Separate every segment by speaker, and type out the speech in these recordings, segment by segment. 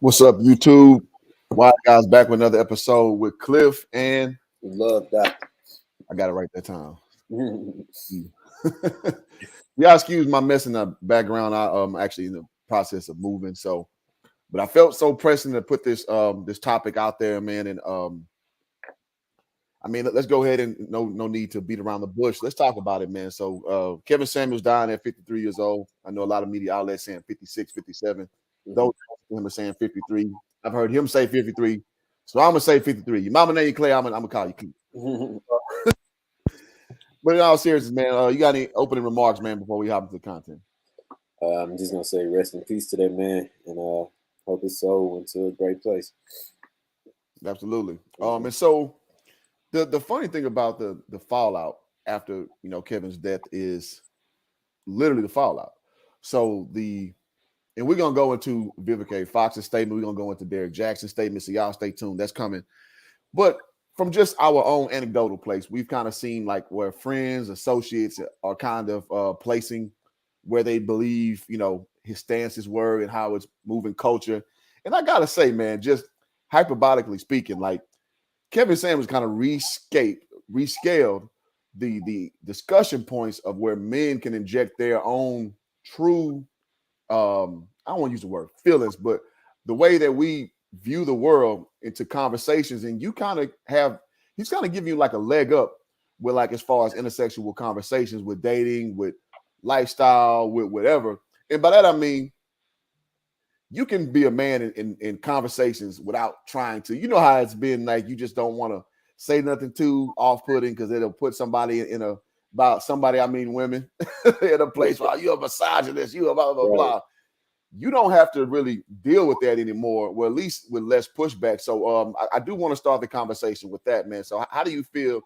Speaker 1: What's up, YouTube? Wild Guys back with another episode with Cliff, and
Speaker 2: Love that.
Speaker 1: I got it right that time. Y'all excuse my mess in the background. I actually in the process of moving, but I felt so pressing to put this topic out there, man. And I mean, let's go ahead and no need to beat around the bush. Let's talk about it, man. So Kevin Samuels dying at 53 years old. I know a lot of media outlets saying 56, 57. Those him are saying 53. I've heard him say 53. So I'm gonna say 53. Your mama name you Clay, I'm gonna call you Keith. But in all seriousness, man, you got any opening remarks, man, before we hop into the content?
Speaker 2: I'm just gonna say rest in peace to that man, and hope his soul went to a great place.
Speaker 1: Absolutely. And so the funny thing about the fallout after Kevin's death is literally the fallout. So and we're gonna go into Vivica Fox's statement. We're gonna go into Derek Jackson's statement. So y'all stay tuned. That's coming. But from just our own anecdotal place, we've kind of seen like where friends, associates are kind of placing where they believe, his stances were and how it's moving culture. And I gotta say, man, just hyperbolically speaking, like Kevin Samuels kind of rescaled the discussion points of where men can inject their own true I don't want to use the word feelings, but the way that we view the world into conversations, and he's kind of giving you like a leg up with like as far as intersexual conversations with dating, with lifestyle, with whatever. And by that I mean you can be a man in conversations without trying to. You know how it's been like you just don't want to say nothing too off-putting because it'll put somebody about somebody, I mean women, in a place where you're a misogynist, you blah, blah, blah. You don't have to really deal with that anymore, well, at least with less pushback. So I do want to start the conversation with that, man. So how do you feel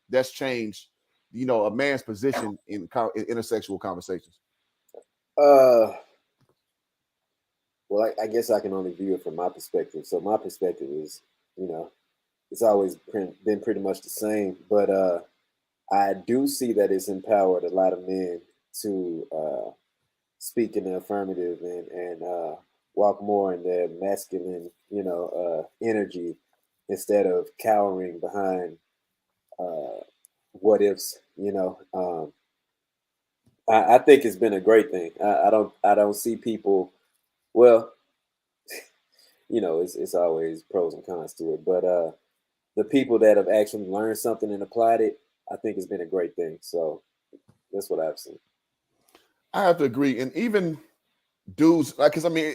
Speaker 1: that's changed, a man's position in intersexual conversations?
Speaker 2: Well, I guess I can only view it from my perspective. So my perspective is, it's always been pretty much the same. But I do see that it's empowered a lot of men to speak in the affirmative and walk more in their masculine, energy instead of cowering behind what ifs. I think it's been a great thing. I don't see people. Well, it's always pros and cons to it, but the people that have actually learned something and applied it, I think it's been a great thing. So that's what I've seen.
Speaker 1: I have to agree. And even dudes, like, because I mean,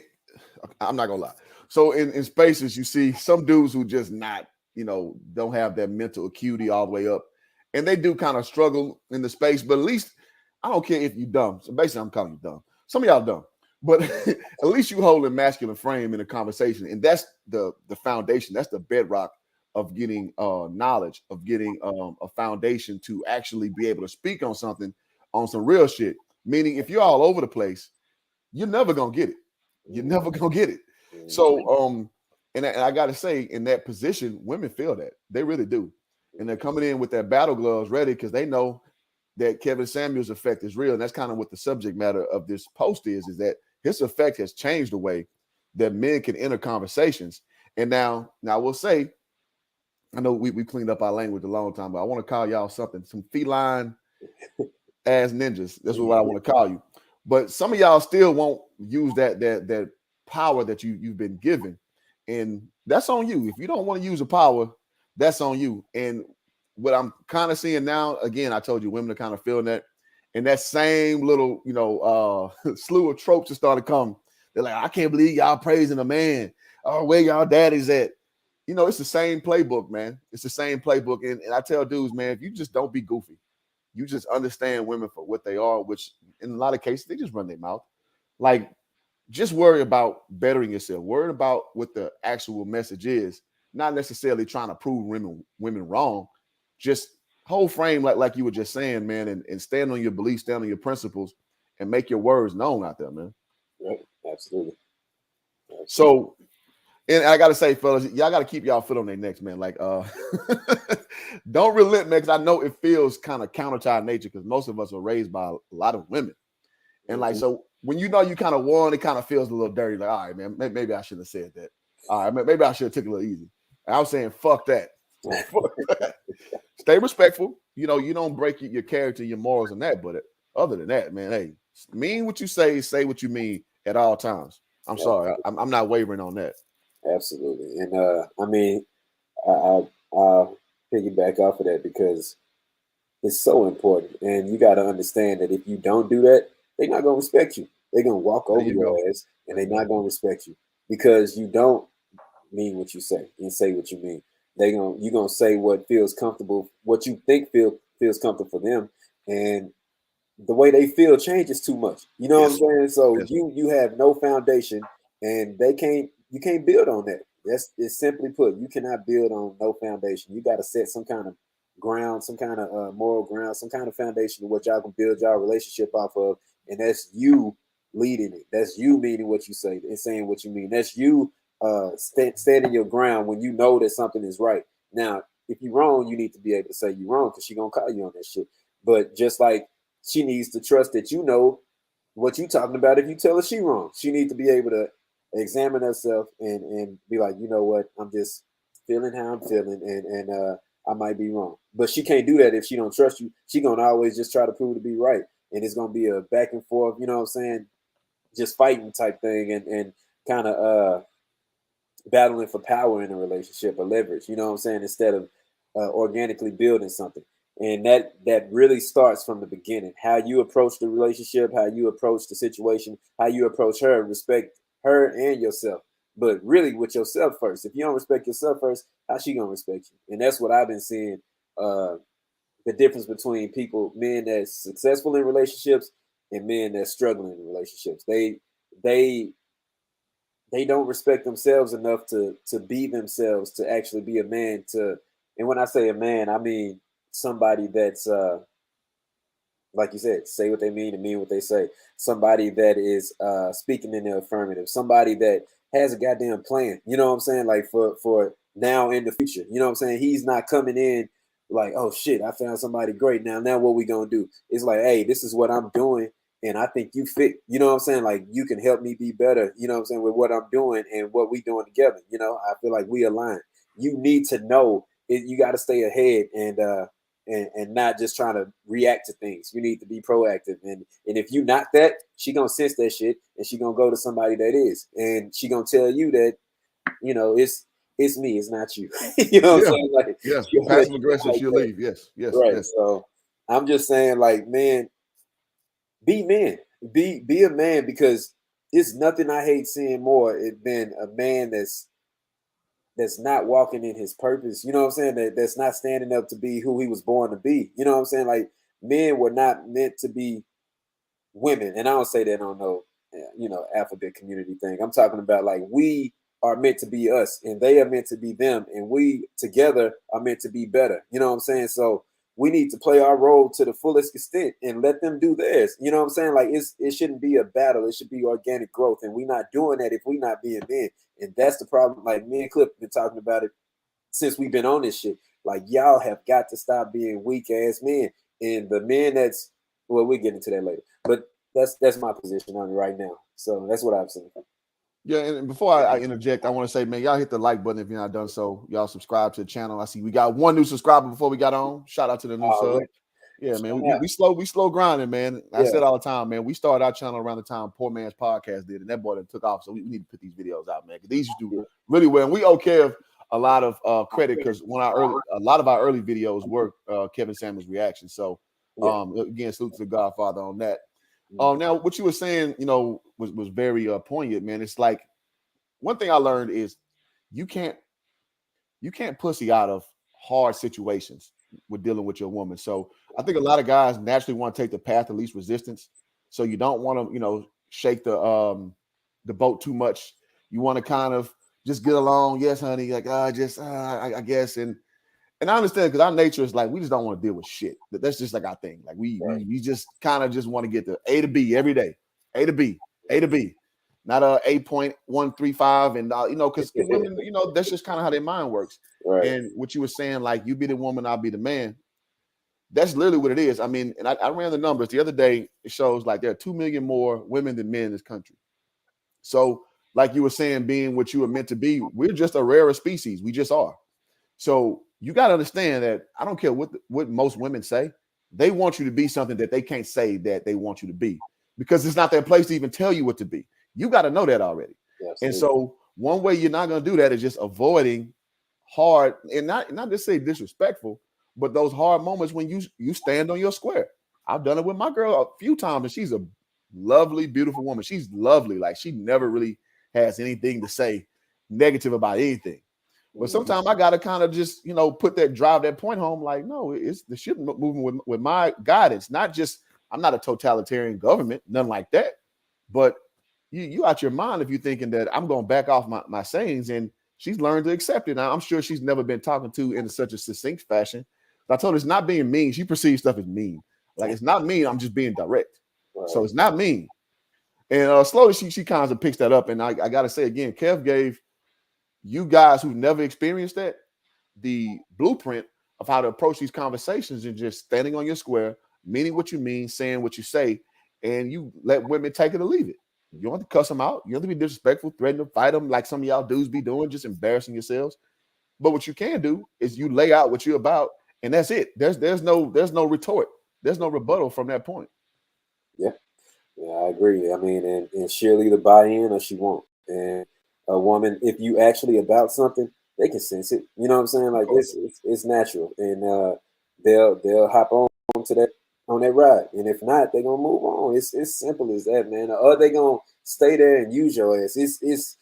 Speaker 1: I'm not gonna lie. So in spaces, you see some dudes who just not, don't have that mental acuity all the way up. And they do kind of struggle in the space, but at least I don't care if you're dumb. So basically, I'm calling you dumb. Some of y'all dumb, but at least you hold a masculine frame in a conversation. And that's the foundation. That's the bedrock of getting knowledge, of getting a foundation to actually be able to speak on something, on some real shit. Meaning, if you're all over the place, you're never gonna get it. You're never gonna get it. So, and I gotta say, in that position, women feel that they really do, and they're coming in with their battle gloves ready because they know that Kevin Samuels' effect is real, and that's kind of what the subject matter of this post is that his effect has changed the way that men can enter conversations. And now we'll say, I know we cleaned up our language a long time, but I want to call y'all something, some feline ass ninjas. That's what I want to call you. But some of y'all still won't use that power that you've been given, and that's on you. If you don't want to use the power, that's on you. And what I'm kind of seeing now, again, I told you, women are kind of feeling that, and that same little, slew of tropes are starting to come. They're like, I can't believe y'all praising a man. Oh, where y'all daddies at? It's the same playbook, man. It's the same playbook, and I tell dudes, man, if you just don't be goofy, you just understand women for what they are, which in a lot of cases, they just run their mouth. Like, just worry about bettering yourself. Worry about what the actual message is, not necessarily trying to prove women wrong. Just whole frame, like you were just saying, man, and stand on your beliefs, stand on your principles, and make your words known out there, man.
Speaker 2: Right. Absolutely.
Speaker 1: So, and I gotta say, fellas, y'all gotta keep y'all foot on their necks, man. Like, don't relent, man, because I know it feels kind of counter to our nature because most of us are raised by a lot of women. And like, so when you know you kind of won, it kind of feels a little dirty. Like, all right, man, maybe I shouldn't have said that. All right, maybe I should have took it a little easy. And I was saying, fuck that. Fuck that. Stay respectful. You know, you don't break your character, your morals, and that. But other than that, man, hey, mean what you say what you mean at all times. I'm sorry, I'm not wavering on that.
Speaker 2: Absolutely, and I mean, I'll piggyback off of that because it's so important, and you got to understand that if you don't do that, they're not gonna respect you. They're gonna walk over your ass, and they're not gonna respect you because you don't mean what you say and say what you mean. You're gonna say what feels comfortable, what you think feels comfortable for them, and the way they feel changes too much. You know what I'm saying? So you have no foundation, and you can't build on that. It's simply put, you cannot build on no foundation. You got to set some kind of ground, some kind of moral ground, some kind of foundation of what y'all can build y'all relationship off of, and that's you leading it. That's you meaning what you say and saying what you mean. That's you standing your ground when you know that something is right. Now, if you're wrong, you need to be able to say you're wrong because she's gonna call you on that shit. But just like she needs to trust that you know what you talking about. If you tell her she wrong, she needs to be able to examine herself and be like, you know what, I'm just feeling how I'm feeling, and I might be wrong. But she can't do that if she don't trust you. She gonna always just try to prove to be right, and it's gonna be a back and forth. You know what I'm saying? Just fighting type thing, and kind of battling for power in a relationship or leverage. You know what I'm saying? Instead of organically building something. And that really starts from the beginning. How you approach the relationship, how you approach the situation, how you approach her, respect her and yourself. But really with yourself first. If you don't respect yourself first, how she gonna respect you? And that's what I've been seeing. The difference between men that's successful in relationships and men that's struggling in relationships. They don't respect themselves enough to be themselves, to actually be a man. And when I say a man, I mean somebody that's like you said, say what they mean and mean what they say. Somebody that is speaking in the affirmative. Somebody that has a goddamn plan. You know what I'm saying? Like for now and the future. You know what I'm saying? He's not coming in like, oh shit, I found somebody great. Now what we gonna do? It's like, hey, this is what I'm doing, and I think you fit. You know what I'm saying? Like you can help me be better. You know what I'm saying, with what I'm doing and what we doing together. You know, I feel like we align. You need to know it. You got to stay ahead and not just trying to react to things. You need to be proactive. And if you not that, she gonna sense that shit and she gonna go to somebody that is. And she gonna tell you that, you know, it's me, it's not you. You know what I'm saying? Like
Speaker 1: passive aggressive, she'll leave. Yes.
Speaker 2: Right. Yes. So I'm just saying, like, man, be men. Be a man, because it's nothing I hate seeing more than a man that's not walking in his purpose. You know what I'm saying? That's not standing up to be who he was born to be. You know what I'm saying? Like, men were not meant to be women. And I don't say that on no, you know, alphabet community thing. I'm talking about like we are meant to be us and they are meant to be them. And we together are meant to be better. You know what I'm saying? So we need to play our role to the fullest extent and let them do theirs. You know what I'm saying? Like it shouldn't be a battle. It should be organic growth. And we're not doing that if we're not being men. And that's the problem. Like me and Cliff have been talking about it since we've been on this shit. Like y'all have got to stop being weak ass men. And the men well, we'll get into that later. But that's my position on it right now. So that's what I've seen.
Speaker 1: Yeah, and before I interject, I want to say, man, y'all hit the like button if you're not done so. Y'all subscribe to the channel. I see we got one new subscriber before we got on. Shout out to the new sub. Right. Yeah, man, we slow grinding, man. I said all the time, man. We started our channel around the time Poor Man's Podcast did, and that boy that took off. So we need to put these videos out, man, because these do really well. And we owe Kev a lot of credit because a lot of our early videos were Kevin Samuels' reaction. So again, salute to the Godfather on that. Now, what you were saying, you know, was very poignant, man. It's like one thing I learned is you can't pussy out of hard situations with dealing with your woman. So I think a lot of guys naturally want to take the path of least resistance. So you don't want to, you know, shake the boat too much. You want to kind of just get along. Yes, honey. Like, I guess. And I understand because our nature is like we just don't want to deal with shit. That's just like our thing. Like we just kind of just want to get the A to B every day. A to B, not a 8.135. And you know, because women, you know, that's just kind of how their mind works. Right. And what you were saying, like you be the woman, I'll be the man. That's literally what it is. I mean, and I ran the numbers the other day. It shows like there are 2 million more women than men in this country. So, like you were saying, being what you were meant to be, we're just a rarer species. We just are. So you got to understand that I don't care what most women say. They want you to be something that they can't say that they want you to be, because it's not their place to even tell you what to be. You got to know that already.
Speaker 2: Yes,
Speaker 1: And so one way you're not going to do that is just avoiding hard, and not just say disrespectful, but those hard moments when you stand on your square. I've done it with my girl a few times, and she's a lovely, beautiful woman. She's lovely. Like, she never really has anything to say negative about anything. But sometimes I gotta kind of just, put drive that point home. Like, no, it's the ship moving with my guidance. Not just, I'm not a totalitarian government, nothing like that. But you out your mind if you're thinking that I'm going to back off my sayings. And she's learned to accept it. Now, I'm sure she's never been talking to in such a succinct fashion. But I told her it's not being mean. She perceives stuff as mean. Like, it's not mean. I'm just being direct. Right. So it's not mean. And slowly she kind of picks that up. And I got to say again, Kev gave you guys who've never experienced that the blueprint of how to approach these conversations, and just standing on your square, meaning what you mean, saying what you say, and you let women take it or leave it. You don't have to cuss them out. You don't have to be disrespectful, threaten to fight them like some of y'all dudes be doing, just embarrassing yourselves. But what you can do is you lay out what you're about, and that's it. There's no retort. There's no rebuttal from that point.
Speaker 2: Yeah, I agree. I mean, and she'll either buy in or she won't. And a woman, if you actually about something, they can sense it. You know what I'm saying? Like, it's natural, and they'll hop on to that ride. And if not, they're gonna move on. It's simple as that, man. Or they gonna stay there and use your ass. It's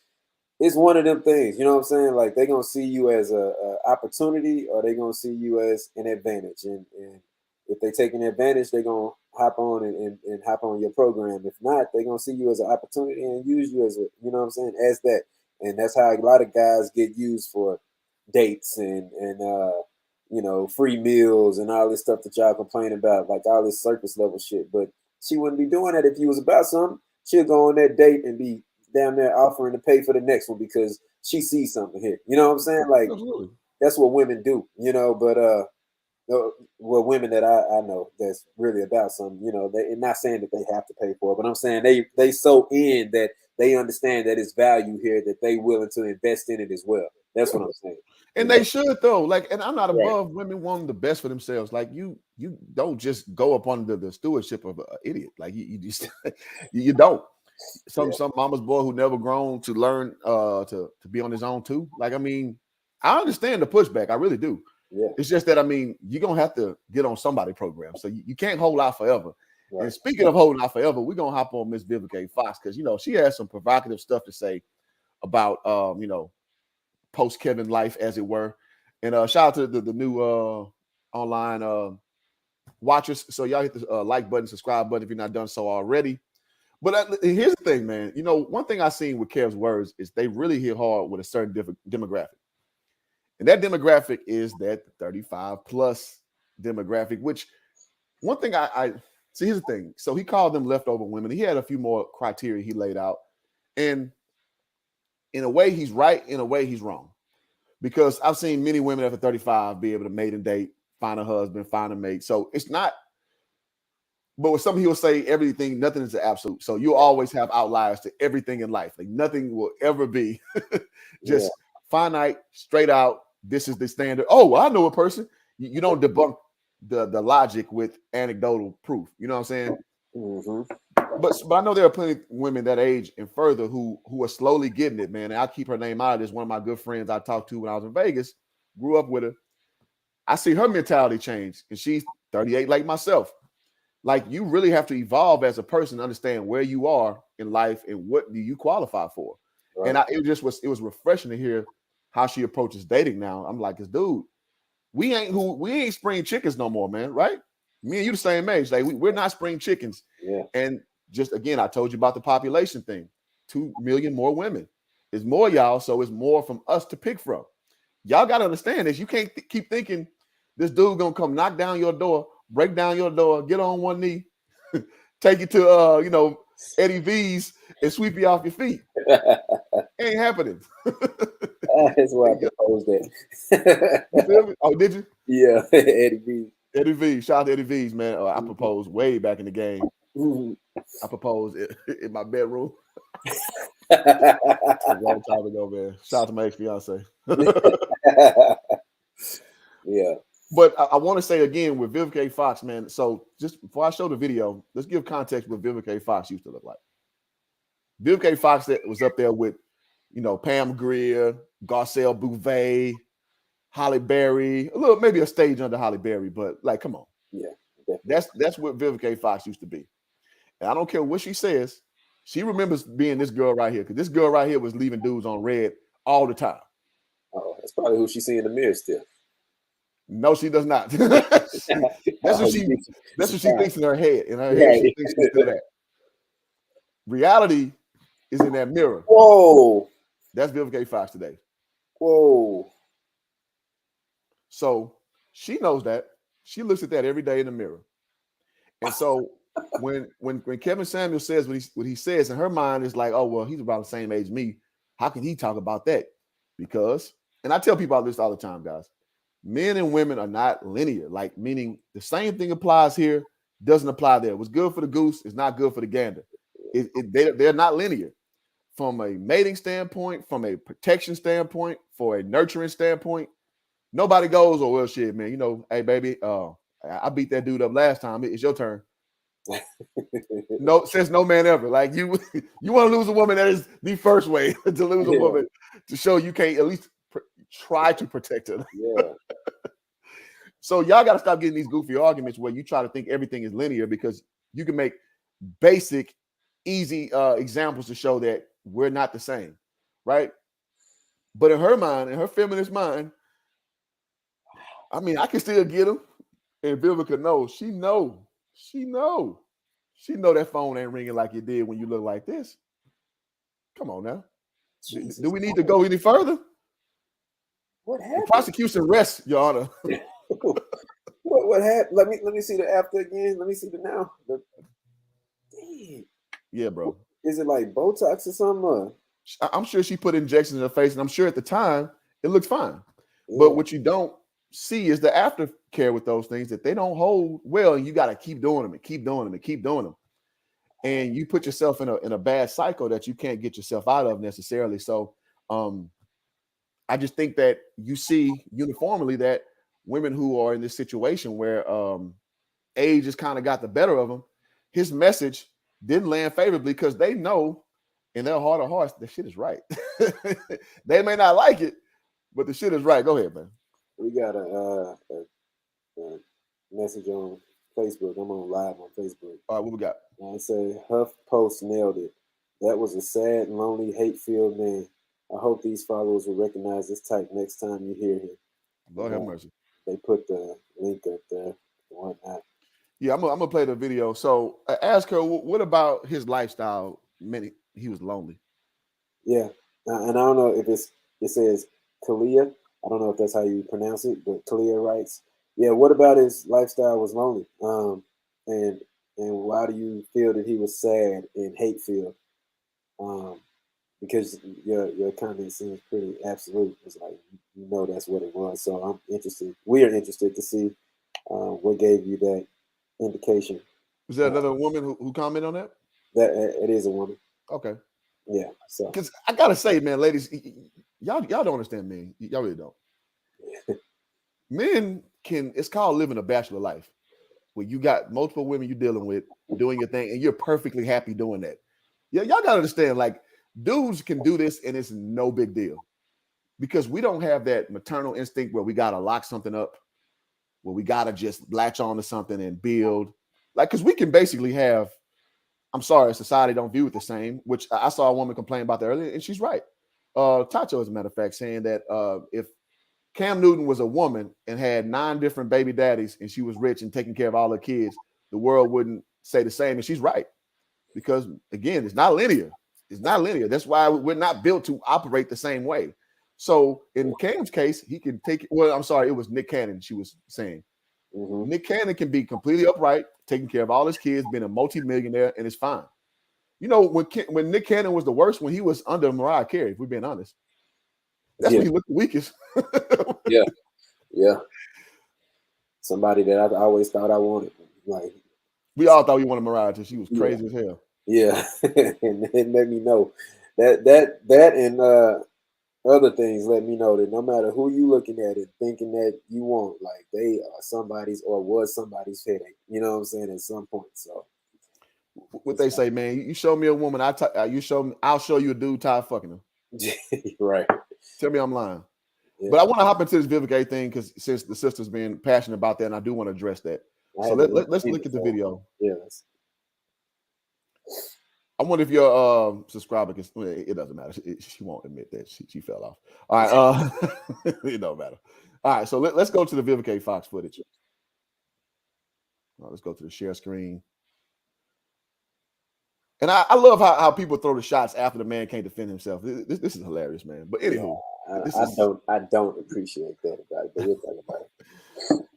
Speaker 2: one of them things. You know what I'm saying? Like, they're gonna see you as a opportunity, or they're gonna see you as an advantage. And if they take an advantage, they're gonna hop on and hop on your program. If not, they're gonna see you as an opportunity and use you as a, you know what I'm saying, as that. And that's how a lot of guys get used for dates and free meals and all this stuff that y'all complain about, like all this surface level shit. But she wouldn't be doing that if you was about something. She'll go on that date and be down there offering to pay for the next one because she sees something here. You know what I'm saying? Like, absolutely. That's what women do, but well, women that I know that's really about something, they're not saying that they have to pay for it, but I'm saying they so in that they understand that it's value here, that they willing to invest in it as well. That's what I'm saying.
Speaker 1: And they should, though. Like, and I'm not above women wanting the best for themselves. Like, you don't just go up under the stewardship of an idiot. Like, you just you don't. Some mama's boy who never grown to learn to be on his own too. Like, I mean, I understand the pushback. I really do. Yeah. It's just that, I mean, you're gonna have to get on somebody's program. So you can't hold out forever. Right. And speaking of holding out forever, we're gonna hop on Miss Vivica Fox, because she has some provocative stuff to say about post Kevin life, as it were. And shout out to the new online watchers. So y'all hit the like button, subscribe button if you're not done so already. But here's the thing, man. One thing I've seen with Kev's words is they really hit hard with a certain demographic. And that demographic is that 35 plus demographic, which one thing I see, here's the thing. So he called them leftover women. He had a few more criteria he laid out. And in a way, he's right. In a way, he's wrong. Because I've seen many women after 35 be able to mate and date, find a husband, find a mate. So it's not, but with some he will say everything, nothing is an absolute. So you'll always have outliers to everything in life. Like, nothing will ever be just finite, straight out. This is the standard. Oh, well, I know a person. You don't debunk the logic with anecdotal proof. You know what I'm saying? Mm-hmm. But I know there are plenty of women that age and further who are slowly getting it, man. And I'll keep her name out of this. One of my good friends I talked to when I was in Vegas, grew up with her. I see her mentality change, and she's 38 like myself. Like, you really have to evolve as a person, understand where you are in life and what do you qualify for. Right. And it was refreshing to hear how she approaches dating now. I'm like, dude, we ain't spring chickens no more, man. Right? Me and you the same age. Like, we're not spring chickens. Yeah. And just again, I told you about the population thing. 2 million more women. It's more y'all, so it's more from us to pick from. Y'all got to understand this. You can't keep thinking this dude gonna come knock down your door, break down your door, get on one knee, take you to Eddie V's and sweep you off your feet. Ain't happening.
Speaker 2: That's why I proposed that.
Speaker 1: You feel me? Oh, did you?
Speaker 2: Yeah, Eddie V.
Speaker 1: Eddie V. Shout out to Eddie V's, man. I proposed way back in the game. I proposed in my bedroom. A long time ago, man. Shout out to my ex-fiance.
Speaker 2: Yeah.
Speaker 1: But I want to say again with Vivica A. Fox, man. So just before I show the video, let's give context what Vivica A. Fox used to look like. Vivica A. Fox that was up there with, Pam Grier, Garcelle Bouvet, Halle Berry, maybe a stage under Halle Berry, but like, come on.
Speaker 2: Yeah.
Speaker 1: That's what Vivica A. Fox used to be. And I don't care what she says. She remembers being this girl right here, because this girl right here was leaving dudes on red all the time.
Speaker 2: Oh, that's probably who she see in the mirror still.
Speaker 1: No, she does not. That's what she thinks in her head. In her head, she thinks she's still that. Reality is in that mirror.
Speaker 2: Whoa.
Speaker 1: That's Vivica A. Fox today.
Speaker 2: Whoa.
Speaker 1: So she knows that. She looks at that every day in the mirror. And so when Kevin Samuel says what he says, in her mind is like, oh, well, he's about the same age as me. How can he talk about that? Because, and I tell people this all the time, guys, men and women are not linear. Like, meaning the same thing applies here, doesn't apply there. What's good for the goose is not good for the gander. They're not linear. From a mating standpoint, from a protection standpoint, for a nurturing standpoint, nobody goes, oh, well, shit, man, hey, baby, I beat that dude up last time. It's your turn. No, says no man ever. Like, you want to lose a woman, that is the first way to lose a woman, to show you can't at least try to protect her.
Speaker 2: Yeah.
Speaker 1: So y'all got to stop getting these goofy arguments where you try to think everything is linear, because you can make basic, easy examples to show that we're not the same, right? But in her mind, in her feminist mind, I mean, I can still get them. And Vivica knows. She know that phone ain't ringing like it did when you look like this. Come on now. Jesus, do we need to go any further?
Speaker 2: What happened?
Speaker 1: The prosecution rests, Your Honor.
Speaker 2: What happened? Let me see the after again. Let me see the now. Dang.
Speaker 1: Yeah, bro.
Speaker 2: Is it like Botox or something?
Speaker 1: I'm sure she put injections in her face, and I'm sure at the time it looked fine. Yeah. But what you don't see is the aftercare with those things, that they don't hold well, and you got to keep doing them and keep doing them and keep doing them. And you put yourself in a bad cycle that you can't get yourself out of necessarily. So I just think that you see uniformly that women who are in this situation where age has kind of got the better of them, his message didn't land favorably, because they know in their heart of hearts the shit is right. They may not like it, but the shit is right. Go ahead, man.
Speaker 2: We got a message on Facebook. I'm on live on Facebook.
Speaker 1: All right, what we got?
Speaker 2: I say, Huff Post nailed it. That was a sad, lonely, hate-filled man. I hope these followers will recognize this type next time you hear him.
Speaker 1: Lord have mercy.
Speaker 2: They put the link up there and whatnot.
Speaker 1: Yeah, I'm gonna play the video. So ask her, what about his lifestyle? He was lonely.
Speaker 2: Yeah, and I don't know if it says Kalia. I don't know if that's how you pronounce it, but Kalia writes, yeah, what about his lifestyle was lonely? And why do you feel that he was sad and hate-filled? Because your comment seems pretty absolute. It's like, that's what it was. So I'm interested. We are interested to see what gave you that indication.
Speaker 1: Was there another woman who commented on that?
Speaker 2: That it is a woman.
Speaker 1: Okay.
Speaker 2: Yeah. So
Speaker 1: because I gotta say, man, ladies, y'all don't understand men. Y'all really don't. Men it's called living a bachelor life, where you got multiple women you're dealing with, doing your thing, and you're perfectly happy doing that. Yeah, y'all gotta understand, like, dudes can do this and it's no big deal, because we don't have that maternal instinct where we gotta lock something up, where we gotta just latch on to something and build. Like, because we can basically have, I'm sorry, society don't view it the same, which I saw a woman complain about that earlier, and she's right. Tacho, as a matter of fact, saying that if Cam Newton was a woman and had 9 different baby daddies and she was rich and taking care of all her kids, the world wouldn't say the same. And she's right, because, again, it's not linear. It's not linear. That's why we're not built to operate the same way. So in Cam's case, he can take it. Well, I'm sorry, it was Nick Cannon she was saying. Mm-hmm. Nick Cannon can be completely upright, taking care of all his kids, being a multi-millionaire, and it's fine. When Nick Cannon was the worst, when he was under Mariah Carey, if we're being honest, that's when he looked the weakest.
Speaker 2: Yeah. somebody that I always thought I wanted. Like,
Speaker 1: We all thought we wanted Mariah until she was
Speaker 2: yeah,
Speaker 1: crazy as hell.
Speaker 2: yeah, and it let me know that and other things let me know that no matter who you looking at and thinking that you want, like they are somebody's or was somebody's headache. You know what I'm saying? At some point, so
Speaker 1: What they say, man, you show me a woman, I'll show you a dude tired of fucking her.
Speaker 2: right.
Speaker 1: Tell me I'm lying.
Speaker 2: Yeah.
Speaker 1: But I want to hop into this Vivica thing because since the sister's been passionate about that, and I do want to address that. So let's look at the video.
Speaker 2: Yes.
Speaker 1: I wonder if your subscriber can. It doesn't matter. She won't admit that she fell off. All right, it don't matter. All right, so let's go to the Vivica Fox footage. Let's go to the share screen. And I love how people throw the shots after the man can't defend himself. This is hilarious, man. But anywho,
Speaker 2: I don't appreciate that about it, but we'll talk about it.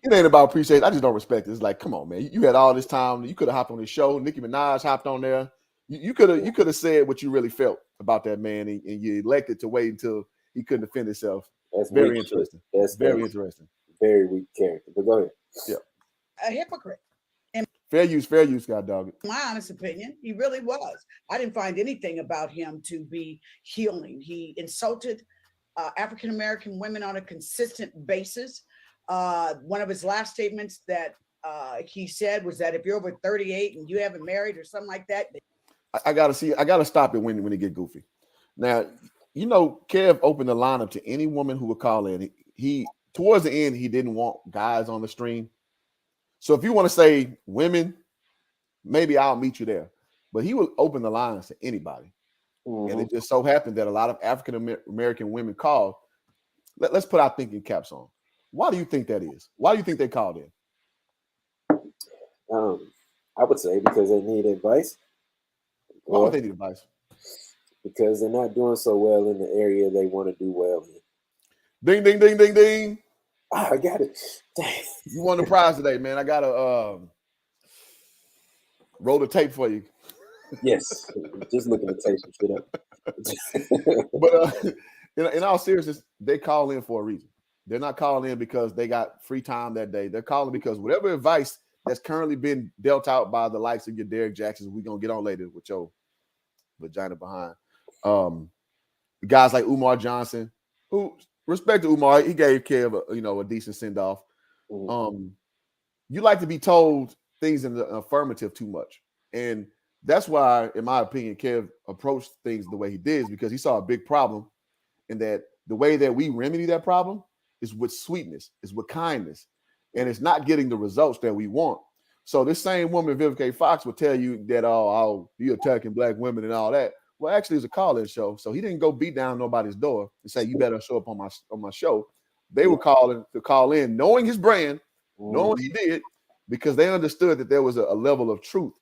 Speaker 1: It ain't about appreciation. I just don't respect it. It's like, come on, man. You had all this time. You could have hopped on this show. Nicki Minaj hopped on there. You could have said what you really felt about that man, and you elected to wait until he couldn't defend himself.
Speaker 2: That's
Speaker 1: very interesting.
Speaker 2: That's
Speaker 1: very interesting.
Speaker 2: Very weak character. But go ahead.
Speaker 1: Yeah.
Speaker 3: A hypocrite.
Speaker 1: Fair use, God dog it.
Speaker 3: My honest opinion, he really was. I didn't find anything about him to be healing. He insulted African American women on a consistent basis. One of his last statements that he said was that if you're over 38 and you haven't married or something like that,
Speaker 1: I gotta stop it when it get goofy. Now, you know, Kev opened the lineup to any woman who would call in. He towards the end, he didn't want guys on the stream. So if you want to say women, maybe I'll meet you there. But he would open the lines to anybody. Mm-hmm. And it just so happened that a lot of African American women called. Let's put our thinking caps on. Why do you think that is? Why do you think they called in?
Speaker 2: I would say because they need advice.
Speaker 1: Why would they need advice?
Speaker 2: Because they're not doing so well in the area they want to do well in.
Speaker 1: Ding, ding, ding, ding, ding.
Speaker 2: Oh, I got it. Dang.
Speaker 1: You won the prize today, man. I got to roll the tape for you.
Speaker 2: Yes. Just looking to tape some shit up.
Speaker 1: But in all seriousness, they call in for a reason. They're not calling in because they got free time that day. They're calling because whatever advice that's currently been dealt out by the likes of your Derek Jacksons, we're going to get on later with your vagina behind. Guys like Umar Johnson, who respect to Umar, he gave Kev a decent send-off. Mm-hmm. You like to be told things in the affirmative too much. And that's why, in my opinion, Kev approached things the way he did, because he saw a big problem, and that the way that we remedy that problem is with sweetness, is with kindness, and it's not getting the results that we want. So this same woman, Vivica Fox, would tell you that, oh, you attacking black women and all that. Well, actually, it's a call-in show, so he didn't go beat down nobody's door and say, you better show up on my show. They were calling to call in, knowing his brand, knowing what he did, because they understood that there was a level of truth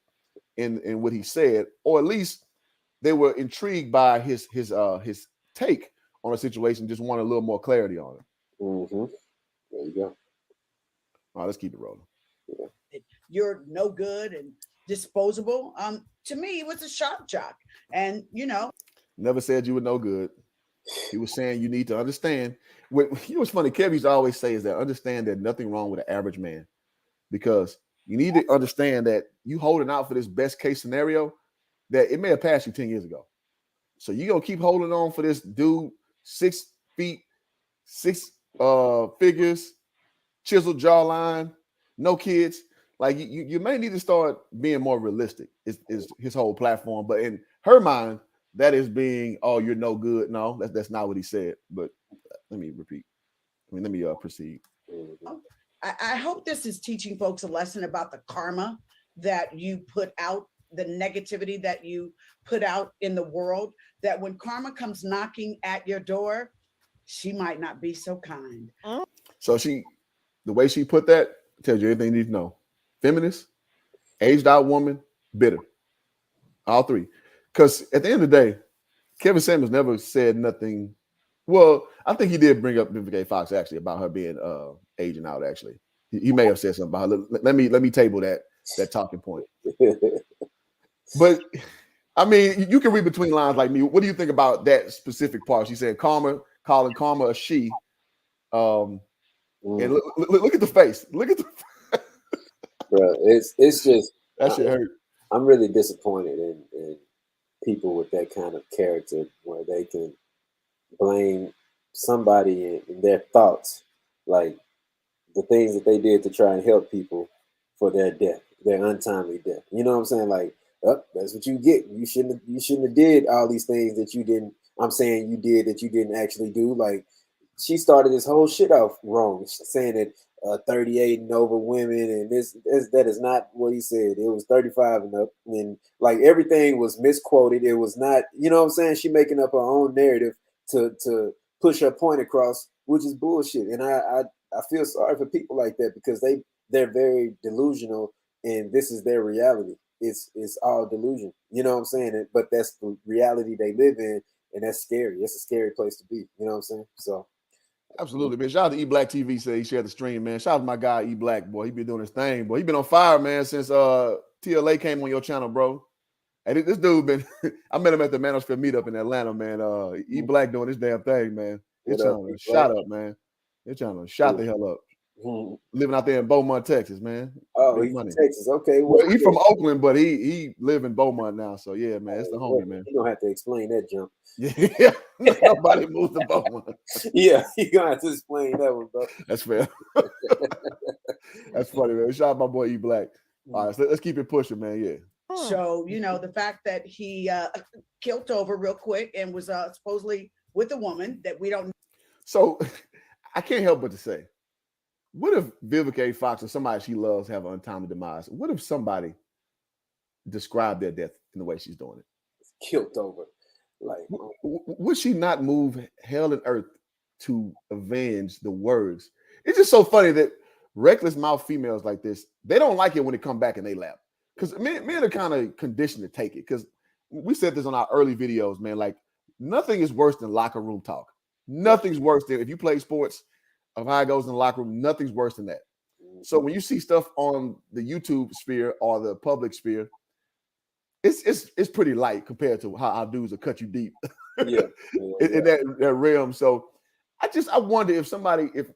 Speaker 1: in what he said, or at least they were intrigued by his take on a situation, just wanted a little more clarity on it.
Speaker 2: Mm-hmm. There you go.
Speaker 1: All right, let's keep it rolling.
Speaker 3: Yeah. You're no good and disposable. To me, it was a shock jock. And,
Speaker 1: never said you were no good. He was saying you need to understand. What's funny, Kev used to always say is that understand that nothing wrong with an average man, because you need to understand that you holding out for this best case scenario that it may have passed you 10 years ago. So you're going to keep holding on for this dude, 6 feet, 6 figures, chiseled jawline, no kids. Like you may need to start being more realistic is his whole platform. But in her mind, that is being, oh, you're no good. No, that's not what he said. But let me proceed.
Speaker 3: I hope this is teaching folks a lesson about the karma that you put out, the negativity that you put out in the world, that when karma comes knocking at your door, she might not be so kind.
Speaker 1: So the way she put that tells you everything you need to know. Feminist, aged out woman, bitter. All three. Because at the end of the day, Kevin Samuels never said nothing. Well, I think he did bring up Vivica Fox actually about her being aging out. Actually, he may have said something about her. Let me table that talking point. But I mean, you can read between lines like me. What do you think about that specific part? She said calling karma a she. And look at the face. Look at the
Speaker 2: bro. It's just
Speaker 1: that shit hurt.
Speaker 2: I'm really disappointed in people with that kind of character where they can blame somebody in their thoughts, like the things that they did to try and help people for their death, their untimely death. You know what I'm saying? Like, oh, that's what you get. You shouldn't have did all these things that you didn't. I'm saying you did that you didn't actually do. Like, she started this whole shit off wrong, saying that 38 and over women, and that is not what he said. It was 35 and up, and like everything was misquoted. It was not, you know what I'm saying? She making up her own narrative to push her point across, which is bullshit. And I feel sorry for people like that because they're very delusional, and this is their reality. It's all delusion. You know what I'm saying? But that's the reality they live in, and that's scary. It's a scary place to be. You know what I'm saying? So.
Speaker 1: Absolutely, man. Shout out to E Black TV. Say he shared the stream, man. Shout out to my guy E Black, boy. He been doing his thing, boy. He been on fire, man, since TLA came on your channel, bro. And this dude been. I met him at the Manosphere meetup in Atlanta, man. E Black doing his damn thing, man. His channel shot up, man. His channel shot the hell up. Living out there in Beaumont, Texas, man.
Speaker 2: Oh, he's from Texas. Okay, well,
Speaker 1: he's from Oakland, but he live in Beaumont now. So yeah, man, it's the homie, man.
Speaker 2: You don't have to explain that jump.
Speaker 1: Yeah, nobody moves to Beaumont.
Speaker 2: Yeah, you gonna have to explain that one, bro.
Speaker 1: That's fair. That's funny, man. Shout out my boy E Black. All right, so let's keep it pushing, man. Yeah.
Speaker 3: So the fact that he killed over real quick and was supposedly with a woman that we don't.
Speaker 1: So I can't help but to say, what if Vivica A. Fox or somebody she loves have an untimely demise? What if somebody described their death in the way she's doing it?
Speaker 2: Killed over. Like,
Speaker 1: would she not move hell and earth to avenge the words? It's just so funny that reckless mouth females like this, they don't like it when they come back and they laugh. Because men are kind of conditioned to take it. Because we said this on our early videos, man. Like, nothing is worse than locker room talk. Nothing's worse than if you play sports of how it goes in the locker room. Nothing's worse than that. So when you see stuff on the YouTube sphere or the public sphere, it's pretty light compared to how our dudes will cut you deep in that realm. So I wonder if somebody, if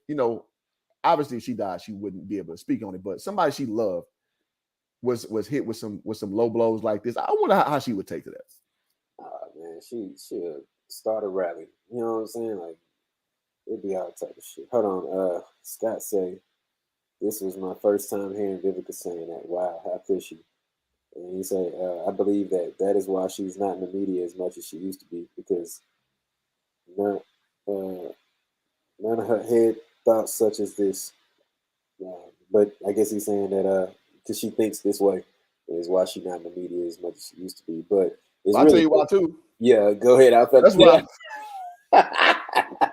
Speaker 1: obviously if she died, she wouldn't be able to speak on it, but somebody she loved was hit with some low blows like this. I wonder how she would take to that.
Speaker 2: Man, she'll start a rally. You know what I'm saying? Like, it'd be all type of shit. Hold on. Scott say, this was my first time hearing Vivica saying that. Wow, how could she? And he said, I believe that is why she's not in the media as much as she used to be, because none of her head thoughts such as this. But I guess he's saying that because she thinks this way is why she's not in the media as much as she used to be. But
Speaker 1: I'll tell you why too.
Speaker 2: Yeah, go ahead.
Speaker 1: That's why.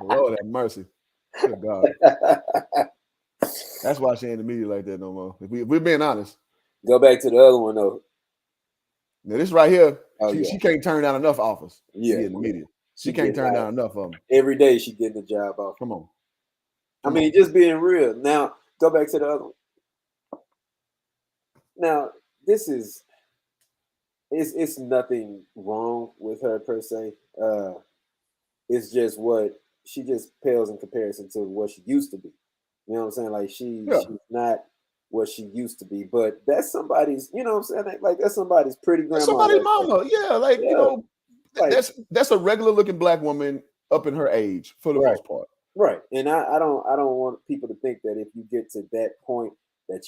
Speaker 1: Lord have mercy. Good God. That's why she ain't in the media like that no more. If we're being honest.
Speaker 2: Go back to the other one though.
Speaker 1: Now this right here, she can't turn down enough offers.
Speaker 2: Yeah,
Speaker 1: in the media. She can't turn down enough of them.
Speaker 2: Every day she getting the job off.
Speaker 1: Come on.
Speaker 2: I mean, just being real. Now go back to the other one. Now this is it's nothing wrong with her per se. It's just what she just pales in comparison to what she used to be. You know what I'm saying? Like she's not what she used to be, but that's somebody's, you know what I'm saying? Like that's somebody's pretty grandma.
Speaker 1: Somebody's mama. Yeah, like, that's a regular looking black woman up in her age for the most part.
Speaker 2: Right. And I don't want people to think that if you get to that point that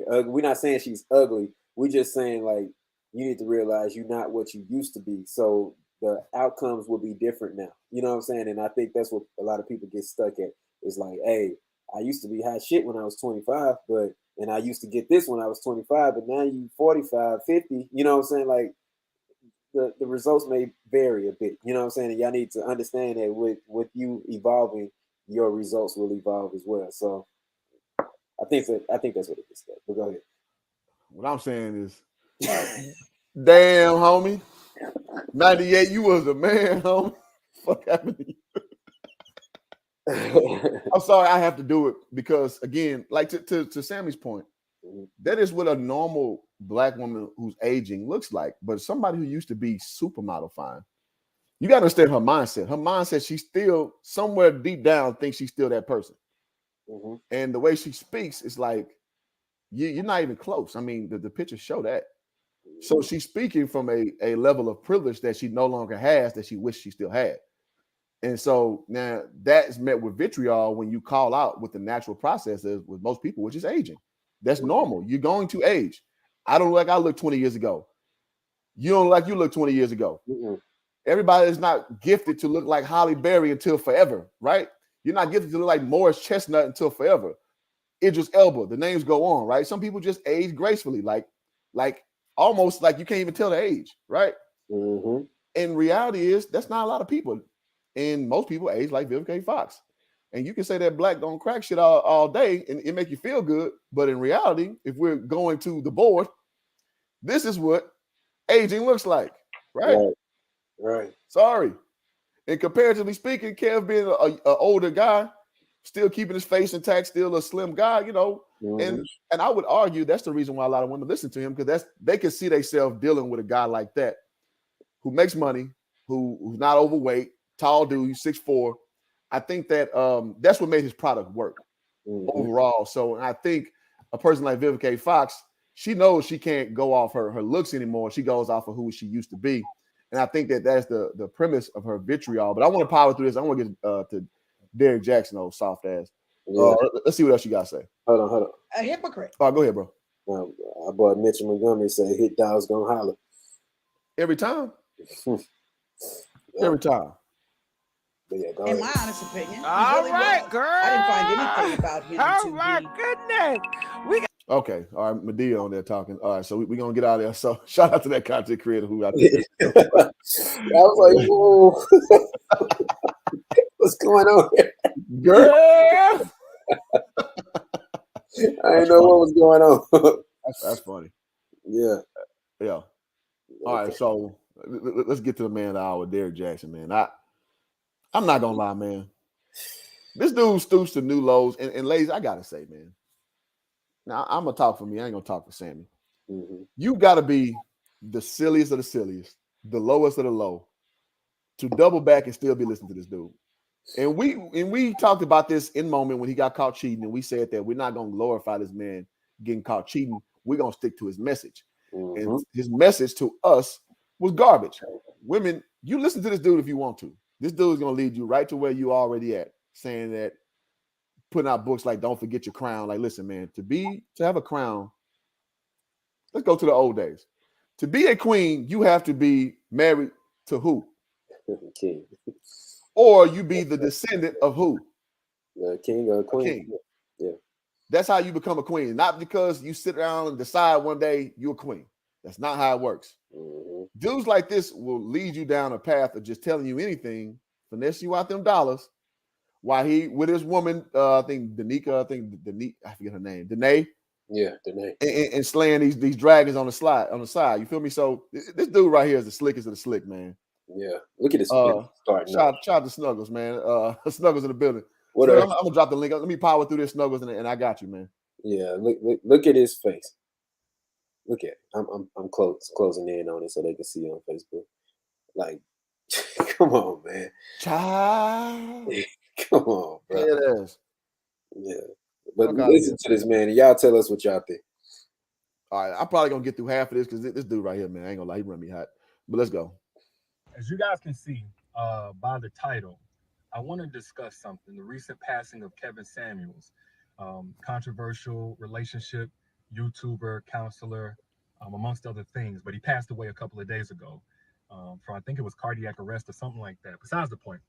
Speaker 2: we're not saying she's ugly. We're just saying like you need to realize you're not what you used to be. So the outcomes will be different now. You know what I'm saying? And I think that's what a lot of people get stuck at. Is like, hey, I used to be hot shit when I was 25, and I used to get this when I was 25, but now you 45, 50. You know what I'm saying? Like the results may vary a bit. You know what I'm saying? And y'all need to understand that with you evolving, your results will evolve as well. So I think that's what it is. But go ahead.
Speaker 1: What I'm saying is, damn, homie, 98, you was a man, homie. Fuck happened to you? I'm sorry, I have to do it because, again, like to Sammy's point, that is what a normal black woman who's aging looks like. But somebody who used to be supermodel fine, You got to understand her mindset. Her mindset, she's still somewhere deep down thinks she's still that person.
Speaker 2: Mm-hmm.
Speaker 1: And the way she speaks is like, you're not even close. I mean, the pictures show that. So she's speaking from a level of privilege that she no longer has that she wished she still had. And so now that is met with vitriol when you call out what the natural process is with most people, which is aging. That's normal. You're going to age. I don't look like I looked 20 years ago. You don't look like you looked 20 years ago.
Speaker 2: Mm-hmm.
Speaker 1: Everybody is not gifted to look like Halle Berry until forever, right? You're not gifted to look like Morris Chestnut until forever. Idris Elba, the names go on, right? Some people just age gracefully, like almost like you can't even tell the age, right?
Speaker 2: Mm-hmm.
Speaker 1: And reality is that's not a lot of people. And most people age like Vivica A. Fox. And you can say that black don't crack shit all day and it make you feel good. But in reality, if we're going to the board, this is what aging looks like, right?
Speaker 2: Right.
Speaker 1: Sorry. And comparatively speaking, Kev being an older guy, still keeping his face intact, still a slim guy, you know.
Speaker 2: Mm-hmm.
Speaker 1: And I would argue that's the reason why a lot of women listen to him, because they can see themselves dealing with a guy like that who makes money, who's not overweight, tall dude, he's 6'4". I think that that's what made his product work overall. So I think a person like Vivica A. Fox, she knows she can't go off her looks anymore. She goes off of who she used to be. And I think that that's the premise of her vitriol. But I want to power through this. I want to get to Derrick Jackson, old soft ass.
Speaker 2: Yeah.
Speaker 1: Let's see what else you got to say.
Speaker 2: Hold on.
Speaker 3: A hypocrite.
Speaker 1: Go ahead, bro.
Speaker 2: Our boy Mitchell Montgomery said, "Hit dogs gonna holler."
Speaker 1: Every time. Every time.
Speaker 2: But yeah, go
Speaker 3: In
Speaker 2: ahead.
Speaker 3: my honest opinion, he
Speaker 4: All
Speaker 3: really
Speaker 4: right,
Speaker 3: was.
Speaker 4: girl.
Speaker 3: I didn't find anything about him
Speaker 4: Oh
Speaker 3: to
Speaker 4: my
Speaker 3: be.
Speaker 4: goodness.
Speaker 1: Okay. All right. Medea on there talking. All right. So we're going to get out of there. So shout out to that content creator who I think.
Speaker 2: I was like, whoa. What's going on here?
Speaker 1: Girl.
Speaker 2: I didn't know what was going on.
Speaker 1: That's funny.
Speaker 2: Yeah.
Speaker 1: Yeah. All right. So let's get to the man of the hour, Derrick Jackson, man. I'm not going to lie, man. This dude stoops to new lows. And ladies, I got to say, man. Now, I'm going to talk for me. I ain't going to talk for Sammy.
Speaker 2: Mm-hmm.
Speaker 1: You got to be the silliest of the silliest, the lowest of the low, to double back and still be listening to this dude. And we talked about this in moment when he got caught cheating, and we said that we're not going to glorify this man getting caught cheating. We're going to stick to his message.
Speaker 2: Mm-hmm.
Speaker 1: And his message to us was garbage. Women, you listen to this dude if you want to. This dude is going to lead you right to where you already at, saying that, putting out books like Don't Forget Your Crown. Like, listen, man, to have a crown, let's go to the old days. To be a queen, you have to be married to who?
Speaker 2: King.
Speaker 1: Or you be the descendant of who?
Speaker 2: The king or queen.
Speaker 1: King.
Speaker 2: Yeah.
Speaker 1: That's how you become a queen. Not because you sit around and decide one day you're a queen. That's not how it works.
Speaker 2: Mm-hmm.
Speaker 1: Dudes like this will lead you down a path of just telling you anything, finesse you out them dollars, while he with his woman, I think Danica, I forget her name, Danae.
Speaker 2: Yeah, Danae.
Speaker 1: And slaying these dragons on the side. You feel me? So this dude right here is the slickest of the slick, man.
Speaker 2: Yeah. Look at this starting
Speaker 1: shout out to Snuggles, man. Snuggles in the building.
Speaker 2: What
Speaker 1: So I'm gonna drop the link. Let me power through this, Snuggles, and I got you, man.
Speaker 2: Yeah, look at his face. Look at it. I'm closing in on it so they can see it on Facebook. Like, come on, man.
Speaker 1: Child.
Speaker 2: Come on, bro.
Speaker 1: Yeah, it is.
Speaker 2: Yeah. But listen to this, man, and y'all tell us what y'all think.
Speaker 1: All right, I'm probably gonna get through half of this because this dude right here, man, I ain't gonna lie, he run me hot. But let's go.
Speaker 5: As you guys can see by the title, I want to discuss something: the recent passing of Kevin Samuels, controversial relationship, YouTuber, counselor, amongst other things. But he passed away a couple of days ago from, I think it was cardiac arrest or something like that. Besides the point,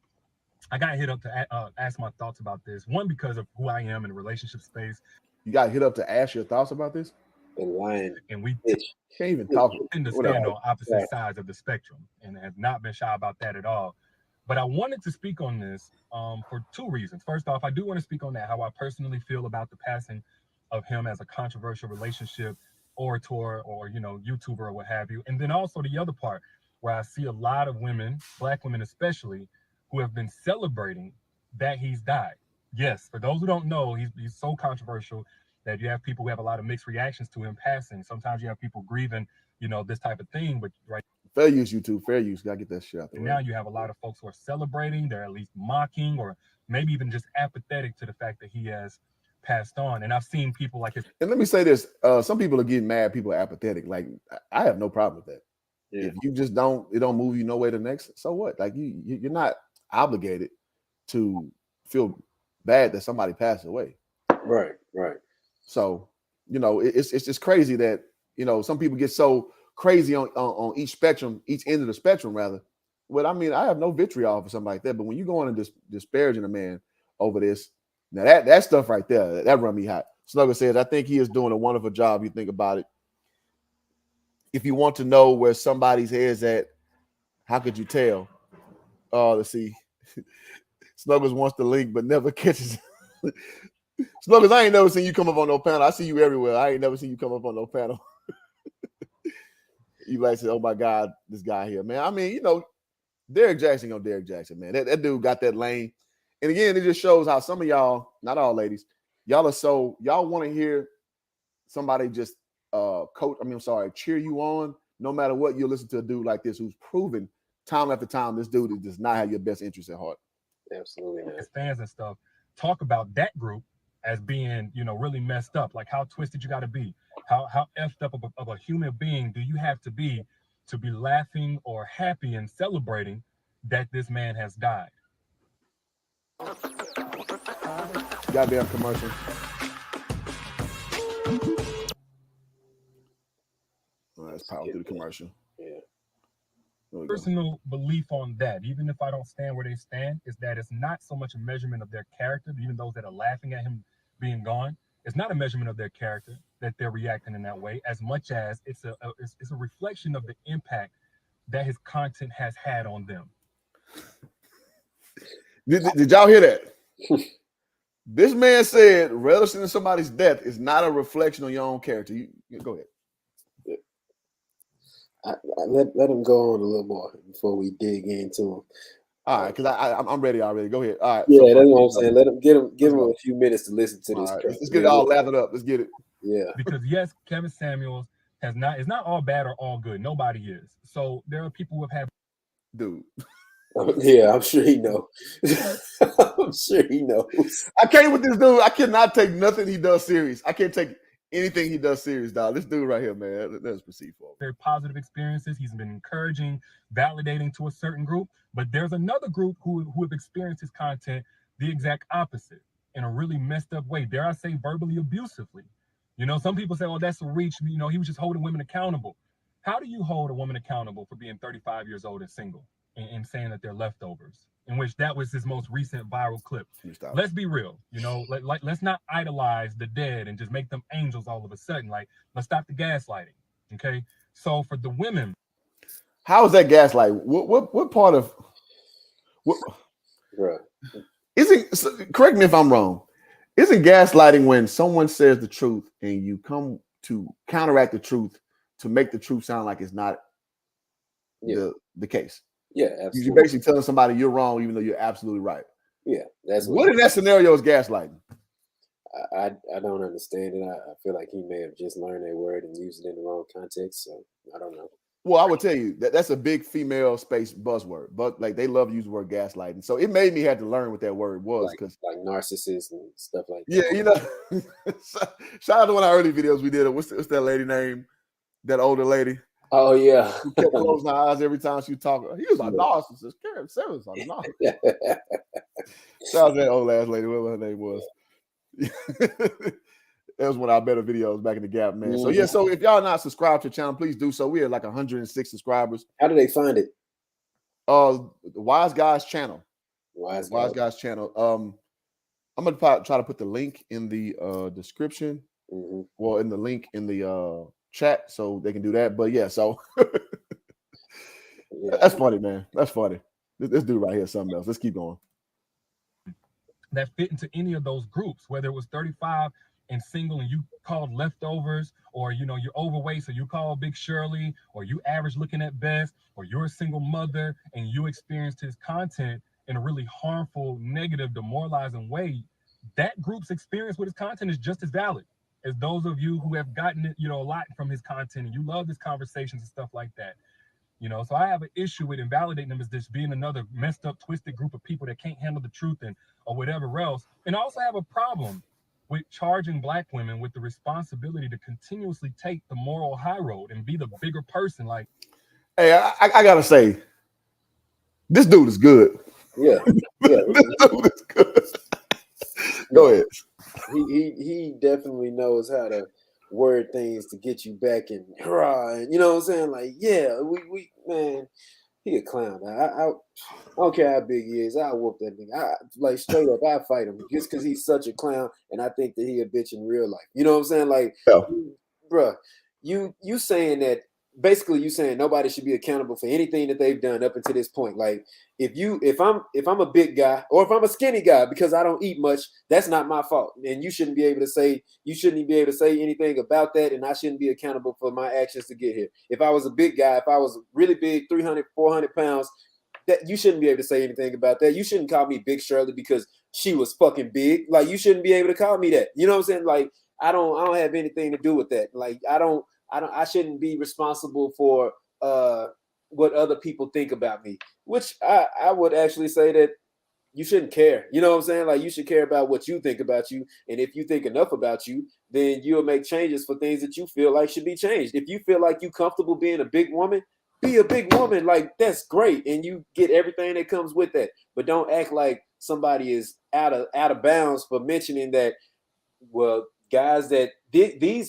Speaker 5: I got hit up to ask my thoughts about this. One, because of who I am in the relationship space.
Speaker 1: You got hit up to ask your thoughts about this?
Speaker 2: And lying.
Speaker 5: And we
Speaker 1: can't even talk.
Speaker 5: Tend to stand on opposite sides of the spectrum and have not been shy about that at all. But I wanted to speak on this for two reasons. First off, I do want to speak on that, how I personally feel about the passing of him as a controversial relationship orator or, YouTuber or what have you. And then also the other part where I see a lot of women, Black women especially, who have been celebrating that he's died. Yes, for those who don't know, he's so controversial that you have people who have a lot of mixed reactions to him passing. Sometimes you have people grieving, this type of thing, but right.
Speaker 1: Fair use, YouTube. Fair use. Gotta get that shit out the
Speaker 5: And
Speaker 1: way.
Speaker 5: now you have a lot of folks who are celebrating, they're at least mocking, or maybe even just apathetic to the fact that he has passed on. And I've seen people like his.
Speaker 1: And let me say this: some people are getting mad. People are apathetic. Like I have no problem with that.
Speaker 2: Yeah.
Speaker 1: If you just it don't move you no way to the next. So what? Like you're not obligated to feel bad that somebody passed away.
Speaker 2: Right. Right.
Speaker 1: So it's just crazy that some people get so crazy on each spectrum, each end of the spectrum rather. But I mean, I have no vitriol for something like that. But when you go on and disparaging a man over this, now that stuff right there, that run me hot. Snugger says, I think he is doing a wonderful job. You think about it. If you want to know where somebody's head's at, how could you tell? Let's see. Snuggles wants the link, but never catches. Snuggles, I ain't never seen you come up on no panel. I see you everywhere. I ain't never seen you come up on no panel. You like say, oh my God, this guy here, man. I mean, Derrick Jackson, Derrick Jackson, man. That dude got that lane. And again, it just shows how some of y'all, not all ladies, y'all want to hear somebody just cheer you on. No matter what, you'll listen to a dude like this who's proven time after time this dude does not have your best interest at heart.
Speaker 2: Absolutely not.
Speaker 5: His fans and stuff talk about that group as being, really messed up. Like how twisted you got to be. How effed up of a human being do you have to be laughing or happy and celebrating that this man has died?
Speaker 1: Goddamn commercial. Let's power through the commercial.
Speaker 2: Yeah.
Speaker 5: Personal belief on that, even if I don't stand where they stand, is that it's not so much a measurement of their character, even those that are laughing at him being gone. It's not a measurement of their character that they're reacting in that way, as much as it's a reflection of the impact that his content has had on them.
Speaker 1: Did y'all hear that? This man said relishing in somebody's death is not a reflection on your own character. You go ahead.
Speaker 2: Let him go on a little more before we dig into him.
Speaker 1: All right, because I'm ready already. Go ahead. All right.
Speaker 2: Yeah, that's what I'm saying. Let him give him a few minutes to listen to this.
Speaker 1: Right, let's get it all lathered up. Let's get it.
Speaker 2: Yeah.
Speaker 5: Because yes, Kevin Samuels is not all bad or all good. Nobody is. So there are people who have had.
Speaker 1: Dude.
Speaker 2: Yeah, I'm sure he knows. I'm sure he knows.
Speaker 1: I can't with this dude. I cannot take nothing he does serious. I can't take anything he does serious, dog. This dude right here, man. Let's proceed for him.
Speaker 5: Very positive experiences. He's been encouraging, validating to a certain group. But there's another group who have experienced his content the exact opposite in a really messed up way. Dare I say verbally abusively. Some people say, oh, that's a reach. He was just holding women accountable. How do you hold a woman accountable for being 35 years old and single and saying that they're leftovers? In which that was his most recent viral clip. Let's be real. Let's not idolize the dead and just make them angels all of a sudden. Like, let's stop the gaslighting. Okay. So for the women.
Speaker 1: How is that gaslighting? What part of what?
Speaker 2: Right.
Speaker 1: Correct me if I'm wrong. Isn't gaslighting when someone says the truth and you come to counteract the truth to make the truth sound like it's not the case?
Speaker 2: Yeah, absolutely.
Speaker 1: You're basically telling somebody you're wrong even though you're absolutely right.
Speaker 2: Yeah, that's
Speaker 1: what in that scenario is gaslighting?
Speaker 2: I don't understand it. I feel like he may have just learned that word and used it in the wrong context. So I don't know.
Speaker 1: Well, I would tell you that's a big female space buzzword, but like they love to use the word gaslighting. So it made me have to learn what that word was because
Speaker 2: like narcissists and stuff like
Speaker 1: that. Yeah, shout out to one of our early videos we did. What's that lady name? That older lady.
Speaker 2: Oh yeah.
Speaker 1: Who kept closing her eyes every time she was talking. He was a narcissist. Karen Simmons was a narcissist. Shout out to that old ass lady, whatever her name was. That was one of our better videos back in the gap, man. So yeah, so if y'all not subscribed to the channel, please do so. We had like 106 subscribers.
Speaker 2: How do they find it?
Speaker 1: The Wise Guys channel.
Speaker 2: Wise
Speaker 1: Guys channel. I'm gonna try to put the link in the description.
Speaker 2: Mm-hmm.
Speaker 1: Well, in the link in the chat so they can do that. But yeah, so that's funny, man. That's funny. This dude right here is something else. Let's keep going.
Speaker 5: That fit into any of those groups, whether it was 35 and single and you called leftovers, or you're overweight, so you call Big Shirley, or you average looking at best, or you're a single mother and you experienced his content in a really harmful, negative, demoralizing way, that group's experience with his content is just as valid as those of you who have gotten it, a lot from his content and you love his conversations and stuff like that. You know, so I have an issue with invalidating them as this being another messed up, twisted group of people that can't handle the truth and or whatever else. And I also have a problem with charging Black women with the responsibility to continuously take the moral high road and be the bigger person. Like,
Speaker 1: hey, I gotta say, this dude is good.
Speaker 2: Yeah,
Speaker 1: This dude is good. Go ahead.
Speaker 2: He definitely knows how to word things to get you back and hurrah, and you know what I'm saying? Like, yeah, we man, he a clown. I don't care how big he is. I whoop that nigga. I like straight up. I fight him just because he's such a clown, and I think that he a bitch in real life. You know what I'm saying? Like,
Speaker 1: Yeah.
Speaker 2: bruh, you saying that basically you saying nobody should be accountable for anything that they've done up until this point. Like, if I'm a big guy or if I'm a skinny guy because I don't eat much, that's not my fault, and you shouldn't be able to say anything about that, and I shouldn't be accountable for my actions to get here. If I was a big guy, if I was really big, 300, 400 pounds, that you shouldn't be able to say anything about that. You shouldn't call me Big Shirley because she was fucking big. Like, you shouldn't be able to call me that. You know what I'm saying? Like, I don't have anything to do with that. Like, I shouldn't be responsible for what other people think about me, which I would actually say that you shouldn't care. You know what I'm saying? Like, you should care about what you think about you. And if you think enough about you, then you'll make changes for things that you feel like should be changed. If you feel like you're comfortable being a big woman, be a big woman. Like, that's great. And you get everything that comes with that. But don't act like somebody is out of bounds for mentioning that, well, guys that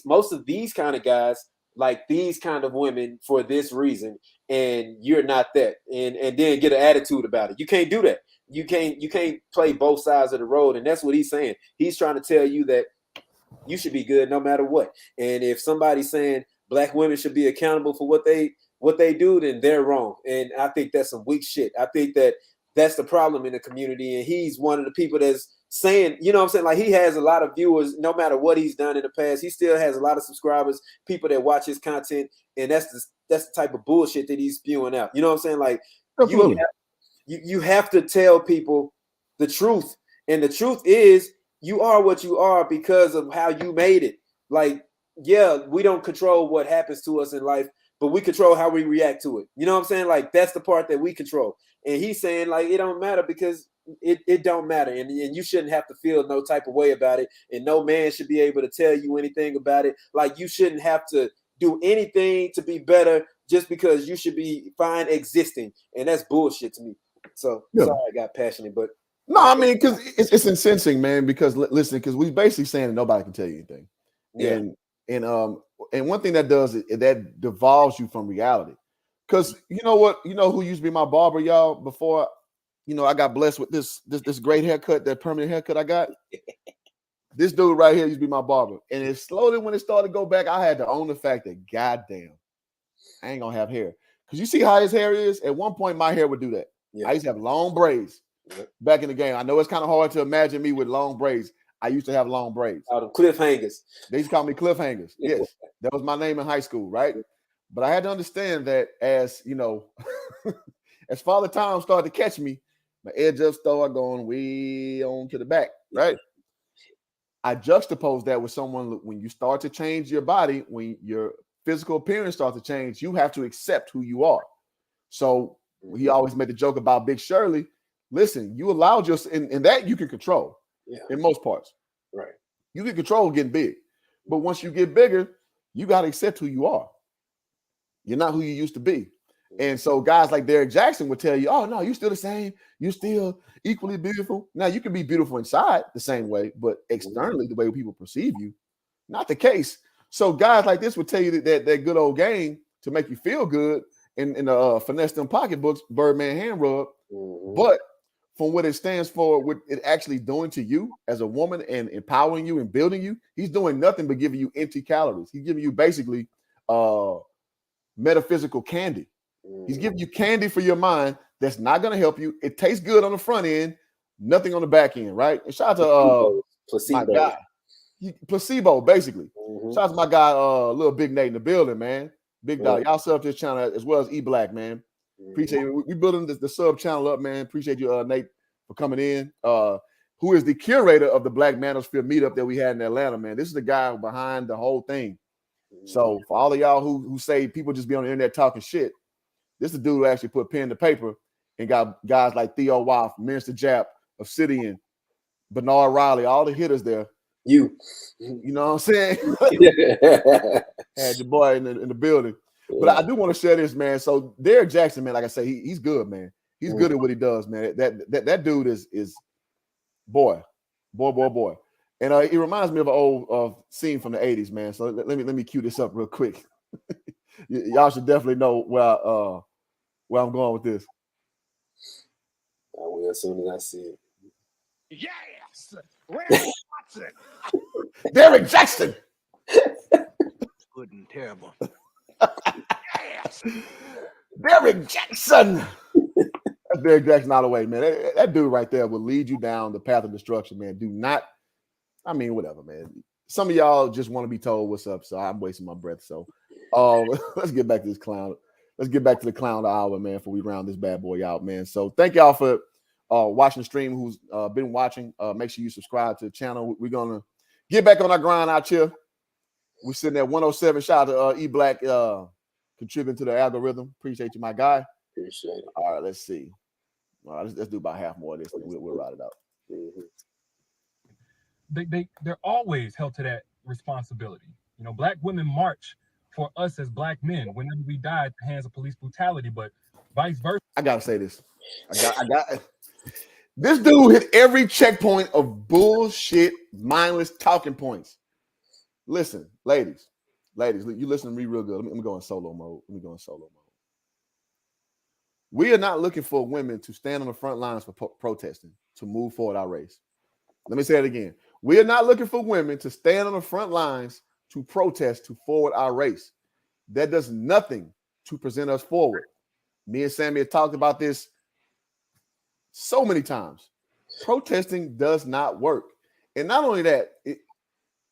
Speaker 2: most of these kind of guys like these kind of women for this reason, and you're not that, and then get an attitude about it. You can't do that. You can't play both sides of the road, and that's what he's saying. He's trying to tell you that you should be good no matter what. And if somebody's saying Black women should be accountable for what they do, then they're wrong. And I think that's some weak shit. I think that's the problem in the community, and he's one of the people that's saying, you know what I'm saying? Like, he has a lot of viewers, no matter what he's done in the past. He still has a lot of subscribers, people that watch his content, and that's the type of bullshit that he's spewing out. You know what I'm saying? Like, you have to tell people the truth, and the truth is you are what you are because of how you made it. Like, yeah, we don't control what happens to us in life, but we control how we react to it. You know what I'm saying? Like, that's the part that we control. And he's saying, like, it don't matter because it don't matter, and you shouldn't have to feel no type of way about it, and no man should be able to tell you anything about it. Like, you shouldn't have to do anything to be better just because you should be fine existing, and that's bullshit to me. So sorry I got passionate, but
Speaker 1: no, I mean, because it's incensing, man. Because listen, because we're basically saying that nobody can tell you anything, and one thing that does is that devolves you from reality. Because you know what, who used to be my barber, y'all, before I got blessed with this great haircut, that permanent haircut I got. This dude right here used to be my barber. And it slowly, when it started to go back, I had to own the fact that, goddamn, I ain't gonna have hair. Because you see how his hair is? At one point, my hair would do that. Yeah. I used to have long braids back in the game. I know it's kind of hard to imagine me with long braids. I used to have long braids.
Speaker 2: Oh, the cliffhangers.
Speaker 1: They used to call me cliffhangers. Yes, that was my name in high school, right? But I had to understand that as, as Father Time started to catch me, my edge up started going way on to the back, right? I juxtapose that with someone, when you start to change your body, when your physical appearance starts to change, you have to accept who you are. So he always made the joke about Big Shirley. Listen, you allowed yourself, and that you can control in most parts.
Speaker 2: Right.
Speaker 1: You can control getting big. But once you get bigger, you got to accept who you are. You're not who you used to be. And so guys like Derek Jackson would tell you, oh, no, you're still the same. You're still equally beautiful. Now, you can be beautiful inside the same way, but externally, the way people perceive you, not the case. So guys like this would tell you that good old game to make you feel good in the finesse them pocketbooks, Birdman hand rub. But from what it stands for, what it actually doing to you as a woman and empowering you and building you, he's doing nothing but giving you empty calories. He's giving you basically metaphysical candy. He's giving you candy for your mind that's not going to help you. It tastes good on the front end, nothing on the back end, right? And shout out to
Speaker 2: placebo.
Speaker 1: My guy. Placebo, basically. Shout out to my guy, little Big Nate in the building, man. Big dog. Y'all sub this channel as well as E-Black, man. Appreciate it. We building the sub channel up, man. Appreciate you, Nate, for coming in. Who is the curator of the Black Manosphere meetup that we had in Atlanta, man. This is the guy behind the whole thing. So for all of y'all who say people just be on the internet talking shit, This is the dude who actually put pen to paper and got guys like Theo Wath, Minister Jap, Obsidian, Bernard Riley, all the hitters there.
Speaker 2: You
Speaker 1: know what I'm saying?
Speaker 2: yeah.
Speaker 1: Had your boy in the building. But I do want to share this, man. So Derrick Jackson, man, like I say, he's good, man. He's good at what he does, man. That dude is boy. And it reminds me of an old scene from the 80s, man. So let me cue this up real quick. Y'all should definitely know where I'm going with this.
Speaker 2: I will as soon as I see it.
Speaker 4: Yes, Randy Watson.
Speaker 1: Derrick Jackson.
Speaker 4: Good and terrible.
Speaker 1: Yes, Derrick Jackson. That's Derrick Jackson all the way, man. That dude right there will lead you down the path of destruction, man. Do not, I mean, whatever, man. Some of y'all just want to be told what's up, so I'm wasting my breath. So let's get back to this clown. Let's get back to the clown of the hour, man, before we round this bad boy out, man. So thank y'all for watching the stream, who's been watching. Make sure you subscribe to the channel. We're going to get back on our grind out here. We're sitting at 107. Shout out to E Black contributing to the algorithm. Appreciate you, my guy.
Speaker 2: Appreciate it.
Speaker 1: All right, let's see. All right, let's do about half more of this, and we'll ride it out.
Speaker 5: They're always held to that responsibility. You know, Black women march for us as Black men whenever we die at the hands of police brutality, but vice versa.
Speaker 1: I gotta say this. I got this dude hit every checkpoint of bullshit, mindless talking points. Listen, ladies, you listen to me real good. Let me go in solo mode. We are not looking for women to stand on the front lines for protesting to move forward our race. Let me say it again. We are not looking for women to stand on the front lines to protest to forward our race. That does nothing to present us forward. Me and Sammy have talked about this so many times. Protesting does not work. And not only that,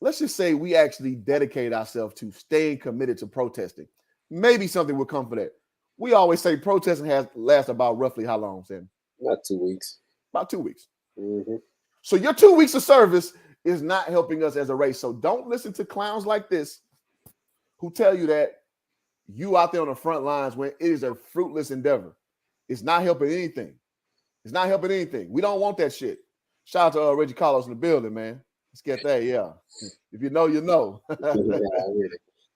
Speaker 1: let's just say we actually dedicate ourselves to staying committed to protesting. Maybe something will come for that. We always say protesting lasts about roughly how long, Sammy?
Speaker 2: About 2 weeks.
Speaker 1: About 2 weeks.
Speaker 2: Mm-hmm.
Speaker 1: So your 2 weeks of service is not helping us as a race. So don't listen to clowns like this who tell you that you out there on the front lines when it is a fruitless endeavor. It's not helping anything. We don't want that shit. Shout out to Reggie Carlos in the building, man. Let's get that, yeah. If you know, you know.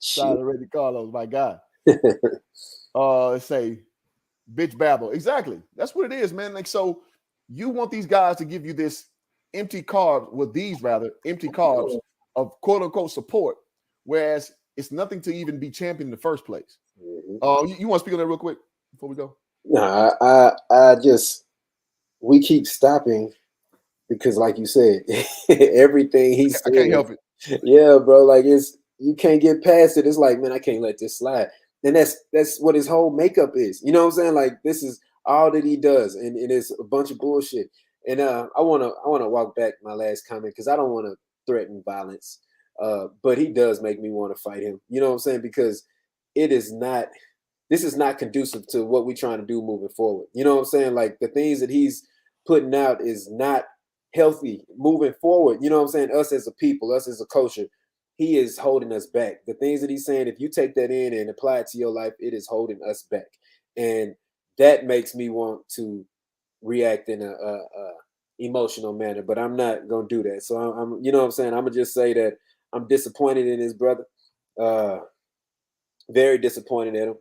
Speaker 1: Shout out to Reggie Carlos, my guy. Let's say bitch babble. Exactly. That's what it is, man. Like, so you want these guys to give you this empty carbs of quote unquote support, whereas it's nothing to even be championed in the first place. Mm-hmm. You want to speak on that real quick before we go?
Speaker 2: No, I just, we keep stopping because, like you said, everything he's saying,
Speaker 1: I can't help it.
Speaker 2: Yeah, bro. Like, you can't get past it. It's like, man, I can't let this slide. And that's what his whole makeup is. You know what I'm saying? Like, this is all that he does, and it's a bunch of bullshit. And I wanna walk back my last comment because I don't want to threaten violence. But he does make me want to fight him. You know what I'm saying? Because this is not conducive to what we're trying to do moving forward. You know what I'm saying? Like, the things that he's putting out is not healthy moving forward. You know what I'm saying? Us as a people, us as a culture, he is holding us back. The things that he's saying, if you take that in and apply it to your life, it is holding us back. And that makes me want to react in a emotional manner, but I'm not gonna do that. So I'm you know what I'm saying? I'm gonna just say that I'm disappointed in his brother, very disappointed in him,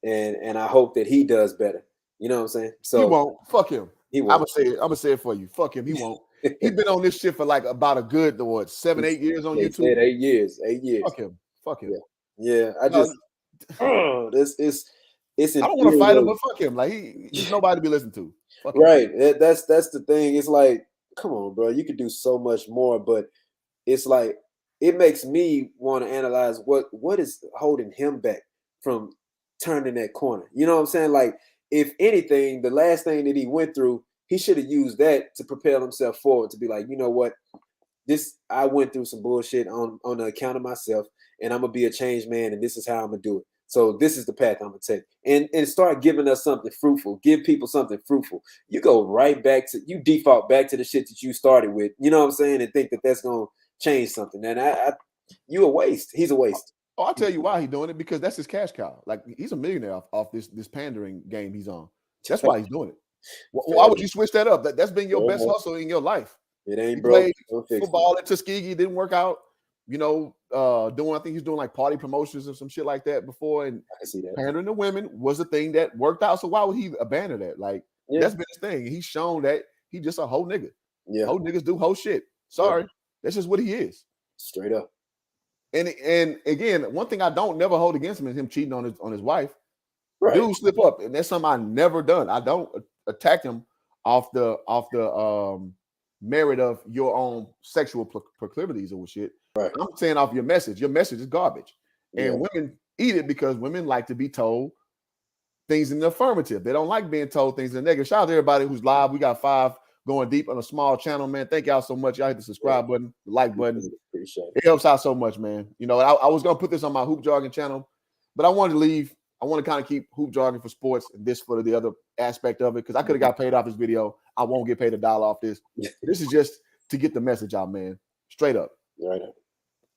Speaker 2: and I hope that he does better. You know what I'm saying? So
Speaker 1: he won't. Fuck him.
Speaker 2: He won't.
Speaker 1: I'm gonna say it for you. Fuck him. He won't. He's been on this shit for like about a good 7-8 years on YouTube.
Speaker 2: Said 8 years.
Speaker 1: Fuck him.
Speaker 2: Yeah. I just it's
Speaker 1: I don't want to fight him, but fuck him. Like, he's nobody to be listened to.
Speaker 2: Right. That's the thing. It's like, come on, bro. You could do so much more, but it's like, it makes me want to analyze what is holding him back from turning that corner. You know what I'm saying? Like, if anything, the last thing that he went through, he should have used that to propel himself forward, to be like, you know what? I went through some bullshit on the account of myself, and I'm gonna be a changed man, and this is how I'm gonna do it. So this is the path I'm gonna take, and start giving us something fruitful. Give people something fruitful. You go right back to, you default back to the shit that you started with. You know what I'm saying? And think that that's gonna change something. And you a waste. He's a waste.
Speaker 1: Oh, I'll tell you why he's doing it, because that's his cash cow. Like, he's a millionaire off this pandering game he's on. That's why he's doing it. Why would you switch that up? That's been your best hustle in your life.
Speaker 2: It ain't
Speaker 1: He
Speaker 2: broke.
Speaker 1: played football at Tuskegee, didn't work out. You know, I think he's doing like party promotions or some shit like that before. And
Speaker 2: I can see that.
Speaker 1: pandering to women was a thing that worked out. So why would he abandon that? Like, that's been his thing. He's shown that he just a whole nigga.
Speaker 2: Yeah.
Speaker 1: Whole niggas do whole shit. Sorry. That's just what he is.
Speaker 2: Straight up.
Speaker 1: And again, one thing I don't never hold against him is him cheating on his wife.
Speaker 2: Right.
Speaker 1: Dude slip up, and that's something I never done. I don't attack him off the merit of your own sexual proclivities or shit.
Speaker 2: Right.
Speaker 1: I'm saying off your message. Your message is garbage, and women eat it because women like to be told things in the affirmative. They don't like being told things in the negative. Shout out to everybody who's live. We got 5 going deep on a small channel, man. Thank y'all so much. Y'all hit the subscribe button, the like button.
Speaker 2: Appreciate it.
Speaker 1: It helps out so much, man. You know, I was gonna put this on my Hoop Jargon channel, but I wanted to leave. I want to kind of keep Hoop Jargon for sports and this for the other aspect of it, because I could have got paid off this video. I won't get paid $1 off this. This is just to get the message out, man. Straight up.
Speaker 2: Right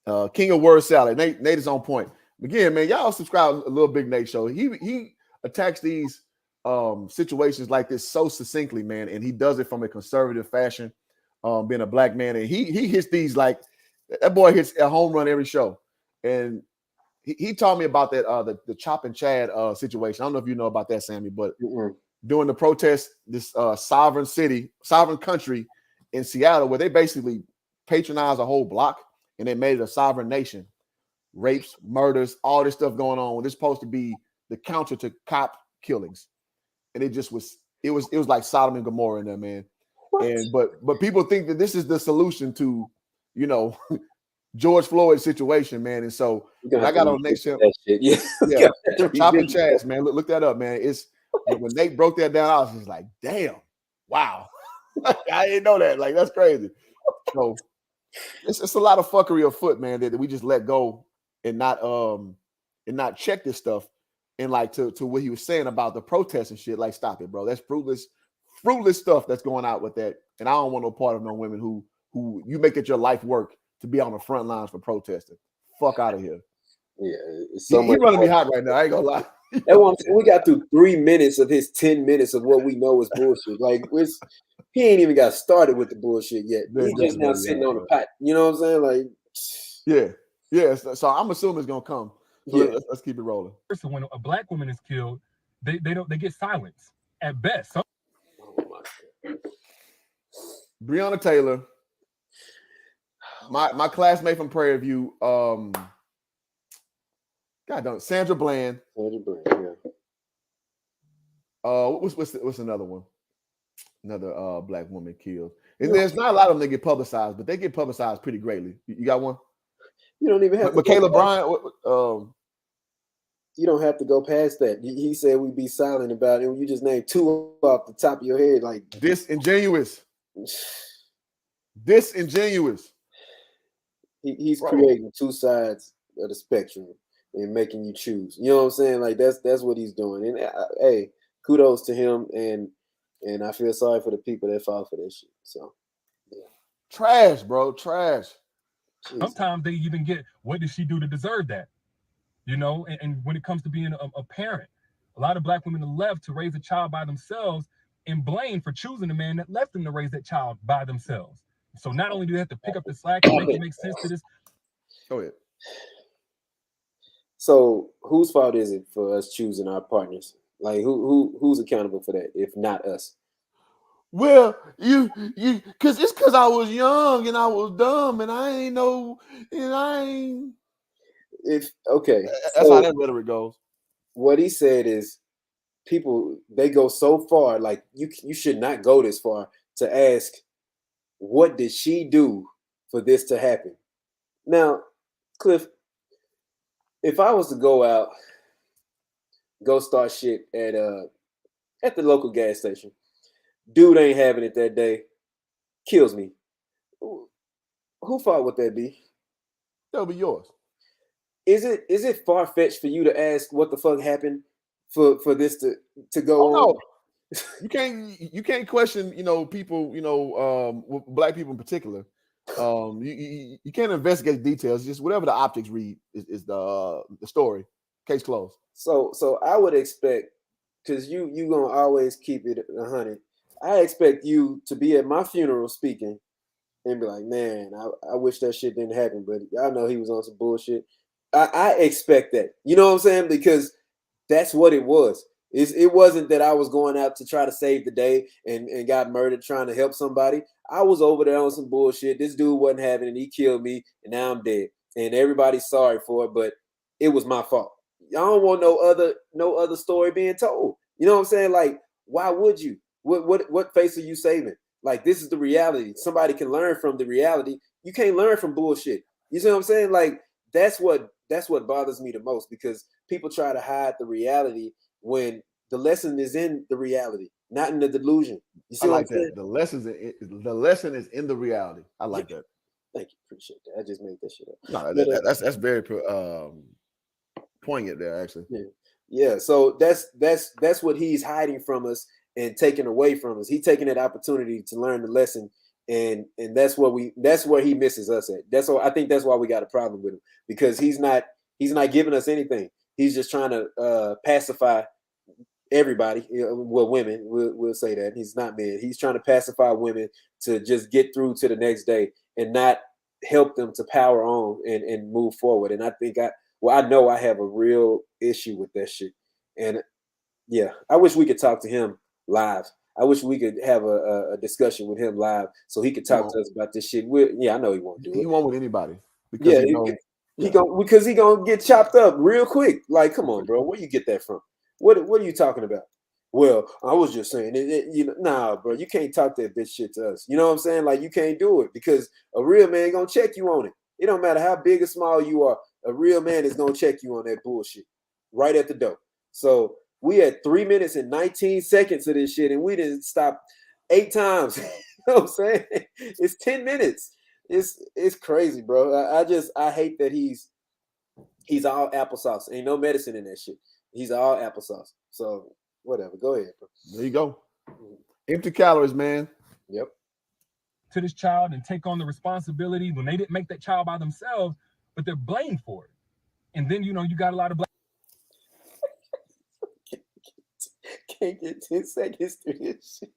Speaker 2: up.
Speaker 1: King of Word Salad. Nate is on point. Again, man, y'all subscribe to Little Big Nate Show. He attacks these situations like this so succinctly, man, and he does it from a conservative fashion, being a black man, and he hits these like that boy hits a home run every show. And he taught me about that the Chop and Chad situation. I don't know if you know about that, Sammy, but during the protest, this sovereign country in Seattle, where they basically patronized a whole block and they made it a sovereign nation. Rapes, murders, all this stuff going on. When it's supposed to be the counter to cop killings, and it was like Sodom and Gomorrah in there, man. What? And but people think that this is the solution to, you know, George Floyd's situation, man. And so I got on Nate's channel. Yeah. Chop and Chaz, man. Look that up, man. It's when Nate broke that down, I was just like, damn, wow. I didn't know that. Like, that's crazy. So it's a lot of fuckery afoot, man, that we just let go and not check this stuff. And like to what he was saying about the protests and shit, like, stop it, bro. That's fruitless stuff that's going out with that. And I don't want no part of no women who you make it your life work to be on the front lines for protesting. Fuck out of here.
Speaker 2: Yeah,
Speaker 1: he running me hot right now. I ain't gonna lie.
Speaker 2: That one, we got through 3 minutes of his 10 minutes of what we know is bullshit. Like, he ain't even got started with the bullshit yet. He's just now sitting on the pot. You know what I'm saying? Like,
Speaker 1: yeah. So I'm assuming it's gonna come. So let's keep it rolling.
Speaker 5: So when a black woman is killed, they get silenced at best.
Speaker 2: oh my God.
Speaker 1: Breonna Taylor, my classmate from Prairie View, Sandra Bland.
Speaker 2: Yeah.
Speaker 1: What's another one? Another black woman killed. And there's not a lot of them that get publicized, but they get publicized pretty greatly. You got one?
Speaker 2: You don't even have
Speaker 1: Michaela Bryant.
Speaker 2: You don't have to go past that. He said we'd be silent about it. You just named 2 off the top of your head, like
Speaker 1: disingenuous.
Speaker 2: He's creating 2 sides of the spectrum and making you choose. You know what I'm saying? Like, that's what he's doing. And hey, kudos to him. And I feel sorry for the people that fall for that shit. So, yeah.
Speaker 1: Trash, bro. Trash.
Speaker 5: Sometimes they even get, what did she do to deserve that? You know, and when it comes to being a parent, a lot of black women are left to raise a child by themselves and blamed for choosing a man that left them to raise that child by themselves. So not only do they have to pick up the slack and make it make sense to this.
Speaker 1: Go ahead.
Speaker 2: So whose fault is it for us choosing our partners? Like, who's accountable for that if not us?
Speaker 1: Well, you because I was young and I was dumb and I ain't know, and I ain't.
Speaker 2: That's
Speaker 1: how that rhetoric goes.
Speaker 2: What he said is, people, they go so far, like you should not go this far to ask, what did she do for this to happen? Now, Cliff, if I was to go start shit at the local gas station, dude ain't having it that day, kills me. Who fault would that be?
Speaker 1: That'll be yours.
Speaker 2: Is it far-fetched for you to ask what the fuck happened for this to go on?
Speaker 1: No. You can't question, people, black people in particular. You can't investigate details. Just whatever the optics read is the story. Case closed.
Speaker 2: So I would expect, because you gonna always keep it 100. I expect you to be at my funeral speaking and be like, man, I wish that shit didn't happen, but y'all know he was on some bullshit. I expect that. You know what I'm saying? Because that's what it was. It wasn't that I was going out to try to save the day and got murdered trying to help somebody. I was over there on some bullshit. This dude wasn't having it. He killed me, and now I'm dead. And everybody's sorry for it, but it was my fault. Y'all don't want no other story being told. You know what I'm saying? Like, why would you? What face are you saving? Like, this is the reality. Somebody can learn from the reality. You can't learn from bullshit. You see what I'm saying? Like, that's what bothers me the most, because people try to hide the reality when the lesson is in the reality, not in the delusion. You see
Speaker 1: I
Speaker 2: what
Speaker 1: like
Speaker 2: I'm saying?
Speaker 1: that. The lesson is in the reality. I like that.
Speaker 2: Thank you, appreciate that. I just made that shit up.
Speaker 1: No,
Speaker 2: But,
Speaker 1: that's very poignant there, actually.
Speaker 2: Yeah. So that's what he's hiding from us and taking away from us. He's taking that opportunity to learn the lesson, and that's where he misses us at. I think that's why we got a problem with him, because he's not giving us anything. He's just trying to pacify everybody. Well, women, we'll say that. He's not men. He's trying to pacify women to just get through to the next day and not help them to power on and move forward. And I think I know I have a real issue with that shit. And yeah, I wish we could talk to him live. I wish we could have a discussion with him live so he could talk to us about this shit. I know he won't do it.
Speaker 1: He won't with anybody. Because
Speaker 2: because he gonna get chopped up real quick. Like, come on, bro, where you get that from? What are you talking about? Well, I was just saying, nah, bro, you can't talk that bitch shit to us. You know what I'm saying? Like, you can't do it, because a real man gonna check you on it. It don't matter how big or small you are. A real man is gonna check you on that bullshit right at the door. So we had 3 minutes and 19 seconds of this shit, and we didn't stop 8 times. You know what I'm saying? It's 10 minutes. It's crazy, bro. I hate that he's all applesauce. Ain't no medicine in that shit. He's all applesauce. So whatever. Go ahead, bro.
Speaker 1: There you go. Empty calories, man.
Speaker 2: Yep.
Speaker 5: To this child and take on the responsibility when they didn't make that child by themselves, but they're blamed for it. And then, you got a lot of black.
Speaker 2: Can't get 10 seconds through this shit.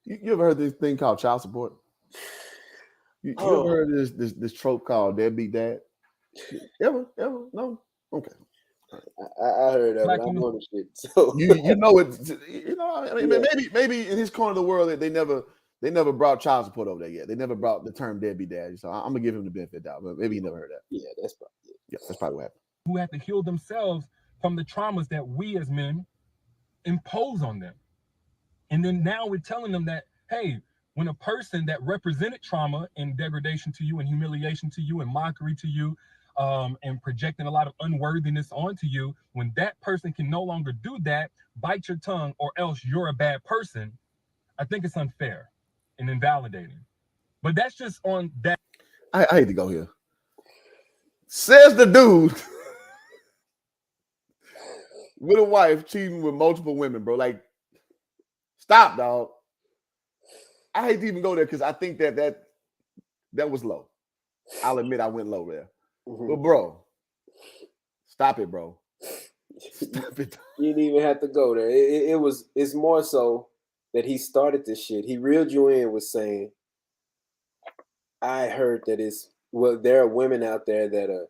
Speaker 1: You ever heard this thing called child support? You ever heard this trope called deadbeat dad? Ever? No? Okay.
Speaker 2: I heard of it. I'm on the shit. So
Speaker 1: you know it. I mean, maybe in his corner of the world they never brought child support over there yet. They never brought the term deadbeat dad. So I'm gonna give him the benefit of the doubt, but maybe he never heard that.
Speaker 2: Yeah, that's probably it.
Speaker 1: Yeah, that's probably what happened.
Speaker 5: Who have to heal themselves from the traumas that we as men impose on them. And then now we're telling them that, hey, when a person that represented trauma and degradation to you and humiliation to you and mockery to you, and projecting a lot of unworthiness onto you, when that person can no longer do that, bite your tongue or else you're a bad person, I think it's unfair and invalidating. But that's just on that.
Speaker 1: I hate to go here. Says the dude with a wife cheating with multiple women, bro. Like, stop, dog. I hate to even go there because I think that was low. I'll admit I went low there.
Speaker 2: Mm-hmm.
Speaker 1: But bro, stop it, bro. Stop it.
Speaker 2: You didn't even have to go there. It's more so that he started this shit. He reeled you in with saying, I heard that there are women out there that are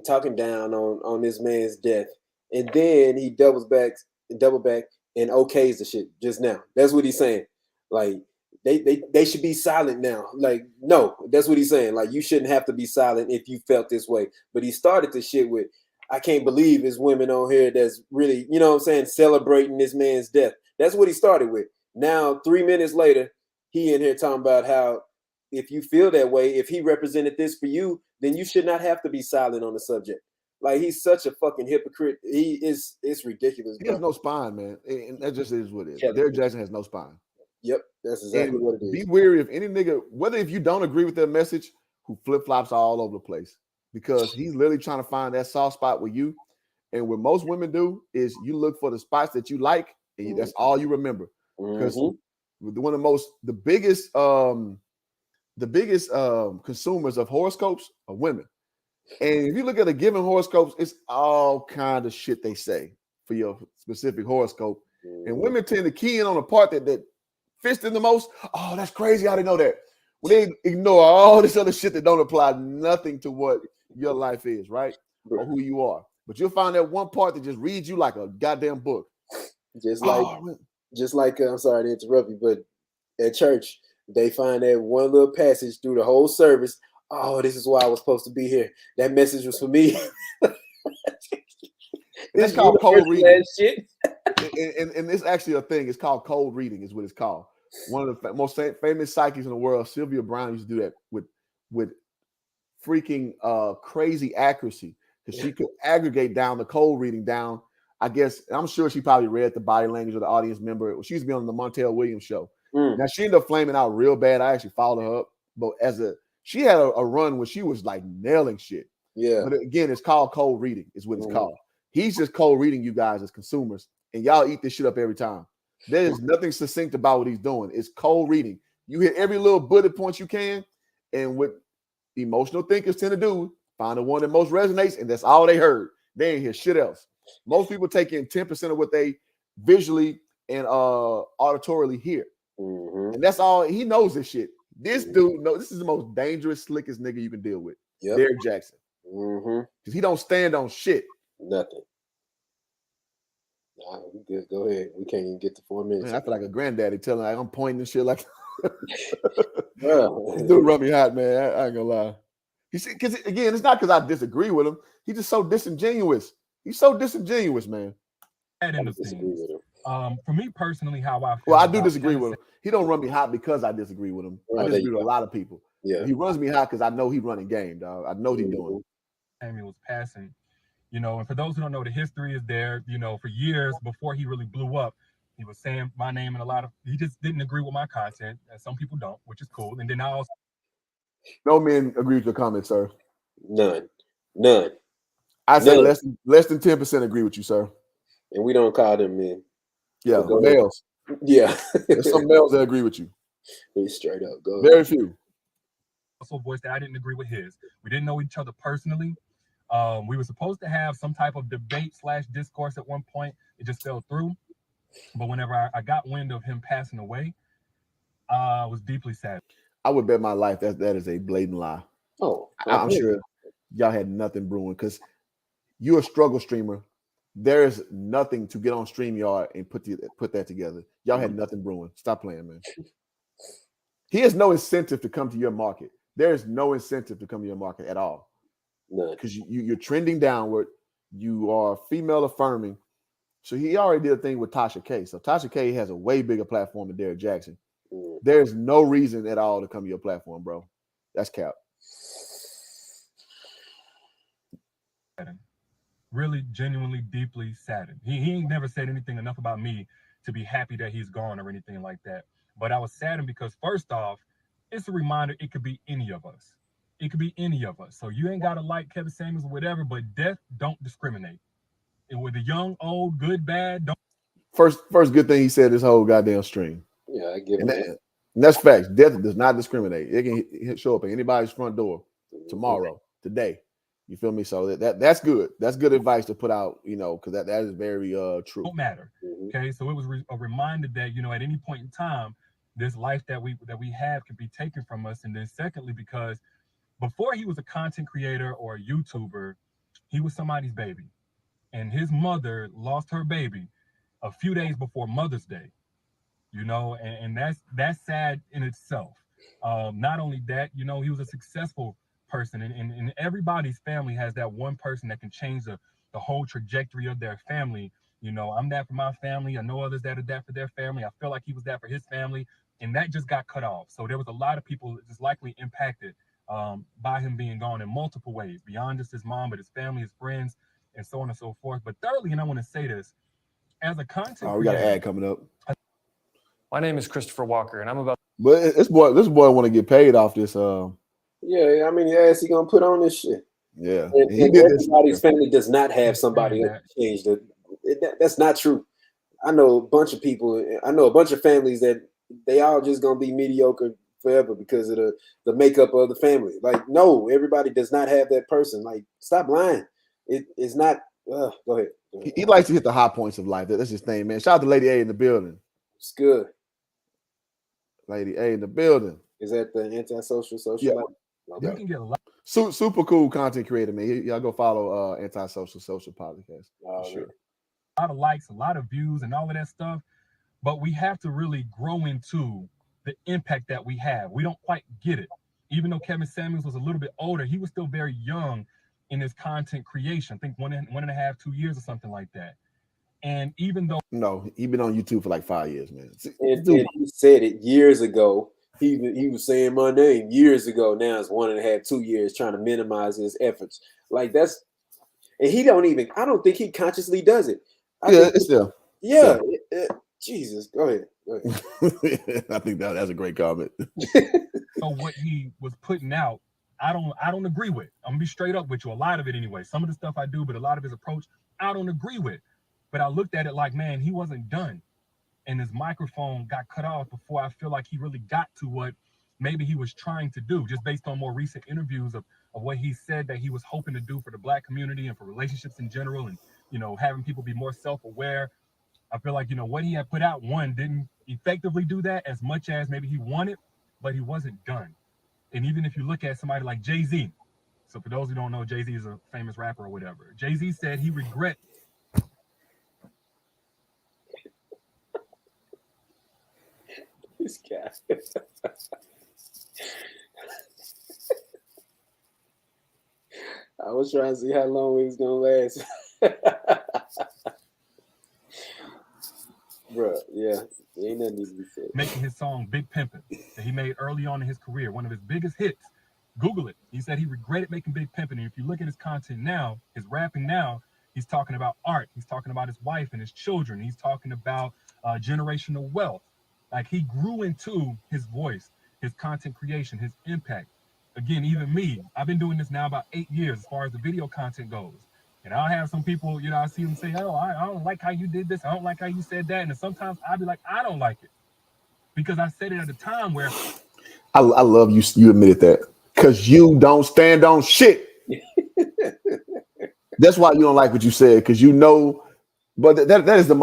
Speaker 2: talking down on this man's death. And then he double back and okays the shit just now. That's what he's saying. Like, they should be silent now. Like, no, that's what he's saying. Like, you shouldn't have to be silent if you felt this way. But he started the shit with, I can't believe there's women on here that's really, you know what I'm saying, celebrating this man's death. That's what he started with. Now, 3 minutes later, he in here talking about how if you feel that way, if he represented this for you, then you should not have to be silent on the subject. Like, he's such a fucking hypocrite. It's ridiculous.
Speaker 1: He has no spine, man. And that just is what it is.
Speaker 2: Yeah.
Speaker 1: Derrick Jackson has no spine.
Speaker 2: Yep, that's exactly what it is.
Speaker 1: Be wary of any nigga, whether if you don't agree with their message, who flip-flops all over the place. Because he's literally trying to find that soft spot with you. And what most women do is you look for the spots that you like, and that's all you remember. Because one of the biggest consumers of horoscopes are women. And if you look at a given horoscopes, it's all kind of shit they say for your specific horoscope. And women tend to key in on the part that fits them the most. Oh, that's crazy. How they know that? When they ignore all this other shit that don't apply nothing to what your life is, right? Or who you are. But you'll find that one part that just reads you like a goddamn book.
Speaker 2: Just like I'm sorry to interrupt you, but at church, they find that one little passage through the whole service. Oh, this is why I was supposed to be here. That message was for me.
Speaker 1: It's called cold reading. Shit. And it's actually a thing. It's called cold reading, is what it's called. One of the most famous psychics in the world, Sylvia Brown, used to do that with freaking crazy accuracy, because she could aggregate down the cold reading down. I guess I'm sure she probably read the body language of the audience member. She used to be on the Montel Williams show. Now she ended up flaming out real bad. I actually followed her up, but she had a run where she was like nailing shit.
Speaker 2: Yeah.
Speaker 1: But again, it's called cold reading, is what it's called. He's just cold reading you guys as consumers, and y'all eat this shit up every time. There is nothing succinct about what he's doing. It's cold reading. You hit every little bullet point you can, and what emotional thinkers tend to do, find the one that most resonates, and that's all they heard. They ain't hear shit else. Most people take in 10% of what they visually and auditorily hear. And that's all. He knows this shit. This dude knows this is the most dangerous, slickest nigga you can deal with. Derrick Jaxn. Because he don't stand on shit.
Speaker 2: Nothing. Nah, we good. Go ahead. We can't even get to 4 minutes.
Speaker 1: Man, I feel like a granddaddy telling I'm pointing and shit like
Speaker 2: Bro.
Speaker 1: This dude rub me hot, man. I ain't gonna lie. Because again, it's not because I disagree with him. He's just so disingenuous. He's so disingenuous, man.
Speaker 5: For me personally, how I feel.
Speaker 1: Well, I do disagree with him. He don't run me hot because I disagree with him. I disagree with a lot of people.
Speaker 2: Yeah.
Speaker 1: He runs me hot because I know he running game, dog. I know he's doing it.
Speaker 5: Samuel was passing, and for those who don't know, the history is there. For years before he really blew up, he was saying my name and he just didn't agree with my content, and some people don't, which is cool. And then I also
Speaker 1: no men agree with your comments, sir.
Speaker 2: None.
Speaker 1: I say less than 10% agree with you, sir.
Speaker 2: And we don't call them men.
Speaker 1: Yeah, males.
Speaker 2: Yeah.
Speaker 1: There's some males that agree with you.
Speaker 2: He's straight up. Go
Speaker 1: Very few.
Speaker 5: Also voiced that I didn't agree with his. We didn't know each other personally. We were supposed to have some type of debate / discourse at one point. It just fell through. But whenever I got wind of him passing away, I was deeply sad.
Speaker 1: I would bet my life that is a blatant lie.
Speaker 2: Oh,
Speaker 1: I'm sure y'all had nothing brewing, because you're a struggle streamer. There is nothing to get on StreamYard and put that together. Y'all had nothing brewing. Stop playing, man. He has no incentive to come to your market. There is no incentive to come to your market at all. Because you're trending downward. You are female affirming. So he already did a thing with Tasha K. So Tasha K has a way bigger platform than Derrick Jaxn. There's no reason at all to come to your platform, bro. That's cap.
Speaker 5: Really, genuinely, deeply saddened. He ain't never said anything enough about me to be happy that he's gone or anything like that. But I was saddened because, first off, it's a reminder it could be any of us. It could be any of us. So you ain't got to like Kevin Samuels or whatever, but death don't discriminate. And with the young, old, good, bad, don't.
Speaker 1: First good thing he said this whole goddamn stream.
Speaker 2: Yeah, I get it.
Speaker 1: And that's facts. Death does not discriminate. It can show up at anybody's front door tomorrow, today. You feel me? So that's good. That's good advice to put out, because that is very true.
Speaker 5: Don't matter. Okay, so it was a reminder that at any point in time, this life that we have can be taken from us. And then secondly, because before he was a content creator or a YouTuber, he was somebody's baby, and his mother lost her baby a few days before Mother's Day. And that's sad in itself. Not only that, he was a successful person, and everybody's family has that one person that can change the whole trajectory of their family. I'm that for my family. I know others that are that for their family. I feel like he was that for his family, and that just got cut off. So there was a lot of people just likely impacted by him being gone in multiple ways, beyond just his mom, but his family, his friends, and so on and so forth. But thirdly, and I want to say this, as a content
Speaker 1: we got an ad coming up.
Speaker 6: My name is Christopher Walker, and I'm about.
Speaker 1: But this boy want to get paid off this.
Speaker 2: Yeah, I mean, ass he gonna put on this shit.
Speaker 1: Yeah,
Speaker 2: and everybody's family does not have somebody that changed it. That's not true. I know a bunch of people. I know a bunch of families that they all just gonna be mediocre forever because of the makeup of the family. Like, no, everybody does not have that person. Like, stop lying. It's not. Go ahead.
Speaker 1: He likes to hit the high points of life. That's his thing, man. Shout out to Lady A in the building.
Speaker 2: It's good.
Speaker 1: Lady A in the building.
Speaker 2: Is that the antisocial social?
Speaker 1: Yeah.
Speaker 2: Life?
Speaker 5: You
Speaker 2: Okay.
Speaker 5: can get a lot.
Speaker 1: Super cool content creator, man. Y'all go follow Antisocial Social Podcast.
Speaker 2: Oh,
Speaker 1: Sure.
Speaker 5: A lot of likes, a lot of views, and all of that stuff. But we have to really grow into the impact that we have. We don't quite get it. Even though Kevin Samuels was a little bit older, he was still very young in his content creation. I think 1.5, 2 years or something like that. And even though
Speaker 1: No, he been on YouTube for like 5 years, man.
Speaker 2: And he said it years ago. He was saying my name years ago. Now it's 1.5, 2 years trying to minimize his efforts. Like that's, and he don't even. I don't think he consciously does it.
Speaker 1: It's still.
Speaker 2: Yeah. Jesus, go ahead.
Speaker 1: I think that's a great comment.
Speaker 5: So what he was putting out, I don't agree with. I'm gonna be straight up with you. A lot of it anyway. Some of the stuff I do, but a lot of his approach, I don't agree with. But I looked at it like, man, he wasn't done. And his microphone got cut off before I feel like he really got to what maybe he was trying to do, just based on more recent interviews of what he said that he was hoping to do for the Black community and for relationships in general, and having people be more self-aware. I feel like what he had put out, one, didn't effectively do that as much as maybe he wanted, but he wasn't done. And even if you look at somebody like Jay-Z, so for those who don't know, Jay-Z is a famous rapper or whatever. Jay-Z said he regrets.
Speaker 2: This guy. I was trying to see how long it was gonna last. Bro, yeah, ain't nothing needs to be said.
Speaker 5: Making his song Big Pimpin' that he made early on in his career, one of his biggest hits. Google it. He said he regretted making Big Pimpin'. And if you look at his content now, his rapping now, he's talking about art. He's talking about his wife and his children. He's talking about generational wealth. Like, he grew into his voice, his content creation, his impact. Again, even me, I've been doing this now about 8 years as far as the video content goes. And I'll have some people, I see them say, oh, I don't like how you did this. I don't like how you said that. And sometimes I'll be like, I don't like it. Because I said it at a time where.
Speaker 1: I love you admitted that. Because you don't stand on shit. That's why you don't like what you said. Because but that is the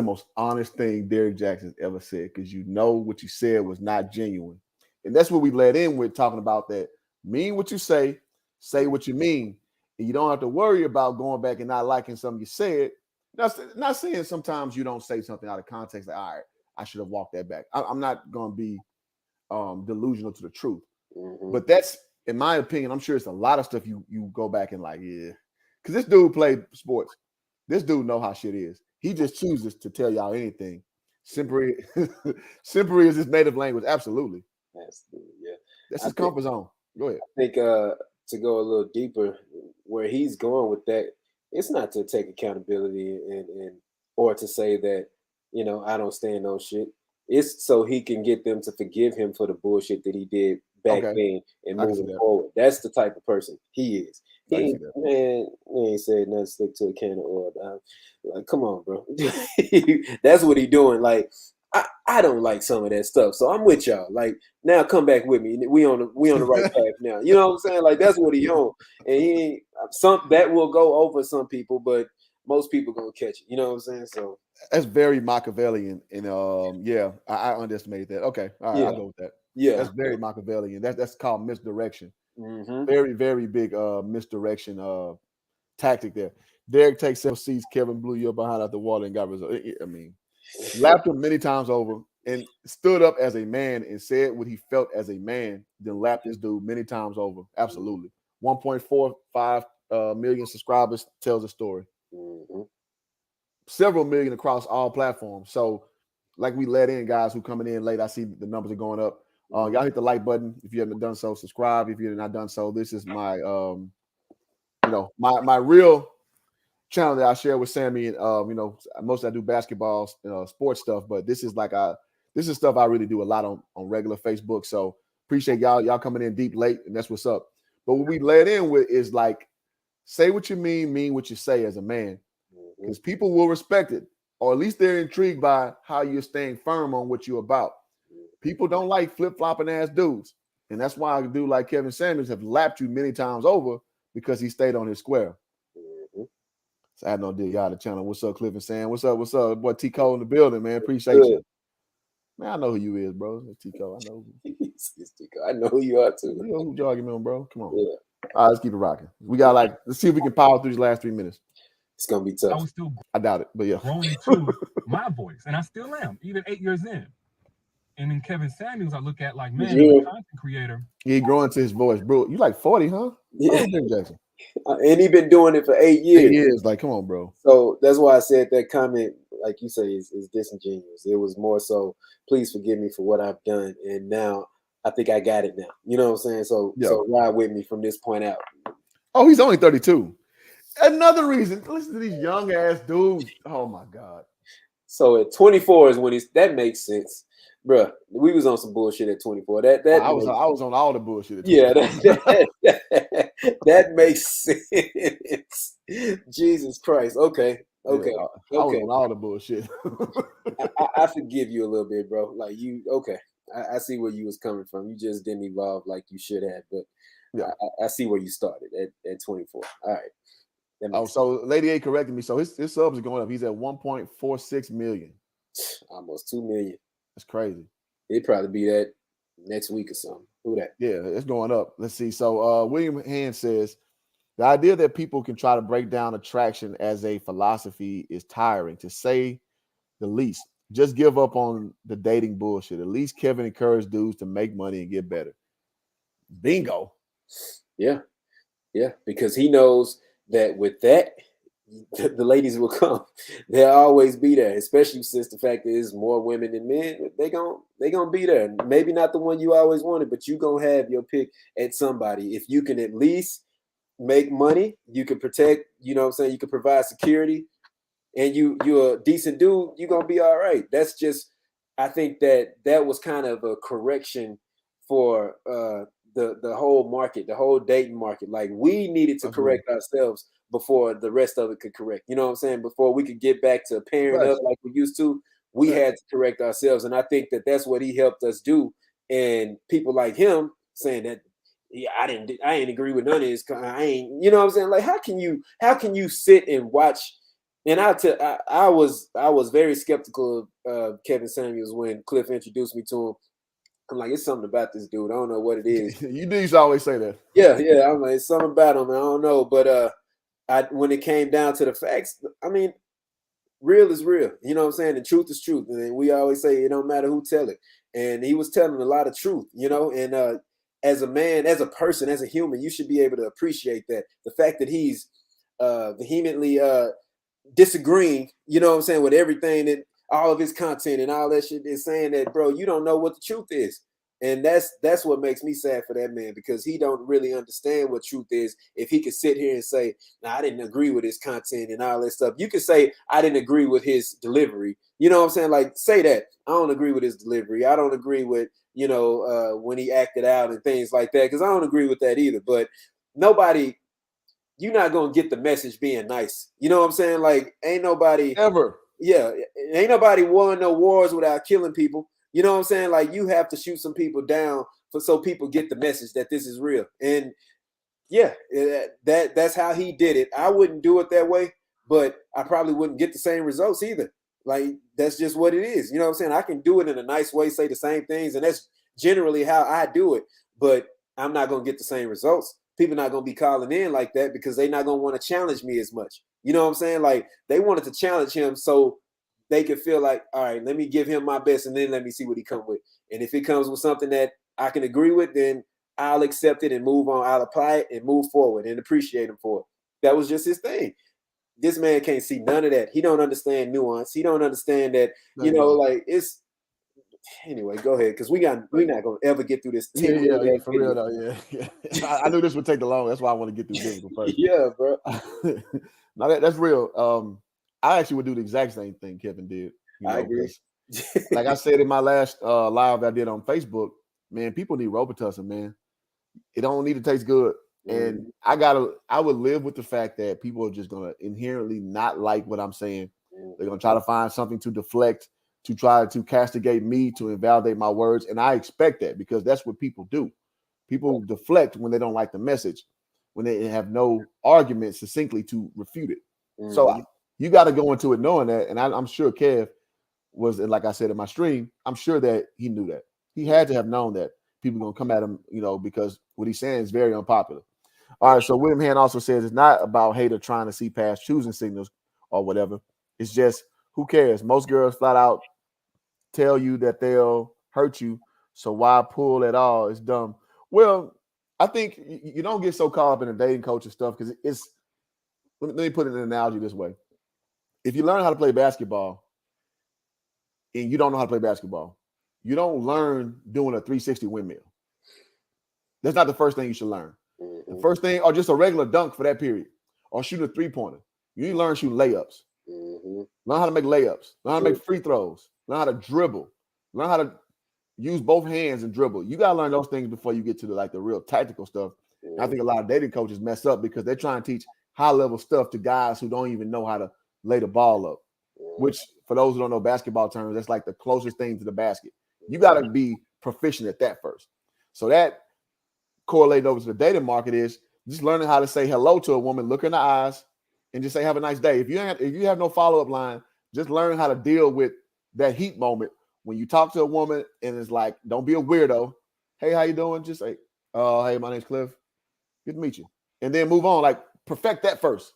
Speaker 1: most honest thing Derrick Jackson's ever said. Because what you said was not genuine. And that's what we led in with, talking about that. Mean what you say what you mean. And you don't have to worry about going back and not liking something you said. Not saying sometimes you don't say something out of context, like, all right, I should have walked that back. I'm not going to be delusional to the truth.
Speaker 2: Mm-hmm.
Speaker 1: But that's, in my opinion, I'm sure it's a lot of stuff you go back and like, yeah. Because this dude played sports. This dude know how shit is. He just chooses to tell y'all anything. Simply is his native language. Absolutely.
Speaker 2: Absolutely, yeah.
Speaker 1: That's his comfort zone. Go ahead.
Speaker 2: I think to go a little deeper, where he's going with that, it's not to take accountability and or to say that, I don't stand on shit. It's so he can get them to forgive him for the bullshit that he did back then and moving forward. That's the type of person he is. He ain't said nothing, stick to a can of oil. Like, come on, bro. That's what he doing. Like, I don't like some of that stuff, so I'm with y'all. Like, now come back with me. We on the right path now. You know what I'm saying? Like, that's what he on. And he ain't that will go over some people, but most people gonna catch it. You know what I'm saying? So
Speaker 1: that's very Machiavellian, and I underestimated that. Okay, all right, I'll go with that.
Speaker 2: Yeah,
Speaker 1: that's very Machiavellian. That's called misdirection.
Speaker 2: Mm-hmm.
Speaker 1: Very, very big misdirection tactic there. Derrick takes several seats. Kevin blew you behind out the water and got results. I mean, lapped him many times over and stood up as a man and said what he felt as a man, then lapped this dude many times over. Absolutely. 1.45 million subscribers tells a story.
Speaker 2: Mm-hmm.
Speaker 1: Several million across all platforms. So, like we let in guys who coming in late, I see the numbers are going up. Y'all hit the like button if you haven't done so. Subscribe if you're not done so. This is my, my real channel that I share with Sammy. And mostly I do basketball, sports stuff, but this is stuff I really do a lot on regular Facebook. So appreciate y'all coming in deep late, and that's what's up. But what we led in with is like, say what you mean what you say as a man, because people will respect it, or at least they're intrigued by how you're staying firm on what you're about. People don't like flip-flopping ass dudes. And that's why a dude like Kevin Samuels have lapped you many times over because he stayed on his square.
Speaker 2: Mhm.
Speaker 1: So I had no deal. Y'all the channel. What's up, Cliff and Sam? What's up? What's up? Boy, T Cole in the building, man. Appreciate
Speaker 2: Good.
Speaker 1: you. Man, I know who you is, bro. T Cole. I know.
Speaker 2: I know who you are too.
Speaker 1: You know who jogging on, bro. Come on.
Speaker 2: Yeah,
Speaker 1: All right, let's keep it rocking. We got let's see if we can power through these last 3 minutes.
Speaker 2: it's gonna be
Speaker 5: I
Speaker 2: tough.
Speaker 5: was still
Speaker 1: I doubt it, but yeah.
Speaker 5: growing into my voice, and I still am, even 8 years in. And in Kevin Samuels, I look at like, man,
Speaker 2: Yeah.
Speaker 5: as a content creator,
Speaker 1: He growing to his voice, bro. You like 40, huh?
Speaker 2: Yeah,
Speaker 1: Oh, Ben Jackson.
Speaker 2: and he been doing it for 8 years.
Speaker 1: 8 years. Like, come on, bro.
Speaker 2: So that's why I said that comment, like you say, is disingenuous. It was more so, please forgive me for what I've done, and now I think I got it now. You know what I'm saying? So
Speaker 1: Yeah.
Speaker 2: so ride with me from this point out.
Speaker 1: Oh, he's only 32. Another reason. Listen to these young ass dudes. Oh my God.
Speaker 2: So at 24 is when that makes sense, bruh. We was on some bullshit at 24. That
Speaker 1: I was on all the bullshit. at
Speaker 2: yeah,
Speaker 1: 24.
Speaker 2: that makes sense. Jesus Christ. Okay. Okay.
Speaker 1: Yeah, I was
Speaker 2: Okay.
Speaker 1: on all the bullshit.
Speaker 2: I forgive you a little bit, bro. Like you, okay. I see where you was coming from. You just didn't evolve like you should have, but
Speaker 1: Yeah.
Speaker 2: I see where you started at 24. All right. That
Speaker 1: Oh,
Speaker 2: makes
Speaker 1: so Lady A corrected me. So his subs are going up. He's at 1.46 million.
Speaker 2: sense. Almost 2 million.
Speaker 1: That's crazy.
Speaker 2: It'd probably be that next week or something. Who that?
Speaker 1: Yeah, it's going up. Let's see. So William Hand says the idea that people can try to break down attraction as a philosophy is tiring, to say the least. Just give up on the dating bullshit. At least Kevin encouraged dudes to make money and get better. Bingo.
Speaker 2: Yeah. Yeah. Because he knows that with that, the ladies will come. They'll always be there, especially since the fact that there's more women than men. They gonna be there. Maybe not the one you always wanted, but you gonna have your pick at somebody. If you can at least make money, you can protect, you know what I'm saying, you can provide security, and you're a decent dude, you're gonna be all right. That's just, I think that was kind of a correction for the whole market, the whole dating market. Like, we needed to correct ourselves before the rest of it could correct. You know what I'm saying? Before we could get back to pairing
Speaker 1: Right.
Speaker 2: up like we used to, we
Speaker 1: Right.
Speaker 2: had to correct ourselves. And I think that's what he helped us do. And people like him saying that, yeah, I ain't agree with none of his. I ain't, you know what I'm saying? Like, how can you sit and watch? And I was very skeptical of Kevin Samuels when Cliff introduced me to him. I'm like, it's something about this dude. I don't know what it is.
Speaker 1: You used to always say that.
Speaker 2: Yeah. I'm like, it's something about him. I don't know. But when it came down to the facts, I mean, real is real. You know what I'm saying? The truth is truth. And we always say it don't matter who tell it. And he was telling a lot of truth, you know, and as a man, as a person, as a human, you should be able to appreciate that. The fact that he's vehemently disagreeing, you know what I'm saying, with everything, that all of his content and all that shit is saying that, bro, you don't know what the truth is. And that's what makes me sad for that man, because he don't really understand what truth is. If he could sit here and say, I didn't agree with his content and all that stuff. You could say, I didn't agree with his delivery. You know what I'm saying? Like, say that. I don't agree with his delivery. I don't agree with, you know, when he acted out and things like that, because I don't agree with that either. But nobody, you're not going to get the message being nice. You know what I'm saying? Like, ain't nobody
Speaker 1: Ever.
Speaker 2: Yeah, ain't nobody won no wars without killing people. You know what I'm saying? Like, you have to shoot some people down so people get the message that this is real. And yeah, that's how he did it. I wouldn't do it that way, but I probably wouldn't get the same results either. Like, that's just what it is. You know what I'm saying? I can do it in a nice way, say the same things, and that's generally how I do it. But I'm not going to get the same results. People not going to be calling in like that because they're not going to want to challenge me as much. You know what I'm saying? Like, they wanted to challenge him so they could feel like, all right, let me give him my best and then let me see what he comes with. And if it comes with something that I can agree with, then I'll accept it and move on. I'll apply it and move forward and appreciate him for it. That was just his thing. This man can't see none of that. He don't understand nuance. He don't understand that, you know, like, it's anyway, go ahead, because we're not gonna ever get through this.
Speaker 1: Yeah, for real though. Yeah. I knew this would take the long. That's why I want to get through biblical first.
Speaker 2: Yeah, bro.
Speaker 1: No, that's real. I actually would do the exact same thing Kevin did.
Speaker 2: I agree.
Speaker 1: Like I said in my last live I did on Facebook, man, people need Robitussin, man. It don't need to taste good. And I would live with the fact that people are just gonna inherently not like what I'm saying. They're gonna try to find something to deflect, to try to castigate me, to invalidate my words. And I expect that because that's what people do. People deflect when they don't like the message, when they have no argument succinctly to refute it. So you got to go into it knowing that. And I'm sure Kev was, like I said in my stream, I'm sure that he knew that. He had to have known that people going to come at him, because what he's saying is very unpopular. All right, so William Hand also says it's not about hater trying to see past choosing signals or whatever. It's just, who cares? Most girls flat out tell you that they'll hurt you, so why pull at all? It's dumb. Well, I think you don't get so caught up in the dating coach and stuff because it's. Let me put it in an analogy this way: if you learn how to play basketball and you don't know how to play basketball, you don't learn doing a 360 windmill. That's not the first thing you should learn. The first thing, or just a regular dunk for that period, or shoot a 3-pointer. You need to learn to shoot layups. Learn how to make layups. Learn how to make free throws. Learn how to dribble. Learn how to use both hands and dribble. You got to learn those things before you get to the real tactical stuff. And I think a lot of dating coaches mess up because they're trying to teach high-level stuff to guys who don't even know how to lay the ball up, which for those who don't know basketball terms, that's like the closest thing to the basket. You got to be proficient at that first. So that correlated over to the dating market is just learning how to say hello to a woman, look in the eyes, and just say, have a nice day. If you have no follow-up line, just learn how to deal with that heat moment when you talk to a woman and it's like, don't be a weirdo. Hey, how you doing? Just say, hey, my name's Cliff. Good to meet you. And then move on. Like, perfect that first.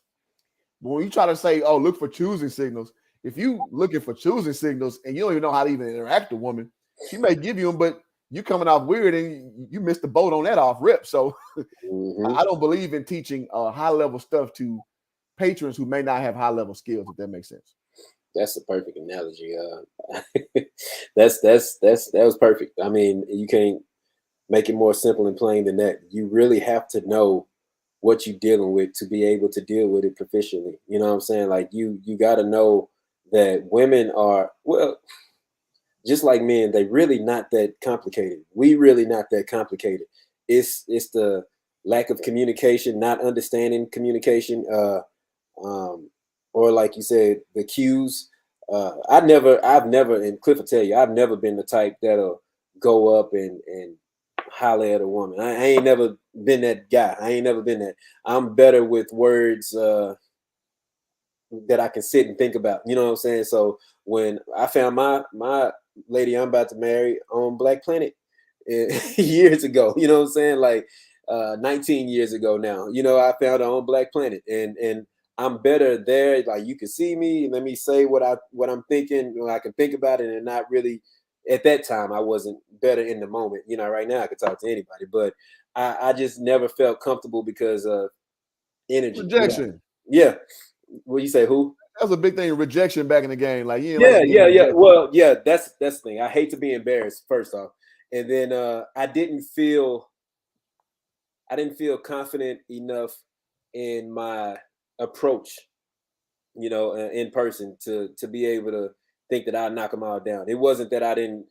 Speaker 1: But when you try to say, look for choosing signals, if you looking for choosing signals and you don't even know how to even interact with a woman, she may give you them, but you coming off weird and you missed the boat on that off rip. So I don't believe in teaching high-level stuff to patrons who may not have high-level skills, if that makes sense.
Speaker 2: That's a perfect analogy. That was perfect. I mean, you can't make it more simple and plain than that. You really have to know what you're dealing with to be able to deal with it proficiently. You know what I'm saying? Like you got to know that women are, well, just like men, they really not that complicated. We really not that complicated. It's the lack of communication, not understanding communication, or like you said, the cues. I've never, and Cliff will tell you, I've never been the type that'll go up and holler at a woman. I ain't never been that guy. I ain't never been that. I'm better with words that I can sit and think about. You know what I'm saying? So when I found my lady I'm about to marry on Black Planet years ago, you know what I'm saying? Like 19 years ago now, I found her on Black Planet and I'm better there. Like you can see me, let me say what I'm thinking. I can think about it and not really. At that time, I wasn't better in the moment. Right now I could talk to anybody, but I just never felt comfortable because of energy.
Speaker 1: Rejection.
Speaker 2: Yeah. What you say? Who?
Speaker 1: That was a big thing. Rejection back in the game. Like
Speaker 2: yeah.
Speaker 1: Rejected.
Speaker 2: Well, yeah. That's the thing. I hate to be embarrassed. First off, and then I didn't feel confident enough in my approach, in person to be able to think that I'd knock them all down. It wasn't that I didn't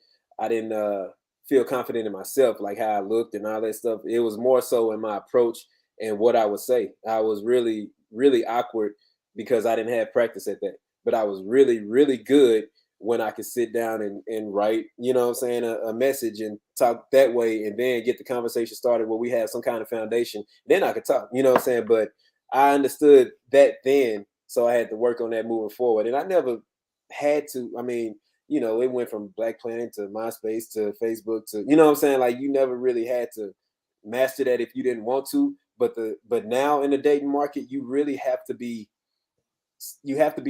Speaker 2: feel confident in myself, like how I looked and all that stuff. It was more so in my approach and what I would say. I was really, really awkward because I didn't have practice at that. But I was really, really good when I could sit down and write, a message and talk that way and then get the conversation started where we have some kind of foundation. Then I could talk, But I understood that then, so I had to work on that moving forward. And I never had to, it went from Black Planet to MySpace to Facebook to, Like you never really had to master that if you didn't want to. But now in the dating market, you really have to be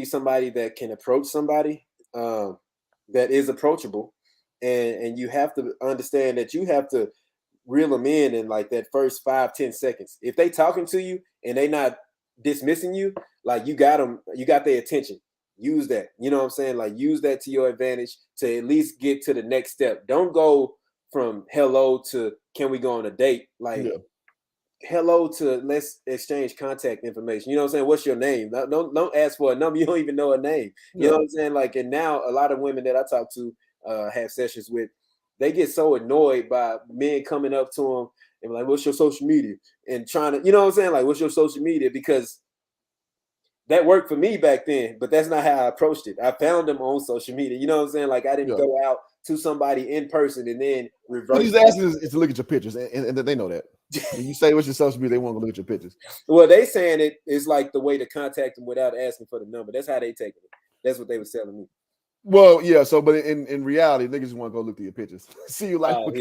Speaker 2: somebody that can approach somebody that is approachable. And you have to understand that you have to reel them in like that first 5-10 seconds. If they talking to you and they not dismissing you, like you got their attention. Use that, Like use that to your advantage to at least get to the next step. Don't go from hello to can we go on a date? Like hello to let's exchange contact information. What's your name? Don't ask for a number. You don't even know a name. You know what I'm saying? Like, and now a lot of women that I talk to have sessions with, they get so annoyed by men coming up to them and like, what's your social media? And trying to, Like, what's your social media? Because that worked for me back then, but that's not how I approached it. I found them on social media. You know what I'm saying? Like I didn't go out to somebody in person and then reverse.
Speaker 1: What he's asking is to look at your pictures, and they know that. When you say what's your social media, they want to look at your pictures.
Speaker 2: Well, they saying it is like the way to contact them without asking for the number. That's how they take it. That's what they were selling me.
Speaker 1: Well, yeah. So, but in reality, niggas just want to go look through your pictures. See you like.
Speaker 2: I don't do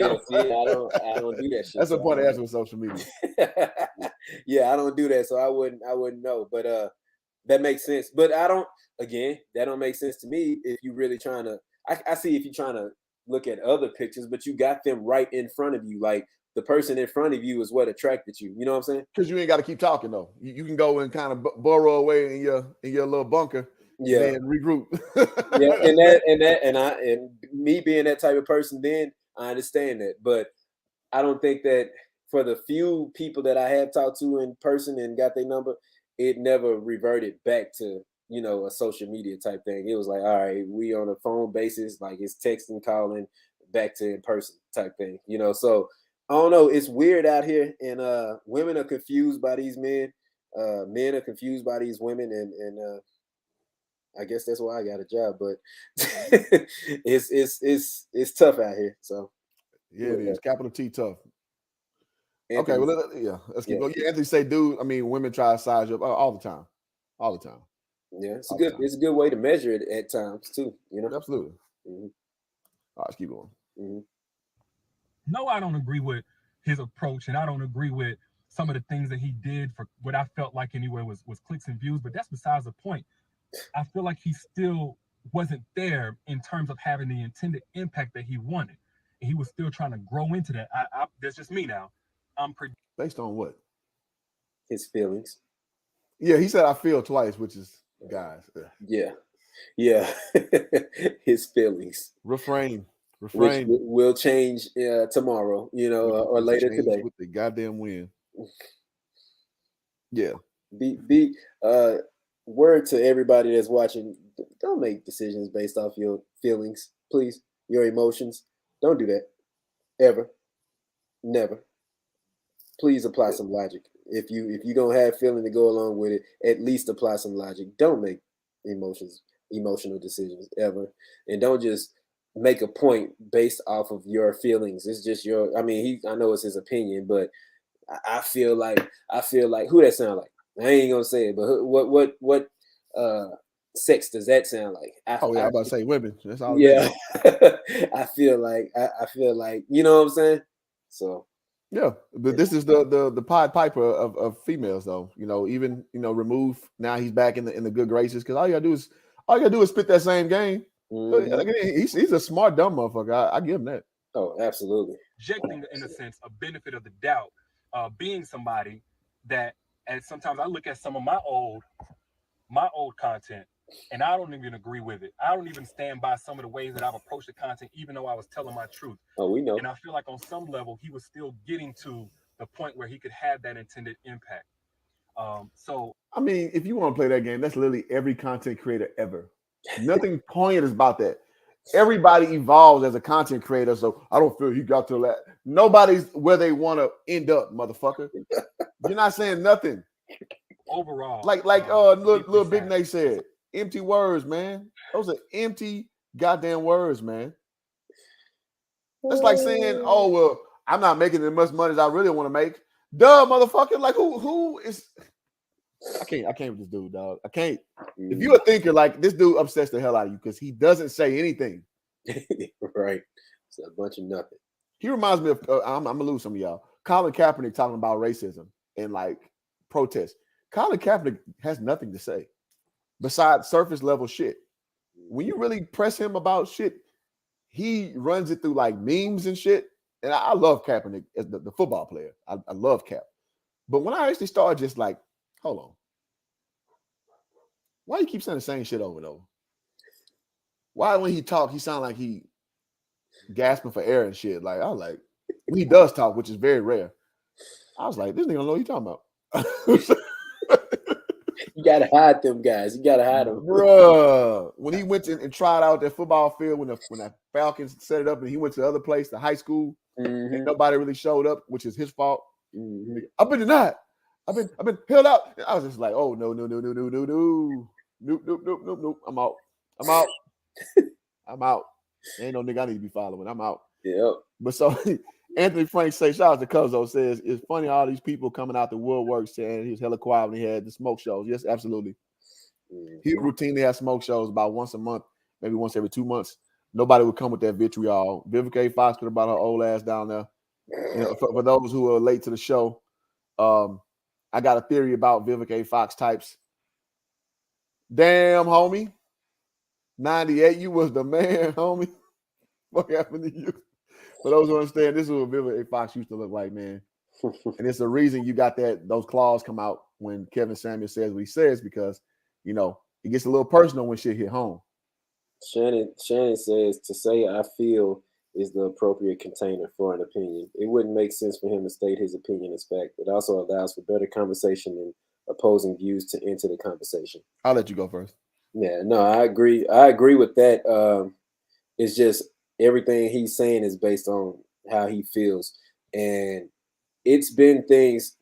Speaker 2: that shit.
Speaker 1: That's the point of asking with social media.
Speaker 2: Yeah, I don't do that, so I wouldn't know. But that makes sense. But that don't make sense to me if you really trying to. I see if you're trying to look at other pictures, but you got them right in front of you. Like the person in front of you is what attracted you. You know what I'm saying?
Speaker 1: Because you ain't got to keep talking though. You can go and kind of burrow away in your little bunker.
Speaker 2: Yeah,
Speaker 1: and regroup.
Speaker 2: Yeah, and me being that type of person, then I understand that. But I don't think that for the few people that I have talked to in person and got their number, it never reverted back to, you know, a social media type thing. It was like, all right, we on a phone basis, like it's texting, calling, back to in person type thing, you know. So I don't know. It's weird out here, and women are confused by these men. Men are confused by these women, and I guess that's why I got a job, but it's tough out here. So
Speaker 1: yeah, it is. Capital T tough.
Speaker 2: Anthony,
Speaker 1: okay, well, let's keep going. Yeah, Anthony say, dude. I mean, women try to size you up all the time.
Speaker 2: Yeah, it's a good way to measure it at times too. You know,
Speaker 1: absolutely.
Speaker 2: Mm-hmm.
Speaker 1: All right, let's keep going.
Speaker 2: Mm-hmm.
Speaker 5: No, I don't agree with his approach, and I don't agree with some of the things that he did for what I felt like anyway was clicks and views. But that's besides the point. I feel like he still wasn't there in terms of having the intended impact that he wanted. And he was still trying to grow into that. That's just me now.
Speaker 1: Based on what?
Speaker 2: His feelings.
Speaker 1: Yeah, he said I feel twice, which is guys.
Speaker 2: Yeah. His feelings.
Speaker 1: Refrain.
Speaker 2: Which will change tomorrow, you know, or later today.
Speaker 1: With the goddamn win. Yeah.
Speaker 2: Be word to everybody that's watching, don't make decisions based off your feelings, please. Your emotions. Don't do that. Ever. Never. Please apply some logic. If you don't have feeling to go along with it, at least apply some logic. Don't make emotional decisions ever. And don't just make a point based off of your feelings. It's just I know it's his opinion, but I feel like who that sound like? I ain't gonna say it, but what sex does that sound like?
Speaker 1: I'm about to say women. That's all.
Speaker 2: Yeah, I feel like you know what I'm saying. So
Speaker 1: yeah, but this is the Pied Piper of females, though. You know, even remove now he's back in the good graces because all you gotta do is spit that same game. Mm-hmm. He's a smart dumb motherfucker. I give him that.
Speaker 2: Oh, absolutely.
Speaker 5: Rejecting, in a sense, a benefit of the doubt, being somebody that. And sometimes I look at some of my old content, and I don't even agree with it. I don't even stand by some of the ways that I've approached the content, even though I was telling my truth.
Speaker 2: Oh, we know.
Speaker 5: And I feel like on some level, he was still getting to the point where he could have that intended impact. So,
Speaker 1: I mean, if you want to play that game, that's literally every content creator ever. Nothing pointless about that. Everybody evolves as a content creator, so I don't feel he got to that. Nobody's where they want to end up, motherfucker. You're not saying nothing.
Speaker 5: Overall,
Speaker 1: like little Big Nate said, empty words, man. Those are empty goddamn words, man. That's like saying, "Oh well, I'm not making as much money as I really want to make." Duh, motherfucker. Like who is? I can't with this dude, dog. I can't. If you're a thinker, like this dude upsets the hell out of you because he doesn't say anything.
Speaker 2: Right. It's a bunch of nothing.
Speaker 1: He reminds me of I'm gonna lose some of y'all. Colin Kaepernick talking about racism and like protest. Colin Kaepernick has nothing to say besides surface level shit. When you really press him about shit, he runs it through like memes and shit. And I love Kaepernick as the football player. I love Cap. But when I actually started just like, hold on. Why you keep saying the same shit over and over? Why when he talk, he sound like he gasping for air and shit? Like, I was like, when he does talk, which is very rare, I was like, this nigga don't know what you talking about.
Speaker 2: You gotta hide them guys. You gotta hide them.
Speaker 1: Bruh. When he went and tried out that football field when the Falcons set it up and he went to the other place, the high school, and nobody really showed up, which is his fault.
Speaker 2: Mm-hmm.
Speaker 1: Up in the night. I've been held out. I was just like, oh no. Nope. I'm out. Ain't no nigga I need to be following. I'm out.
Speaker 2: Yep.
Speaker 1: But so Anthony Frank say, shout out to Cuzzo, says it's funny all these people coming out the woodwork saying he was hella quiet when he had the smoke shows. Yes, absolutely. He routinely has smoke shows about once a month, maybe once every 2 months. Nobody would come with that vitriol. Vivica A. Fox could have brought her old ass down there. You know, for those who are late to the show, I got a theory about Vivica A. Fox types. Damn, homie. 98, you was the man, homie. What happened to you? For those who understand, this is what Vivica A. Fox used to look like, man. And it's the reason you got those claws come out when Kevin Samuels says what he says, because, you know, it gets a little personal when shit hit home.
Speaker 2: Shannon says to say I feel is the appropriate container for an opinion. It wouldn't make sense for him to state his opinion as fact. It also allows for better conversation and opposing views to enter the conversation.
Speaker 1: I'll let you go first.
Speaker 2: Yeah, no, I agree. I agree with that. It's just everything he's saying is based on how he feels. And it's been things,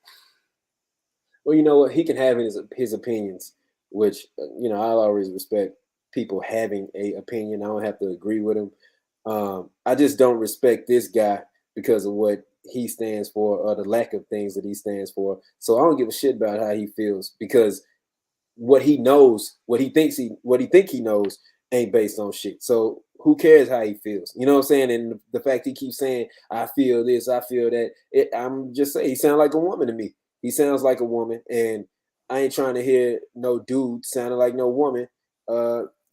Speaker 2: well, you know what? He can have his opinions, which, you know, I'll always respect people having a opinion. I don't have to agree with him. I just don't respect this guy because of what he stands for or the lack of things that he stands for. So I don't give a shit about how he feels, because what he knows, what he think he knows ain't based on shit. So who cares how he feels? You know what I'm saying? And the fact he keeps saying, I feel this, I feel that, I'm just saying he sounds like a woman to me. He sounds like a woman, and I ain't trying to hear no dude sounding like no woman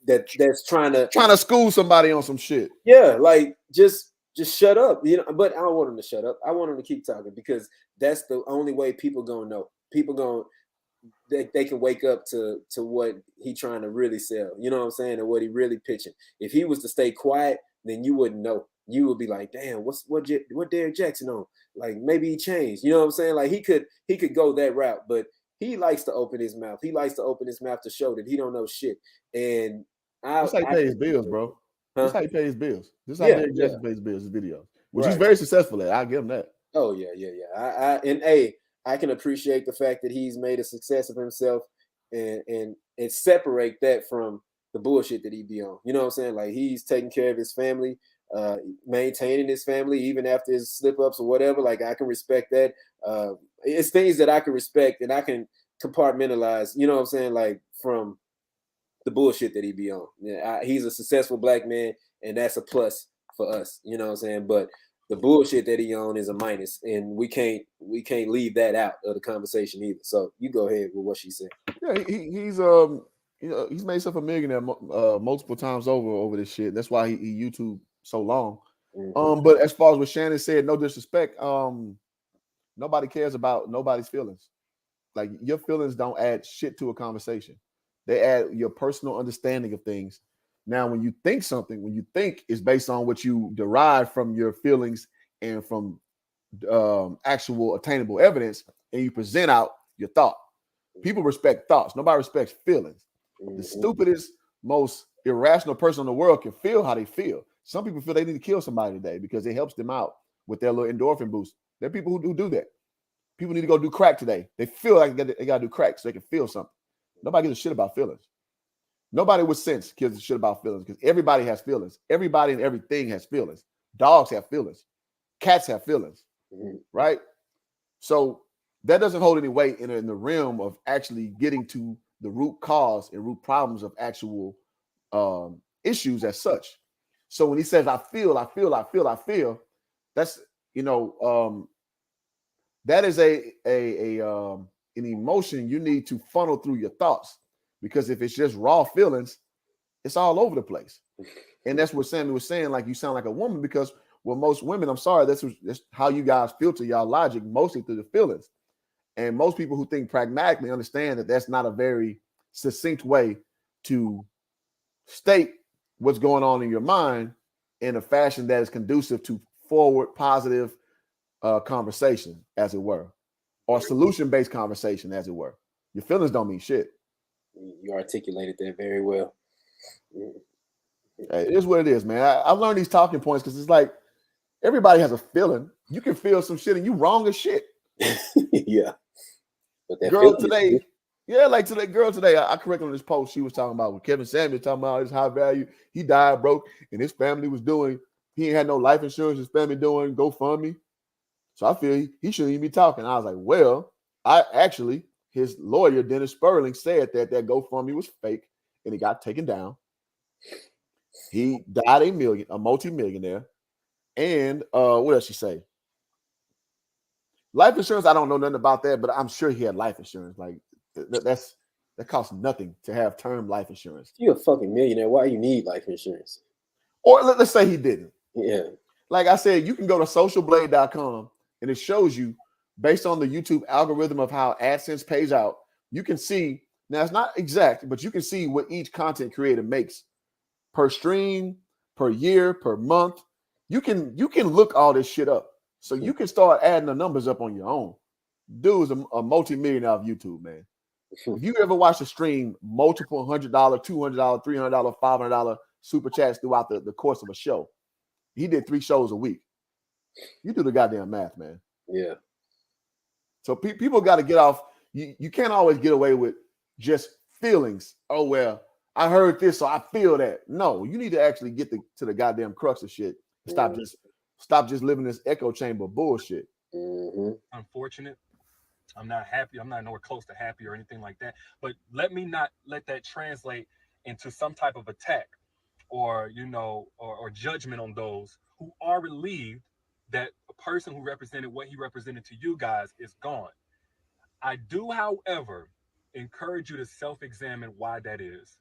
Speaker 2: that's trying to
Speaker 1: school somebody on some shit.
Speaker 2: Yeah, like just shut up. You know, but I don't want him to shut up. I want him to keep talking, because that's the only way people gonna know. People they can wake up to what he trying to really sell. You know what I'm saying? And what he really pitching. If he was to stay quiet, then you wouldn't know. You would be like, damn, what Derrick Jackson on? Like, maybe he changed. You know what I'm saying? Like, he could go that route, but he likes to open his mouth. He likes to open his mouth to show that he don't know shit. And
Speaker 1: that's how he pays his bills, bro.
Speaker 2: Huh?
Speaker 1: That's how he pays his bills. This is how Derrick Jackson pays his bills, his videos, which he's very successful at. I'll give him that.
Speaker 2: Oh yeah. I can appreciate the fact that he's made a success of himself and separate that from the bullshit that he be on. You know what I'm saying? Like, he's taking care of his family, maintaining his family, even after his slip-ups or whatever. Like, I can respect that. It's things that I can respect and I can compartmentalize, you know what I'm saying? Like, from the bullshit that he be on. Yeah, he's a successful black man, and that's a plus for us. You know what I'm saying? But the bullshit that he on is a minus, and we can't leave that out of the conversation either. So you go ahead with what she said.
Speaker 1: Yeah, he's you know, he's made himself a millionaire multiple times over this shit. That's why he YouTube so long. Mm-hmm. But as far as what Shannon said, no disrespect, nobody cares about nobody's feelings. Like, your feelings don't add shit to a conversation. They add your personal understanding of things. Now, when you think something, when you think is based on what you derive from your feelings and from actual attainable evidence, and you present out your thought. People respect thoughts. Nobody respects feelings. The stupidest, most irrational person in the world can feel how they feel. Some people feel they need to kill somebody today because it helps them out with their little endorphin boost. There are people who do that. People need to go do crack today. They feel like they got to do crack so they can feel something. Nobody gives a shit about feelings. Nobody with sense gives a shit about feelings, because everybody has feelings. Everybody and everything has feelings. Dogs have feelings. Cats have feelings, right? So that doesn't hold any weight in the realm of actually getting to the root cause and root problems of actual issues as such. So when he says, I feel, that's, you know, that is an emotion you need to funnel through your thoughts, because if it's just raw feelings, it's all over the place. And that's what Sammy was saying, like, you sound like a woman, because well, most women, I'm sorry, that's how you guys filter y'all logic, mostly through the feelings. And most people who think pragmatically understand that that's not a very succinct way to state what's going on in your mind in a fashion that is conducive to forward, positive conversation, as it were, or solution-based conversation, as it were. Your feelings don't mean shit.
Speaker 2: You articulated that very well.
Speaker 1: It is what it is, man. I learned these talking points because it's like everybody has a feeling. You can feel some shit and you wrong as shit.
Speaker 2: Yeah. But that
Speaker 1: girl
Speaker 2: 50
Speaker 1: today, yeah, like today, girl today, I corrected on this post. She was talking about with Kevin Samuels talking about his high value. He died broke, and his family was doing. He ain't had no life insurance. His family doing GoFundMe. So I feel he shouldn't even be talking. I was like, well, his lawyer Dennis Sperling said that GoFundMe was fake and it got taken down. He died a multi-millionaire, and what else she say? Life insurance, I don't know nothing about that, but I'm sure he had life insurance. Like that costs nothing to have term life insurance.
Speaker 2: You're a fucking millionaire. Why you need life insurance?
Speaker 1: Or let's say he didn't.
Speaker 2: Yeah.
Speaker 1: Like I said, you can go to socialblade.com and it shows you based on the YouTube algorithm of how AdSense pays out. You can see now it's not exact, but you can see what each content creator makes per stream, per year, per month. You can look all this shit up. So you can start adding the numbers up on your own. Dude's a multi-millionaire of YouTube, man. If you ever watch a stream, multiple $100, $200, $300, $500 super chats throughout the course of a show, he did 3 shows a week. You do the goddamn math, man.
Speaker 2: Yeah.
Speaker 1: So people got to get off. You can't always get away with just feelings. Oh, well, I heard this, so I feel that. No, you need to actually get to the goddamn crux of shit. Stop just living this echo chamber bullshit.
Speaker 2: Mm-hmm.
Speaker 5: Unfortunate. I'm not happy. I'm not nowhere close to happy or anything like that. But let me not let that translate into some type of attack or, or judgment on those who are relieved that a person who represented what he represented to you guys is gone. I do, however, encourage you to self-examine why that is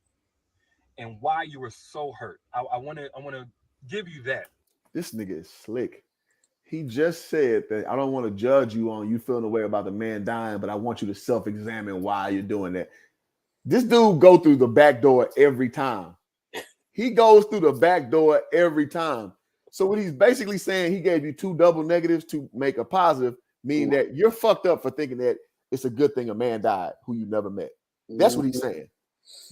Speaker 5: and why you were so hurt. I want to give you that.
Speaker 1: This nigga is slick. He just said that I don't want to judge you on you feeling the way about the man dying, but I want you to self-examine why you're doing that. This dude go through the back door every time. He goes through the back door every time. So what he's basically saying, he gave you 2 double negatives to make a positive, meaning that you're fucked up for thinking that it's a good thing a man died who you never met. That's what he's saying.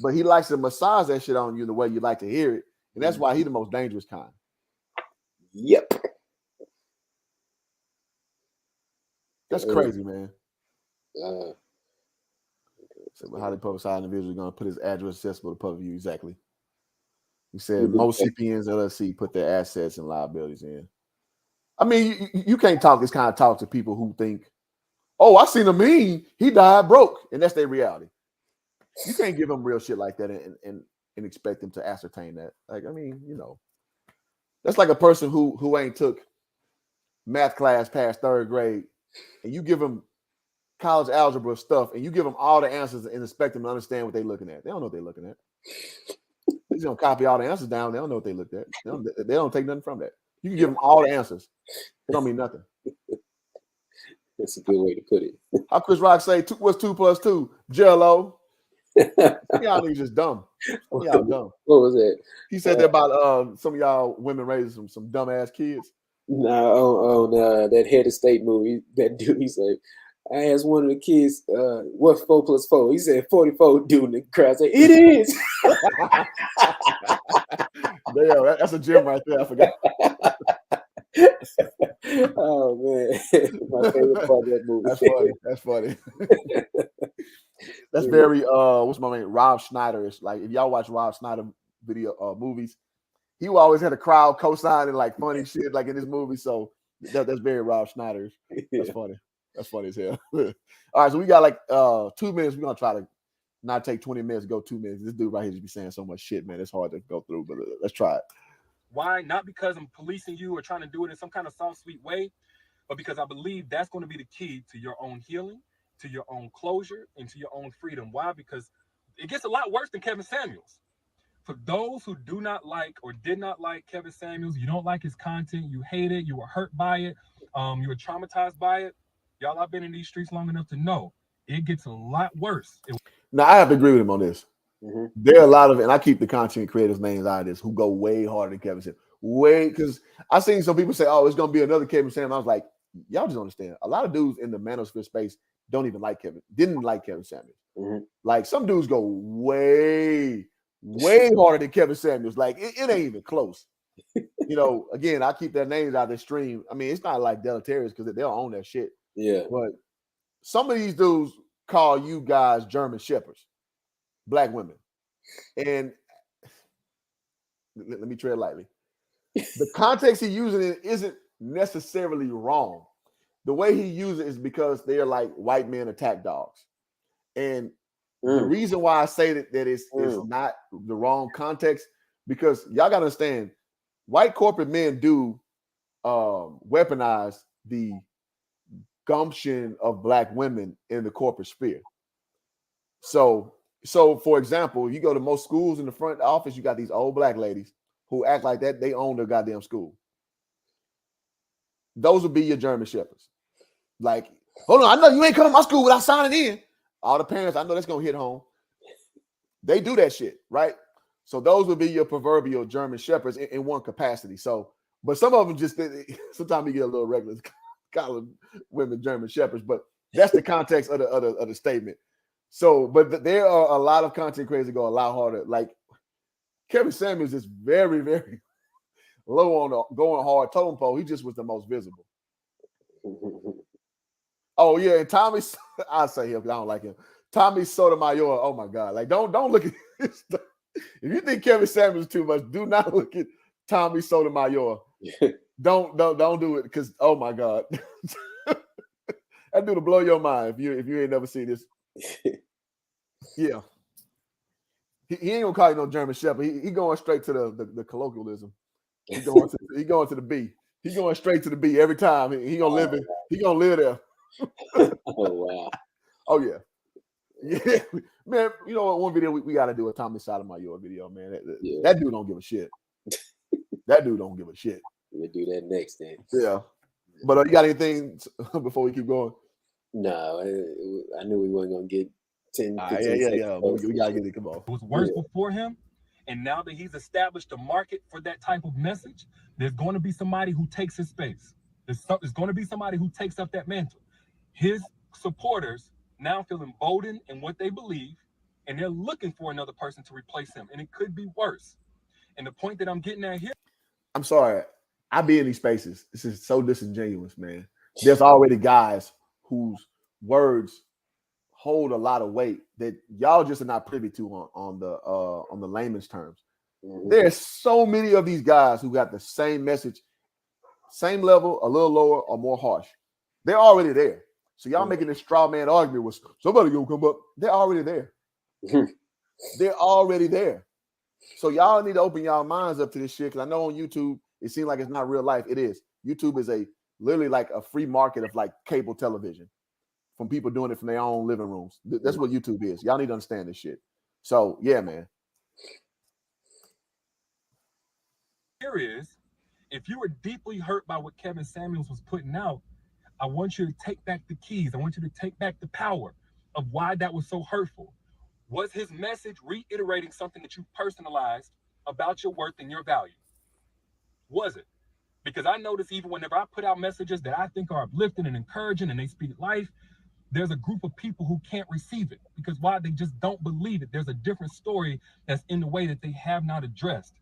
Speaker 1: But he likes to massage that shit on you the way you like to hear it. And that's why he's the most dangerous kind.
Speaker 2: Yep.
Speaker 1: That's crazy, man.
Speaker 2: So
Speaker 1: highly publicized individual is going to put his address accessible to public view. Exactly. He said most CPNs LLC put their assets and liabilities in. I mean, you can't talk this kind of talk to people who think, oh, I seen a meme. He died broke. And that's their reality. You can't give them real shit like that and expect them to ascertain that. Like, I mean, that's like a person who ain't took math class past 3rd grade and you give them college algebra stuff and you give them all the answers and expect them to understand what they're looking at. They don't know what they're looking at. They're just gonna copy all the answers down. They don't know what they looked at. They don't take nothing from that. You can give them all the answers. It don't mean nothing.
Speaker 2: That's a good way to put it.
Speaker 1: How Chris Rock say, what's 2 + 2? Jello. Y'all niggas just dumb. Y'all dumb.
Speaker 2: What was that?
Speaker 1: He said that about some of y'all women raising some dumbass kids.
Speaker 2: No, on that Head of State movie, that dude, he said, I asked one of the kids, what's 4 + 4? He said 44, dude in the crowd said, it is.
Speaker 1: Damn, that's a gem right there. I forgot.
Speaker 2: Oh man, my favorite part of that movie.
Speaker 1: That's funny. That's very what's my name? Rob Schneider-ish. Like if y'all watch Rob Schneider video movies, he always had a crowd co-signing like funny shit like in this movie. So that's very Rob Schneider-ish. That's funny. That's funny as hell. All right, so we got like 2 minutes. We're gonna try to not take 20 minutes, go 2 minutes. This dude right here just be saying so much shit, man. It's hard to go through, but let's try it.
Speaker 5: Why? Not because I'm policing you or trying to do it in some kind of soft, sweet way, but because I believe that's going to be the key to your own healing, to your own closure, and to your own freedom. Why? Because it gets a lot worse than Kevin Samuels. For those who do not like or did not like Kevin Samuels, you don't like his content, you hate it, you were hurt by it, you were traumatized by it. Y'all, I've been in these streets long enough to know it gets a lot worse.
Speaker 1: Now, I have to agree with him on this.
Speaker 2: Mm-hmm.
Speaker 1: There are a lot of, and I keep the content creators' names out of this, who go way harder than Kevin Samuels. Because I've seen some people say, oh, it's going to be another Kevin Samuels. I was like, y'all just don't understand. A lot of dudes in the manosphere space didn't like Kevin Samuels.
Speaker 2: Mm-hmm.
Speaker 1: Like some dudes go way harder than Kevin Samuels. Like it ain't even close. Again, I keep their names out of the stream. I mean, it's not like deleterious because they'll own that shit.
Speaker 2: Yeah.
Speaker 1: But some of these dudes call you guys German shepherds, black women. And let me tread lightly. The context he's using it isn't necessarily wrong. The way he uses it is because they're like white men attack dogs. And the reason why I say that it's not the wrong context, because y'all got to understand, white corporate men do weaponize the gumption of black women in the corporate sphere. So for example, if you go to most schools in the front office, you got these old black ladies who act like that they own their goddamn school. Those would be your German shepherds. Like, hold on, I know you ain't coming to my school without signing in. All the parents, I know that's gonna hit home. They do that shit, right? So those would be your proverbial German shepherds in one capacity. So, but some of them just sometimes you get a little reckless calling women German shepherds, but that's the context of the statement. So, but there are a lot of content creators that go a lot harder. Like Kevin Samuels is very, very low on the going hard totem pole. He just was the most visible. Oh yeah, and Tommy, I say him because I don't like him. Tommy Sotomayor. Oh my God! Like don't look at this stuff. If you think Kevin Samuels is too much, do not look at Tommy Sotomayor. Don't do it because oh my God, that dude will blow your mind if you ain't never seen this. Yeah, he ain't gonna call you no German Shepherd. He going straight to the colloquialism. He going to the B. He going straight to the B every time. He gonna live it. He gonna live there.
Speaker 2: Oh wow.
Speaker 1: Oh yeah. Yeah, man. You know what? One video we got to do a Tommy Sotomayor video, man. That dude don't give a shit. That dude don't give a shit.
Speaker 2: We'll do that next then.
Speaker 1: Yeah, but you got anything before we keep going?
Speaker 2: No, I knew we weren't gonna get 10.
Speaker 1: Yeah. We gotta get it. Come on.
Speaker 5: It was worse before him, and now that he's established a market for that type of message, there's going to be somebody who takes his space. There's going to be somebody who takes up that mantle. His supporters now feel emboldened in what they believe, and they're looking for another person to replace him, and it could be worse. And the point that I'm getting at here,
Speaker 1: I'm sorry, I be in these spaces. This is so disingenuous, man. There's already guys whose words hold a lot of weight that y'all just are not privy to on the layman's terms.
Speaker 2: Mm-hmm.
Speaker 1: There's so many of these guys who got the same message, same level, a little lower or more harsh. They're already there. So y'all making this straw man argument with somebody gonna come up. They're already there. They're already there. So y'all need to open y'all minds up to this shit. Because I know on YouTube it seems like it's not real life. It is. YouTube is literally like a free market of like cable television from people doing it from their own living rooms. That's what YouTube is. Y'all need to understand this shit. So yeah, man.
Speaker 5: here is, if you were deeply hurt by what Kevin Samuels was putting out, I want you to take back the keys. I want you to take back the power of why that was so hurtful. Was his message reiterating something that you personalized about your worth and your value? Was it? Because I notice even whenever I put out messages that I think are uplifting and encouraging and they speak life, there's a group of people who can't receive it. Because why? They just don't believe it. There's a different story that's in the way that they have not addressed.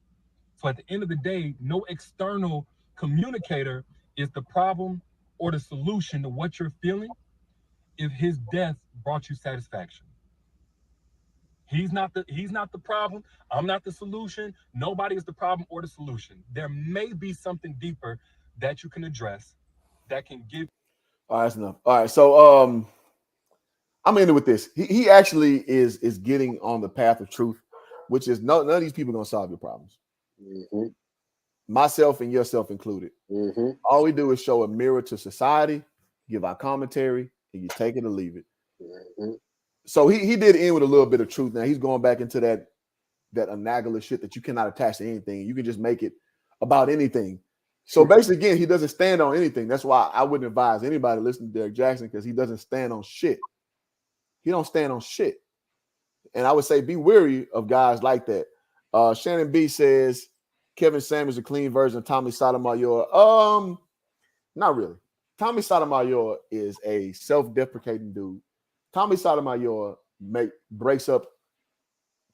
Speaker 5: So at the end of the day, no external communicator is the problem or the solution to what you're feeling if his death brought you satisfaction. He's not the problem. I'm not the solution. Nobody is the problem or the solution. There may be something deeper that you can address that can give.
Speaker 1: All right, that's enough. All right, so I'm in it with this. He actually is getting on the path of truth, which is none of these people are gonna solve your problems.
Speaker 2: Mm-hmm.
Speaker 1: Myself and yourself included.
Speaker 2: Mm-hmm.
Speaker 1: All we do is show a mirror to society, give our commentary, and you take it or leave it.
Speaker 2: Mm-hmm.
Speaker 1: So he did end with a little bit of truth. Now he's going back into that analogous shit that you cannot attach to anything. You can just make it about anything. So basically, again, he doesn't stand on anything. That's why I wouldn't advise anybody to listen to Derrick Jackson, because he doesn't stand on shit. He don't stand on shit. And I would say be wary of guys like that. Shannon B says Kevin Samuels a clean version of Tommy Sotomayor. Not really. Tommy Sotomayor is a self-deprecating dude. Tommy Sotomayor breaks up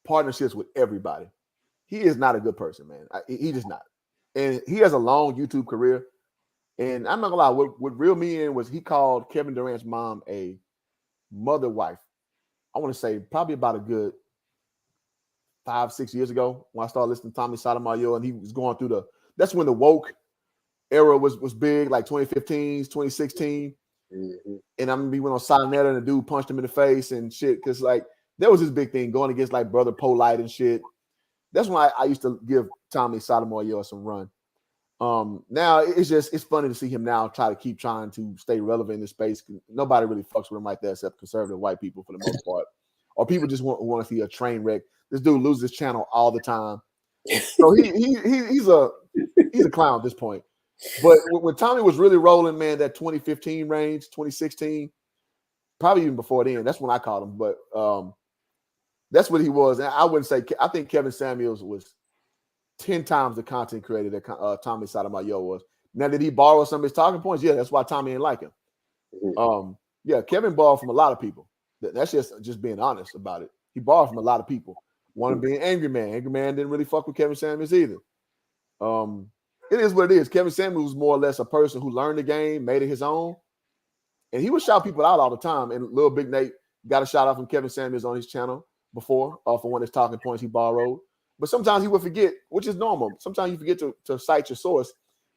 Speaker 1: partnerships with everybody. He is not a good person, man. He just not. And he has a long YouTube career. And I'm not gonna lie, what reeled me in was he called Kevin Durant's mom a mother wife. I want to say probably about a good 5-6 years ago when I started listening to Tommy Sotomayor, and he was going through that's when the woke era was big, like 2015, 2016.
Speaker 2: Mm-hmm.
Speaker 1: And I remember he went on Sonetta and the dude punched him in the face and shit. Cause like that was his big thing, going against like Brother Polite and shit. That's why I used to give Tommy Sotomayor some run. Now it's funny to see him now trying to stay relevant in this space. Nobody really fucks with him like that except conservative white people for the most part. Or people just want to see a train wreck. This dude loses his channel all the time. So he's a clown at this point. But when Tommy was really rolling, man, that 2015 range, 2016, probably even before then, that's when I caught him. But that's what he was. And I wouldn't say, I think Kevin Samuels was 10 times the content creator that Tommy Sotomayor was. Now, did he borrow some of his talking points? Yeah, that's why Tommy didn't like him. Yeah, Kevin borrowed from a lot of people. That's just being honest about it. He borrowed from a lot of people. One of them being Angry Man. Angry Man didn't really fuck with Kevin Samuels either. It is what it is. Kevin Samuels was more or less a person who learned the game, made it his own, and he would shout people out all the time. And Lil Big Nate got a shout out from Kevin Samuels on his channel before for one of his talking points he borrowed. But sometimes he would forget, which is normal. Sometimes you forget to cite your source.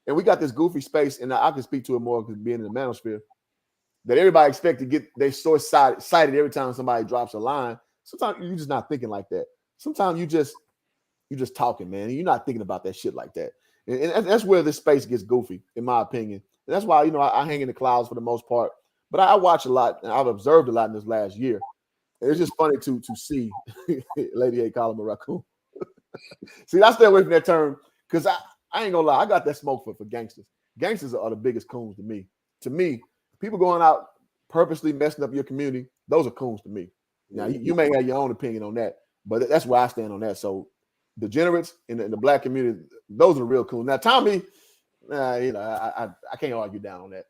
Speaker 1: And we got this goofy space, and I can speak to it more because being in the manosphere, that everybody expect to get their source cited every time somebody drops a line. Sometimes you're just not thinking like that. Sometimes you're just talking, man. And you're not thinking about that shit like that. And that's where this space gets goofy, in my opinion. And that's why, I hang in the clouds for the most part. But I watch a lot, and I've observed a lot in this last year. And it's just funny to see Lady A call him a raccoon. See, I stay away from that term because I ain't gonna lie. I got that smoke for gangsters. Gangsters are the biggest coons to me. To me, people going out purposely messing up your community, those are coons to me. Now, you may have your own opinion on that, but that's where I stand on that. So degenerates in the black community, those are the real coons. Now, Tommy, I can't argue down on that.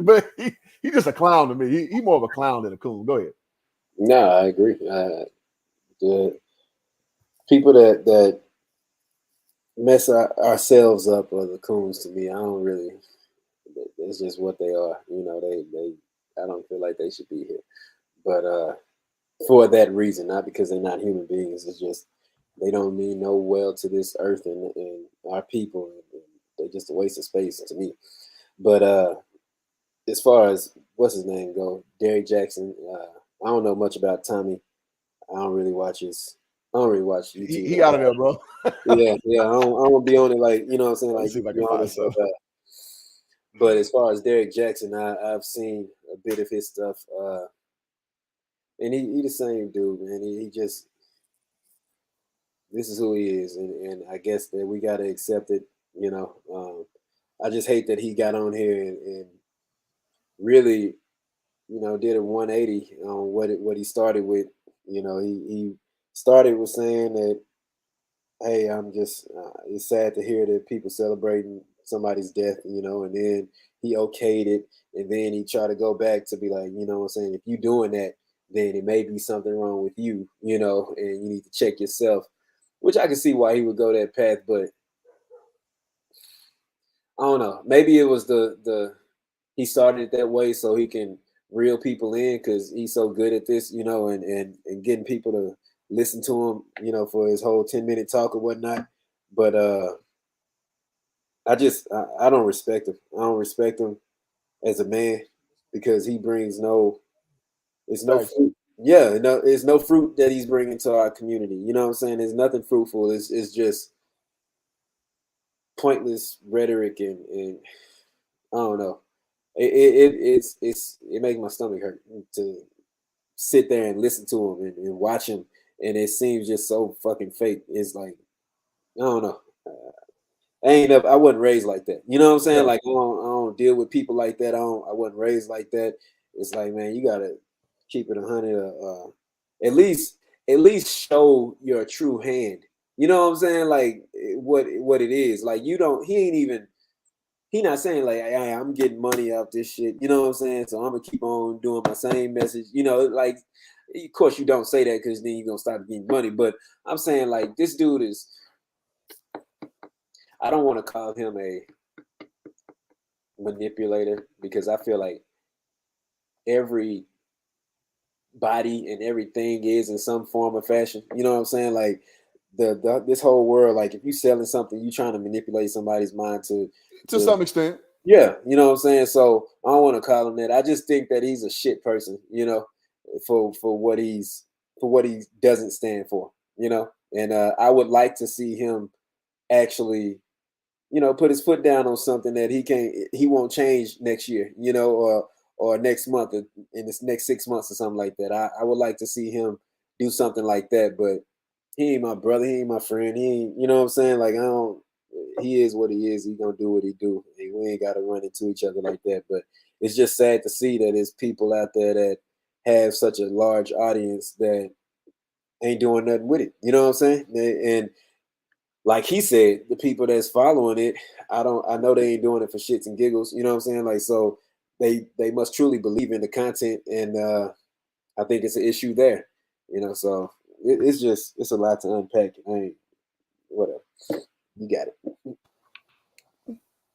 Speaker 1: But he just a clown to me. He more of a clown than a coon. Go ahead.
Speaker 2: No, I agree. The people that mess ourselves up are the coons to me. I don't really. It's just what they are. They. I don't feel like they should be here, but for that reason, not because they're not human beings. It's just they don't mean no well to this earth and our people. And they're just a waste of space to me. But as far as what's his name go, Derrick Jackson. I don't know much about Tommy. I don't really watch YouTube.
Speaker 1: He out of there, bro.
Speaker 2: yeah. I don't want to be on it like what I'm saying. Like,
Speaker 1: see if I can pull this up.
Speaker 2: But as far as Derrick Jackson, I've seen a bit of his stuff, and he the same dude, man. He just this is who he is, and I guess that we got to accept it. I just hate that he got on here and really, did a 180 on what he started with. He started with saying that, hey, I'm just, it's sad to hear that people celebrating somebody's death, and then he okayed it. And then he tried to go back to be like, what I'm saying, if you're doing that, then it may be something wrong with you, and you need to check yourself, which I can see why he would go that path. But I don't know. Maybe it was he started it that way so he can reel people in because he's so good at this, and getting people to listen to him, for his whole 10-minute talk or whatnot. But I don't respect him. I don't respect him as a man because he brings it's no fruit. Yeah, no, it's no fruit that he's bringing to our community. You know what I'm saying? There's nothing fruitful. It's just pointless rhetoric and I don't know. It makes my stomach hurt to sit there and listen to him and watch him, and it seems just so fucking fake. It's like, I don't know. I wasn't raised like that. You know what I'm saying? Like I don't deal with people like that. I wasn't raised like that. It's like, man, you gotta keep it 100. At least show your true hand. You know what I'm saying? Like what it is. Like he not saying like, hey, I'm getting money out this shit. You know what I'm saying? So I'm gonna keep on doing my same message. Like, of course you don't say that because then you're gonna start getting money. But I'm saying like this dude is. I don't want to call him a manipulator because I feel like every body and everything is in some form or fashion. You know what I'm saying? Like this whole world, like if you selling something, you trying to manipulate somebody's mind to
Speaker 1: some extent.
Speaker 2: Yeah, you know what I'm saying? So I don't want to call him that. I just think that he's a shit person, you know, for what he doesn't stand for, you know. And I would like to see him actually, you know, put his foot down on something that he won't change next year, you know, or next month, in this next 6 months or something like that. I would like to see him do something like that, but he ain't my brother, he ain't my friend, he ain't, you know what I'm saying? Like he is what he is. He gonna do what he do. And we ain't gotta run into each other like that. But it's just sad to see that there's people out there that have such a large audience that ain't doing nothing with it. You know what I'm saying? And like he said, the people that's following it, I know they ain't doing it for shits and giggles. You know what I'm saying? Like, so they must truly believe in the content, and I think it's an issue there. You know, so it's a lot to unpack. Whatever. You got it.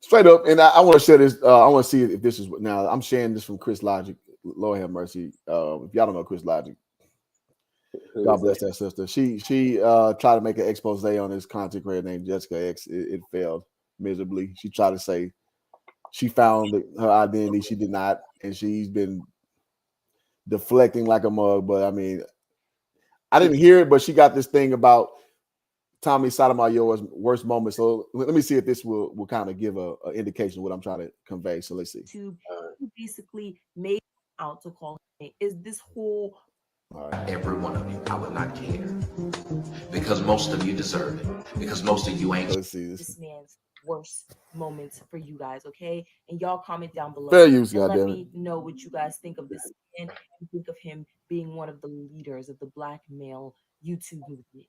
Speaker 1: Straight up, and I want to share this. I want to see if this is now. I'm sharing this from Chris Logic. Lord have mercy. If y'all don't know Chris Logic, God bless that sister. She tried to make an expose on this content creator named Jessica X. It failed miserably. She tried to say she found her identity. She did not, and she's been deflecting like a mug. But I mean, I didn't hear it, but she got this thing about Tommy Sotomayor's worst moment. So let me see if this will kind of give a indication of what I'm trying to convey. So let's see.
Speaker 7: To basically made out to call him is this whole
Speaker 8: every one of you. I would not care because most of you deserve it. Because most of you ain't.
Speaker 1: Let's see
Speaker 7: this man's worst moments for you guys, okay? And y'all comment down below.
Speaker 1: Fair use,
Speaker 7: and let
Speaker 1: goddammit.
Speaker 7: me know what you guys think of this man and think of him being one of the leaders of the Black male YouTube movement.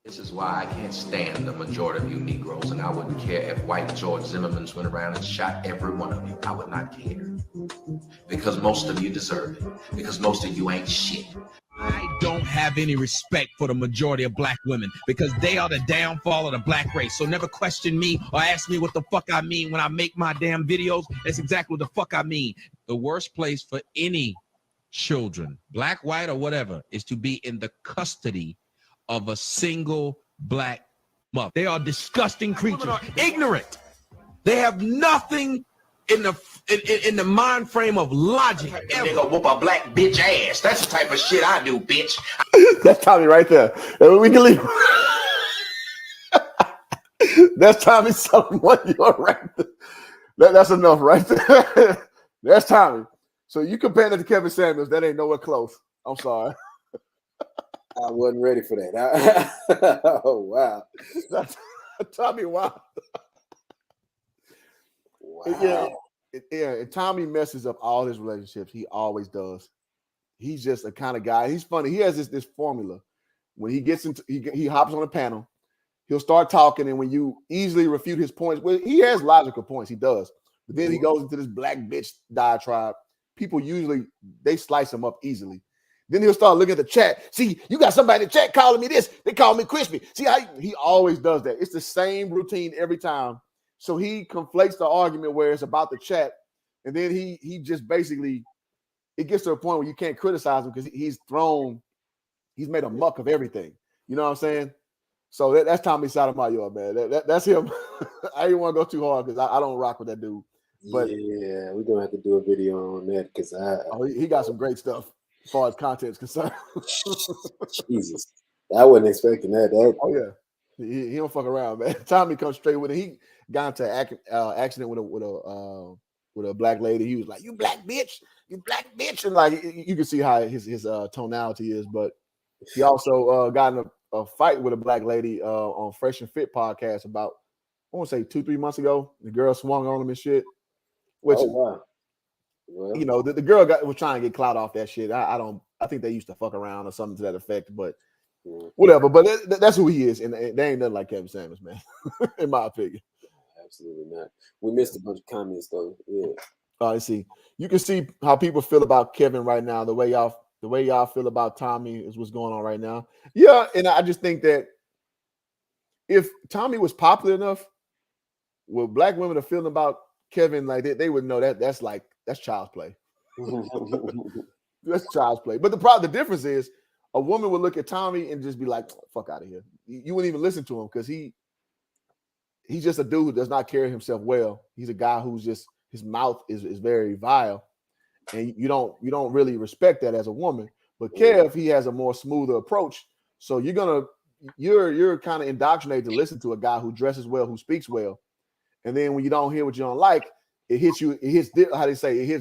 Speaker 8: This is why I can't stand the majority of you Negroes, and I wouldn't care if white George Zimmermans went around and shot every one of you. I would not care. Because most of you deserve it. Because most of you ain't shit.
Speaker 9: I don't have any respect for the majority of black women because they are the downfall of the black race. So never question me or ask me what the fuck I mean when I make my damn videos. That's exactly what the fuck I mean. The worst place for any children, black, white, or whatever, is to be in the custody of a single black mother. They are disgusting creatures, ignorant. They have nothing in the mind frame of logic.
Speaker 8: They gonna whoop a black bitch ass. That's the type of shit I do, bitch.
Speaker 1: That's Tommy right there. And we can leave. That's Tommy someone you're right there. That's enough right there. That's Tommy. So you compare that to Kevin Samuels, that ain't nowhere close. I'm sorry.
Speaker 2: I wasn't ready for that. Oh wow.
Speaker 1: That's Tommy, wow.
Speaker 2: Wow.
Speaker 1: Yeah, and Tommy messes up all his relationships. He always does. He's just a kind of guy. He's funny. He has this formula. When he gets into, he hops on a panel, he'll start talking, and when you easily refute his points, well, he has logical points. He does, but then he goes into this black bitch diatribe. People usually they slice him up easily. Then he'll start looking at the chat. See, you got somebody in the chat calling me this. They call me crispy. See how he always does that. It's the same routine every time. So he conflates the argument where it's about the chat, and then he just basically it gets to a point where you can't criticize him because he's made a muck of everything. You know what I'm saying? So that's Tommy Sotomayor, man. That's him. I didn't want to go too hard because I don't rock with that dude. But
Speaker 2: yeah, we're gonna have to do a video on that because
Speaker 1: he got some great stuff as far as content is concerned.
Speaker 2: Jesus, I wasn't expecting that.
Speaker 1: Oh yeah. He don't fuck around, man. Tommy comes straight with it. He got into accident with a black lady. He was like, "You black bitch, you black bitch," and like you can see how his tonality is. But he also got in a fight with a black lady on Fresh and Fit podcast about I want to say 2-3 months ago. The girl swung on him and shit. Which
Speaker 2: wow. Well,
Speaker 1: you know the girl was trying to get clout off that shit. I think they used to fuck around or something to that effect, but. Whatever, but that's who he is, and they ain't nothing like Kevin Samuels, man. In my opinion,
Speaker 2: absolutely not. We missed a bunch of comments though. Yeah.
Speaker 1: I see. You can see how people feel about Kevin right now. The way y'all feel about Tommy is what's going on right now. Yeah, and I just think that if Tommy was popular enough, what black women are feeling about Kevin, like they would know that's child's play. That's child's play. But the difference is a woman would look at Tommy and just be like, fuck out of here. You wouldn't even listen to him because he's just a dude who does not carry himself well. He's a guy who's just his mouth is very vile. And you don't really respect that as a woman. But Kev, he has a more smoother approach. So you're kind of indoctrinated to listen to a guy who dresses well, who speaks well. And then when you don't hear what you don't like, it hits you, it hits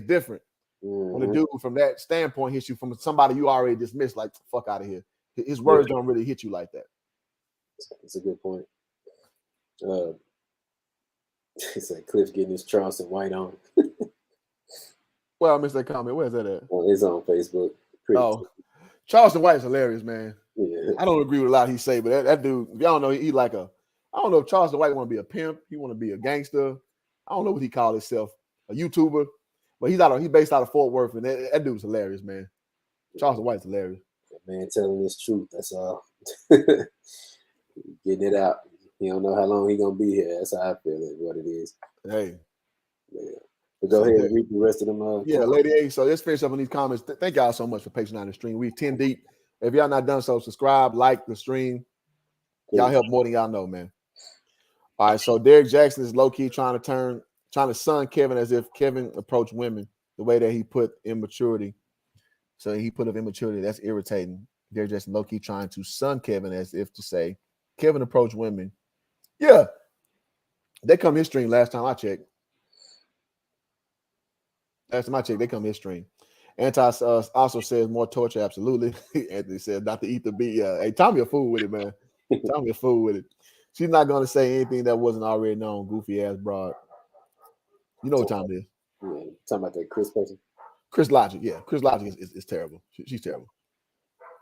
Speaker 1: different. When a dude from that standpoint hits you from somebody you already dismissed, like fuck out of here. His words don't really hit you like that.
Speaker 2: That's a good point. It's like Cliff getting his Charleston White on.
Speaker 1: Well, I missed that comment. Where's that at?
Speaker 2: It's on Facebook.
Speaker 1: Charleston White is hilarious, man.
Speaker 2: Yeah.
Speaker 1: I don't agree with a lot he say, but that dude, y'all know he like I don't know if Charleston White want to be a pimp. He want to be a gangster. I don't know what he called himself, a YouTuber, but he's based out of Fort Worth, and that dude's hilarious, man. Charleston White's hilarious.
Speaker 2: Man telling his truth. That's all. Getting it out. He don't know how long he gonna be here. That's how I feel it. What it is.
Speaker 1: Hey.
Speaker 2: Yeah. But go ahead and read the rest of them.
Speaker 1: Yeah, Lady A. So let's finish up on these comments. Thank y'all so much for patroning the stream. We 10 deep. If y'all not done so, subscribe, like the stream. Y'all help more than y'all know, man. All right, so Derek Jackson is low-key trying to son Kevin as if Kevin approached women the way that he put immaturity. So he put up immaturity. That's irritating. Derek Jackson low-key trying to son Kevin as if to say Kevin approached women. Yeah. They come his stream last time I checked. Last time I checked, they come his stream. Anti also says more torture, absolutely. Anthony says not to eat the beat. Yeah. Hey, Tommy a fool with it, man. Tommy a fool with it. She's not going to say anything that wasn't already known, goofy ass broad. You know what time it is.
Speaker 2: Yeah, talking about that Chris person.
Speaker 1: Chris Logic, yeah. Chris Logic is terrible. She's terrible.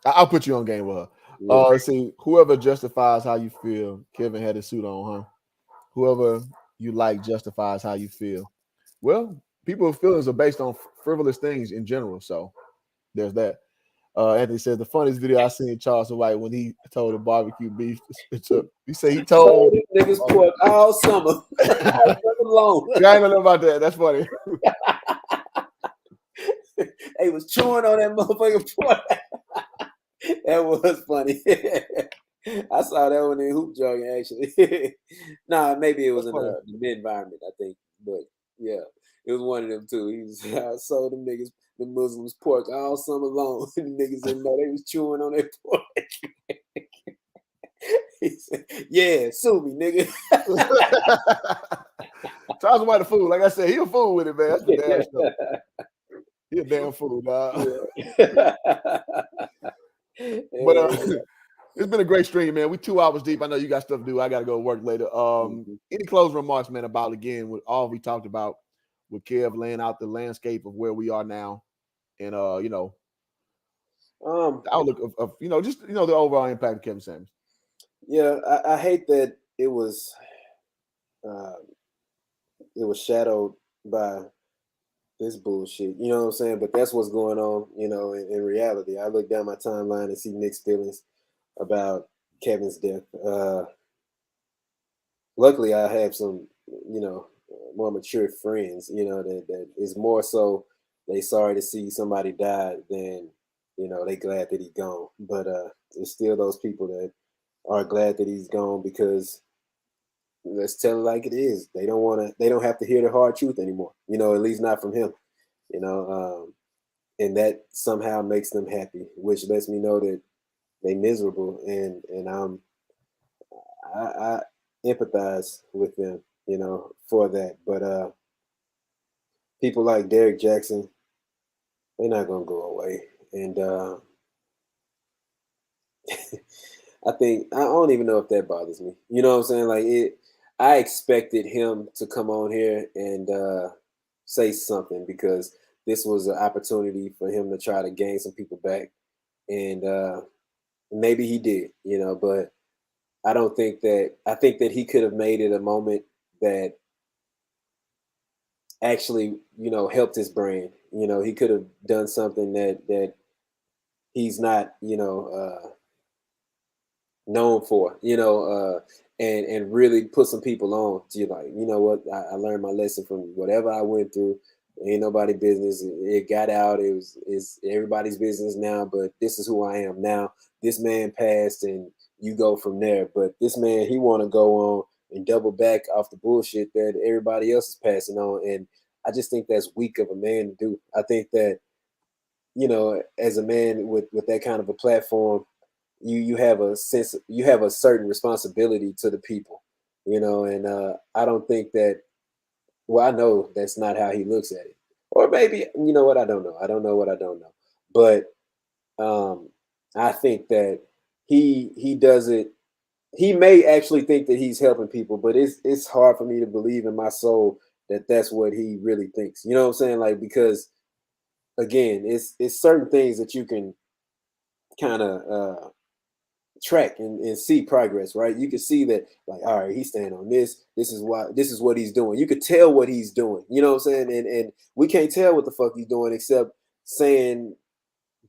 Speaker 1: I'll put you on game with her.
Speaker 2: Yeah.
Speaker 1: Let's see. Whoever justifies how you feel. Kevin had his suit on, huh? Whoever you like justifies how you feel. Well, people's feelings are based on frivolous things in general. So there's that. Anthony says the funniest video I seen Charleston White when he told the barbecue beef. He said he told
Speaker 2: niggas pork all summer. Long.
Speaker 1: I ain't gonna know about that. That's funny.
Speaker 2: They was chewing on that motherfucking pork. That was funny. I saw that one in Hoop Jargon actually. Nah, maybe it was in the mid-environment, I think. But yeah, it was one of them too. He was I saw them niggas, the Muslims pork all summer long. The niggas didn't know they was chewing on that pork. He said, yeah, sue me, nigga.
Speaker 1: Charles White a fool. Like I said, he a fool with it, man. That's the damn stuff. He a damn fool, dog. But it's been a great stream, man. We 2 hours deep. I know you got stuff to do. I got to go to work later. Any closing remarks, man, about again with all we talked about with Kev laying out the landscape of where we are now, and the outlook of just the overall impact of Kevin Samuels.
Speaker 2: Yeah, I hate that it was shadowed by this bullshit. You know what I'm saying? But that's what's going on, in reality. I look down my timeline and see mixed feelings about Kevin's death. Luckily, I have some, more mature friends, that is more so they sorry to see somebody die than, they glad that he's gone. But there's still those people that are glad that he's gone because let's tell it like it is. They don't have to hear the hard truth anymore, at least not from him, and that somehow makes them happy, which lets me know that they miserable and I empathize with them, for that. But people like Derek Jackson, they're not gonna go away. And I don't even know if that bothers me. You know what I'm saying? Like I expected him to come on here and say something because this was an opportunity for him to try to gain some people back. And maybe he did, but I think that he could have made it a moment that actually, helped his brand. He could have done something that he's not, known for, and really put some people on to like, what, I learned my lesson from whatever I went through. Ain't nobody business. It got out. It's everybody's business now. But this is who I am now. This man passed, and you go from there. But this man, he want to go on and double back off the bullshit that everybody else is passing on. And I just think that's weak of a man to do. I think that, you know, as a man with that kind of a platform, you have a sense, you have a certain responsibility to the people, you know. And I don't think that. Well, I know that's not how he looks at it. Or maybe, you know what, I don't know. I don't know what I don't know. But I think that he does it. He may actually think that he's helping people, but it's hard for me to believe in my soul that that's what he really thinks. You know what I'm saying? Like, because again, it's certain things that you can kind of track and see progress, right? You can see that, like, all right, he's staying on this. This is what he's doing. You could tell what he's doing. You know what I'm saying? And we can't tell what the fuck he's doing except saying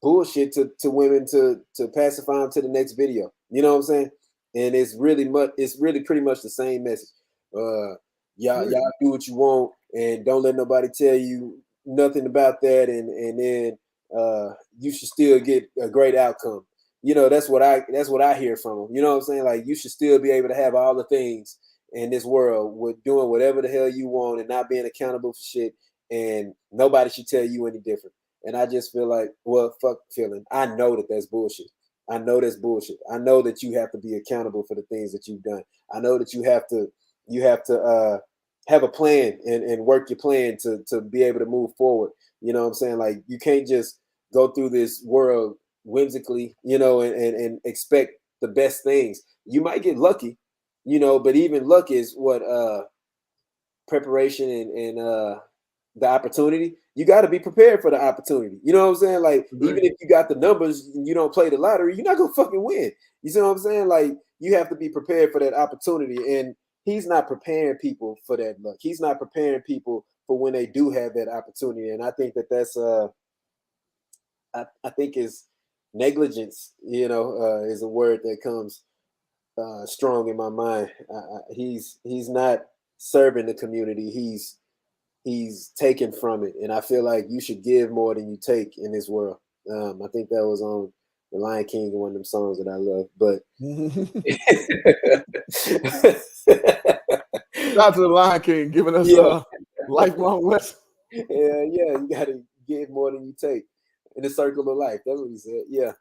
Speaker 2: bullshit to women to pacify them to the next video. You know what I'm saying? And it's really pretty much the same message. Y'all do what you want and don't let nobody tell you nothing about that, and then you should still get a great outcome. You know, that's what I hear from him. You know what I'm saying? Like, you should still be able to have all the things in this world with doing whatever the hell you want and not being accountable for shit, and nobody should tell you any different. And I just feel like, well, fuck feeling. I know that that's bullshit. I know that's bullshit. I know that you have to be accountable for the things that you've done. I know that you have to have a plan and work your plan to be able to move forward. You know what I'm saying? Like, you can't just go through this world whimsically, you know, and expect the best things. You might get lucky, you know, but even luck is what preparation and the opportunity. You got to be prepared for the opportunity. You know what I'm saying? Like, even if you got the numbers and you don't play the lottery, you're not gonna fucking win. You see what I'm saying? Like, you have to be prepared for that opportunity, and he's not preparing people for that luck. He's not preparing people for when they do have that opportunity, and I think that that's I think is negligence, you know, is a word that comes strong in my mind. He's not serving the community. He's taken from it, and I feel like you should give more than you take in this world. I think that was on The Lion King, one of them songs that I love. But
Speaker 1: shout out to The Lion King giving us a lifelong lesson.
Speaker 2: Yeah, you got to give more than you take in the circle of life. That's what he said. Yeah,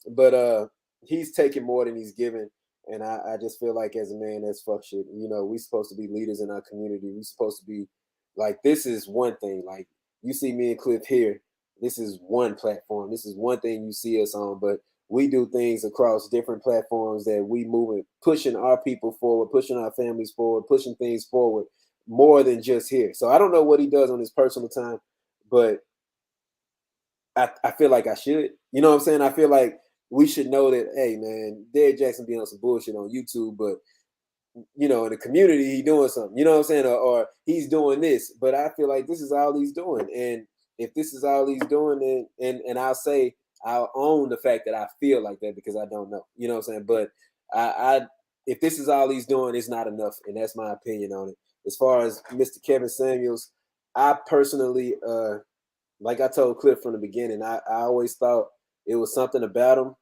Speaker 2: but he's taking more than he's given, and I just feel like, as a man, that's fuck shit. You know, we're supposed to be leaders in our community. We're supposed to be like, this is one thing. Like, you see me and Cliff here. This is one platform. This is one thing you see us on, but we do things across different platforms that we moving, pushing our people forward, pushing our families forward, pushing things forward more than just here. So I don't know what he does on his personal time, but I feel like I should. You know what I'm saying? I feel like we should know that, hey, man, Derrick Jackson be on some bullshit on YouTube, but, you know, in the community, he doing something, you know what I'm saying? Or he's doing this, but I feel like this is all he's doing. And if this is all he's doing, then, and I'll say, I'll own the fact that I feel like that, because I don't know, you know what I'm saying? But if this is all he's doing, it's not enough. And that's my opinion on it. As far as Mr. Kevin Samuels, I personally, like I told Cliff from the beginning, I always thought it was something about him.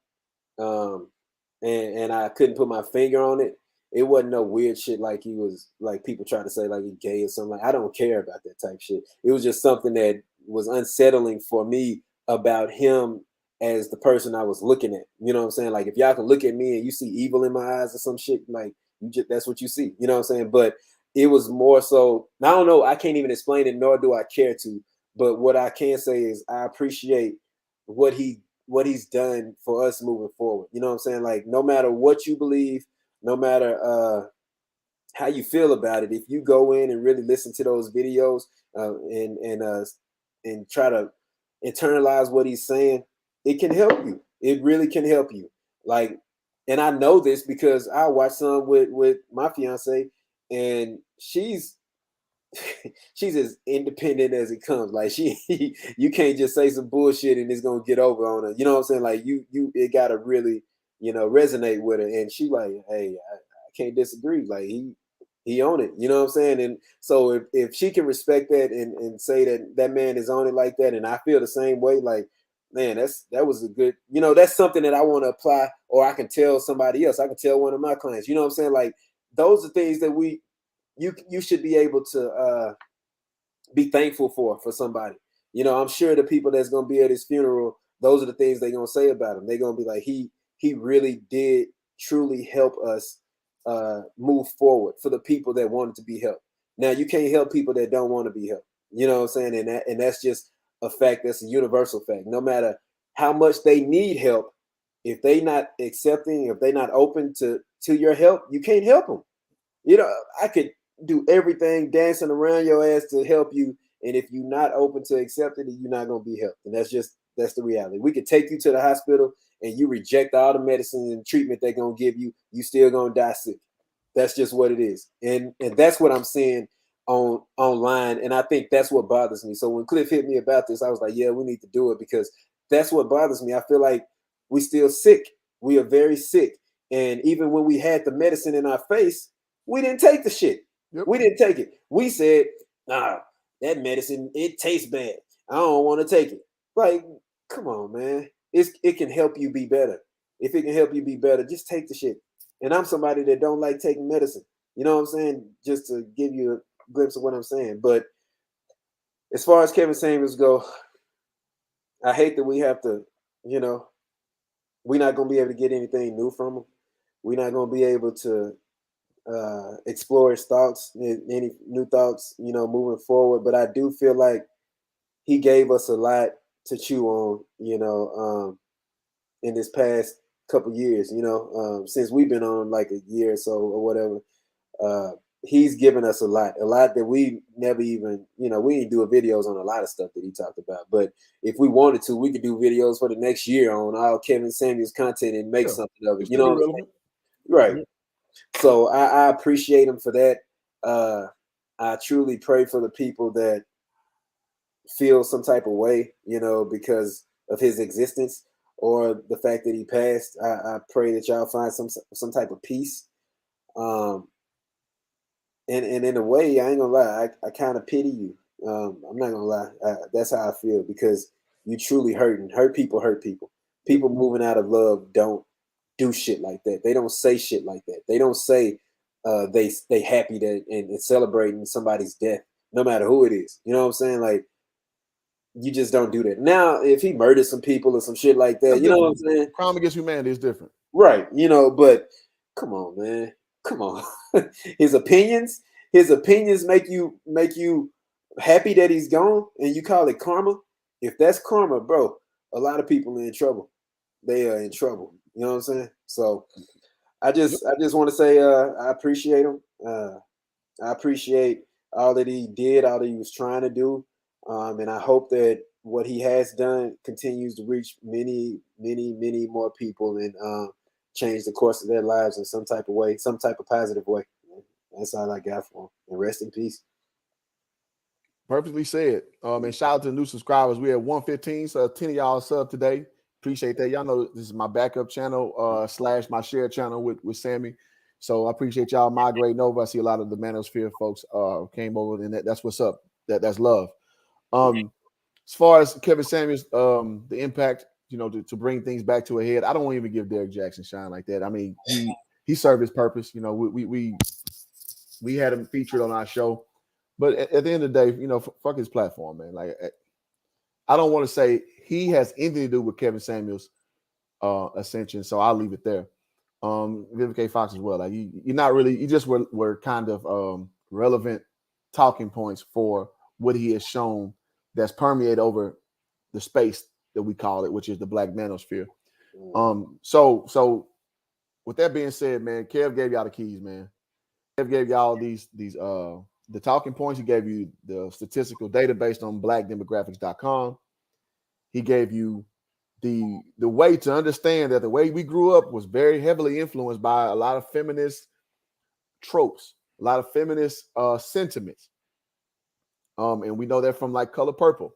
Speaker 2: And I couldn't put my finger on it. It wasn't no weird shit like he was, like people try to say like he's gay or something. Like, I don't care about that type shit. It was just something that was unsettling for me about him as the person I was looking at. You know what I'm saying? Like, if y'all can look at me and you see evil in my eyes or some shit, like, that's what you see. You know what I'm saying? But it was more so, I don't know, I can't even explain it, nor do I care to. But what I can say is I appreciate what he's done for us moving forward. You know what I'm saying? Like, no matter what you believe, no matter how you feel about it, if you go in and really listen to those videos and try to internalize what he's saying, it can help you. It really can help you. Like, and I know this because I watched some with my fiance, and she's as independent as it comes. Like, you can't just say some bullshit and it's gonna get over on her. You know what I'm saying? Like, it gotta really, you know, resonate with her. And she like, hey, I can't disagree. Like, He own it. You know what I'm saying? And so if she can respect that and say that that man is on it like that, and I feel the same way, like, man, that was a good, that's something that I want to apply, or I can tell somebody else. I can tell one of my clients, you know what I'm saying? Like, those are things that you should be able to be thankful for somebody. I'm sure the people that's going to be at his funeral, those are the things they're going to say about him. They're going to be like, he really did truly help us move forward for the people that wanted to be helped. Now, you can't help people that don't want to be helped. You know what I'm saying? And that's just a fact. That's a universal fact. No matter how much they need help, if they not accepting, if they not open to your help, you can't help them. I could do everything dancing around your ass to help you, and if you're not open to accepting it, you're not going to be helped. And that's the reality. We could take you to the hospital and you reject all the medicine and treatment they're going to give you, you still going to die sick. That's just what it is. And that's what I'm seeing online, and I think that's what bothers me. So when Cliff hit me about this, I was like, yeah, we need to do it, because that's what bothers me. I feel like we still sick. We are very sick. And even when we had the medicine in our face, we didn't take the shit. Yep. We didn't take it. We said, nah, that medicine, it tastes bad. I don't want to take it. Like, come on, man. It can help you be better. If it can help you be better, just take the shit. And I'm somebody that don't like taking medicine. You know what I'm saying? Just to give you a glimpse of what I'm saying. But as far as Kevin Samuels go, I hate that we have to, we're not going to be able to get anything new from him. We're not going to be able to explore his thoughts, any new thoughts, moving forward. But I do feel like he gave us a lot to chew on, in this past couple years, since we've been on like a year or so or whatever. He's given us a lot that we never even, we didn't do videos on a lot of stuff that he talked about. But if we wanted to, we could do videos for the next year on all Kevin Samuels content and make something of it. You know what I'm saying? Right. So I appreciate him for that. I truly pray for the people that feel some type of way, because of his existence or the fact that he passed. I pray that y'all find some type of peace. And in a way, I ain't gonna lie, I kind of pity you. I'm not gonna lie. That's how I feel, because you truly hurt people. People moving out of love don't do shit like that. They don't say shit like that. They don't say they happy that and celebrating somebody's death, no matter who it is. You know what I'm saying? Like, you just don't do that. Now, if he murdered some people or some shit like that, you know what I'm saying?
Speaker 1: Crime against humanity is different.
Speaker 2: Right. But come on, man. Come on. His opinions make you happy that he's gone, and you call it karma. If that's karma, bro, a lot of people are in trouble. They are in trouble. You know what I'm saying? So I just want to say I appreciate him. I appreciate all that he did, all that he was trying to do. And I hope that what he has done continues to reach many, many, many more people and change the course of their lives in some type of way, some type of positive way. That's all I got for him. And rest in peace.
Speaker 1: Perfectly said. And shout out to the new subscribers. We had 115, so 10 of y'all sub today. Appreciate that. Y'all know this is my backup channel / my share channel with Sammy. So I appreciate y'all migrating over. I see a lot of the Manosphere folks came over, and that's what's up. That's love. As far as Kevin Samuels, the impact, to bring things back to a head, I don't want to even give Derrick Jackson shine like that. I mean, he served his purpose. We had him featured on our show, but at the end of the day, fuck his platform, man. Like, I don't want to say he has anything to do with Kevin Samuels' ascension, so I'll leave it there. Vivica Fox as well. Like, you're not really, you just were kind of relevant talking points for what he has shown that's permeated over the space that we call it, which is the Black Manosphere. So with that being said, man, Kev gave y'all the keys, man. Kev gave y'all these the talking points. He gave you the statistical data based on blackdemographics.com. He gave you the way to understand that the way we grew up was very heavily influenced by a lot of feminist tropes, a lot of feminist sentiments. And we know that from like Color Purple,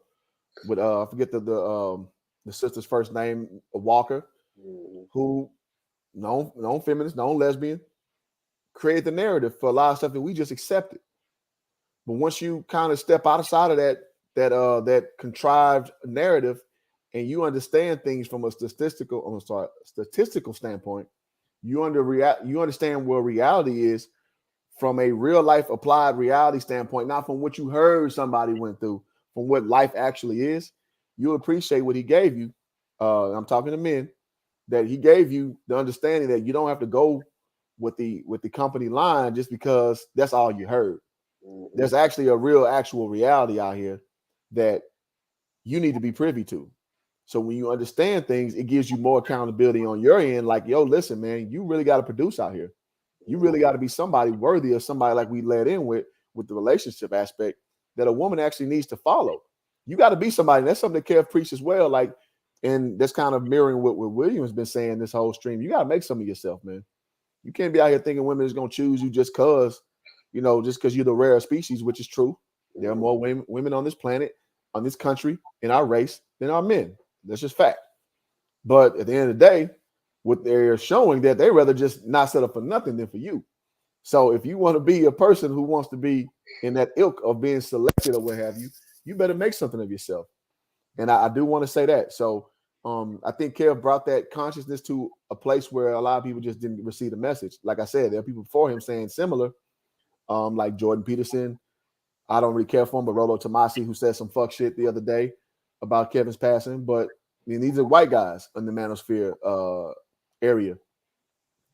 Speaker 1: with I forget the sister's first name, Walker, who known feminist, known lesbian, created the narrative for a lot of stuff that we just accepted. But once you kind of step outside of that contrived narrative, and you understand things from a statistical standpoint, you understand where reality is from a real life applied reality standpoint, not from what you heard somebody went through, from what life actually is. You'll appreciate what he gave you. I'm talking to men, that he gave you the understanding that you don't have to go with the company line just because that's all you heard. There's actually a real actual reality out here that you need to be privy to. So when you understand things, it gives you more accountability on your end. Like, yo, listen, man, you really got to produce out here. You really got to be somebody worthy of somebody like we led in with the relationship aspect that a woman actually needs to follow. You got to be somebody. That's something that Kev preached as well. Like, and that's kind of mirroring what William's been saying this whole stream. You got to make some of yourself, man. You can't be out here thinking women is going to choose you just because you're the rare species, which is true. There are more women on this planet, on this country, in our race than our men. That's just fact. But at the end of the day, what they're showing that they rather just not set up for nothing than for you. So if you want to be a person who wants to be in that ilk of being selected or what have you, you better make something of yourself. And I do want to say that. So I think Kev brought that consciousness to a place where a lot of people just didn't receive the message. Like I said, there are people before him saying similar, like Jordan Peterson. I don't really care for him, but Rollo Tomasi, who said some fuck shit the other day about Kevin's passing. But I mean, these are white guys in the manosphere area.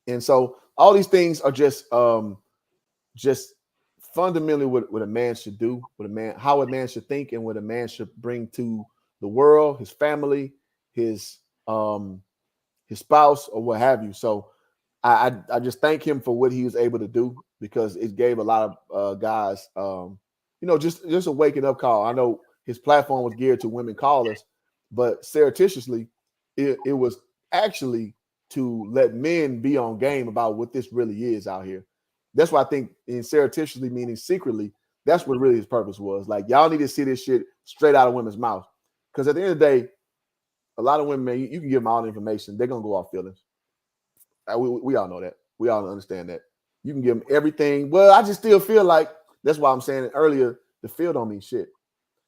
Speaker 1: And so all these things are just fundamentally what a man should do, how a man should think, and what a man should bring to the world, his family, his spouse, or what have you. So I just thank him for what he was able to do, because it gave a lot of guys, just a waking up call. I know his platform was geared to women callers, but surreptitiously, it was actually to let men be on game about what this really is out here. That's why I think in surreptitiously, meaning secretly, that's what really his purpose was. Like, y'all need to see this shit straight out of women's mouth. Because at the end of the day, a lot of women, man, you can give them all the information. They're going to go off feelings. We all know that. We all understand that. You can give them everything. Well, I just still feel like, that's why I'm saying earlier, the feel don't mean shit.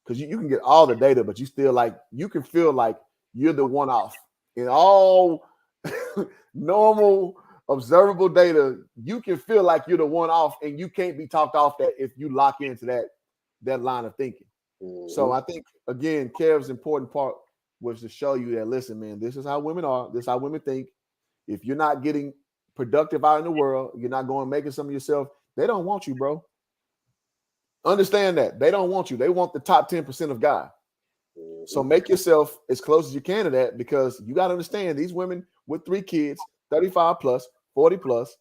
Speaker 1: Because you can get all the data, but you can feel like you're the one off. In all normal observable data, you can feel like you're the one off, and you can't be talked off that if you lock into that line of thinking. So I think, again, Kev's important part was to show you that, listen, man, this is how women are. This is how women think. If you're not getting productive out in the world, you're not going making some of yourself, they don't want you, bro. Understand that. They don't want you. They want the top 10% of guys. So make yourself as close as you can to that, because you got to understand, these women with 3 kids, 35 plus, 40 plus,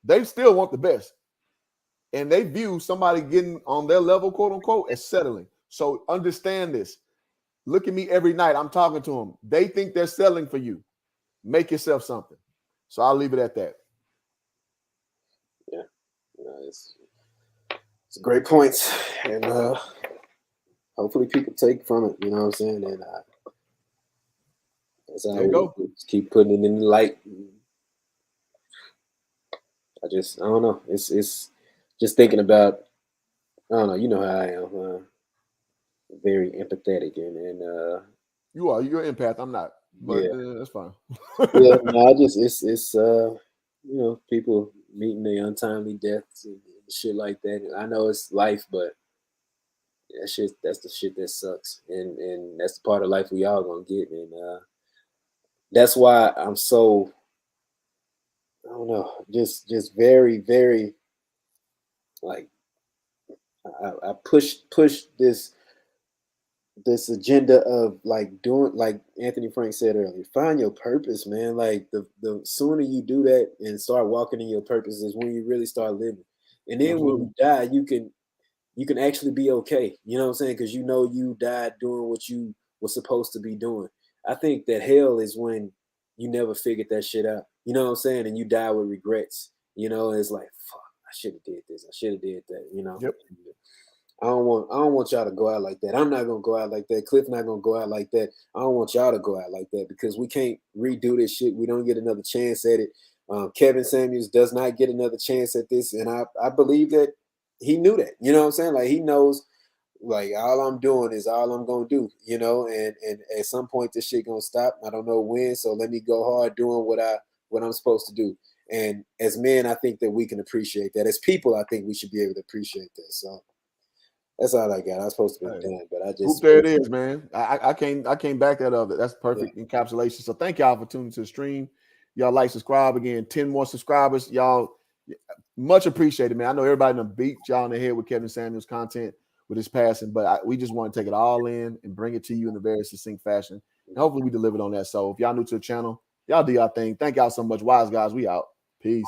Speaker 1: they still want the best. And they view somebody getting on their level, quote unquote, as settling. So understand this. Look at me every night. I'm talking to them. They think they're settling for you. Make yourself something. So I'll leave it at that.
Speaker 2: Yeah. It's great points. And hopefully people take from it. You know what I'm saying? And that's how we just keep putting it in the light. I don't know. It's just thinking about, I don't know, you know how I am. Very empathetic and
Speaker 1: you're an empath. I'm not, but yeah. That's fine.
Speaker 2: Yeah, no, it's people meeting their untimely deaths and shit like that. I know it's life, but that's the shit that sucks, and that's the part of life we all gonna get, and that's why I'm so, I don't know, just very, very, like, I push this agenda of like doing, like Anthony Frank said earlier, find your purpose, man. Like the sooner you do that and start walking in your purpose is when you really start living. And then when you die, you can actually be okay. You know what I'm saying? Because you died doing what you were supposed to be doing. I think that hell is when you never figured that shit out. You know what I'm saying? And you die with regrets. It's like, fuck, I should have did this. I should have did that.
Speaker 1: Yep.
Speaker 2: I don't want y'all to go out like that. I'm not gonna go out like that. Cliff not gonna go out like that. I don't want y'all to go out like that, because we can't redo this shit. We don't get another chance at it. Kevin Samuels does not get another chance at this, and I believe that he knew that. You know what I'm saying? Like he knows, like all I'm doing is all I'm gonna do. You know, and at some point this shit gonna stop. I don't know when, so let me go hard doing what I'm supposed to do. And as men, I think that we can appreciate that. As people, I think we should be able to appreciate that. So that's all I got. I was supposed to be done, but I just
Speaker 1: there it is, man. I can't back that up. That's perfect encapsulation. So thank y'all for tuning to the stream. Y'all like, subscribe again. 10 more subscribers. Y'all much appreciated, man. I know everybody done beat y'all in the head with Kevin Samuels content with his passing, but we just want to take it all in and bring it to you in a very succinct fashion. And hopefully we delivered on that. So if y'all new to the channel, y'all do y'all thing. Thank y'all so much. Wise guys, we out. Peace.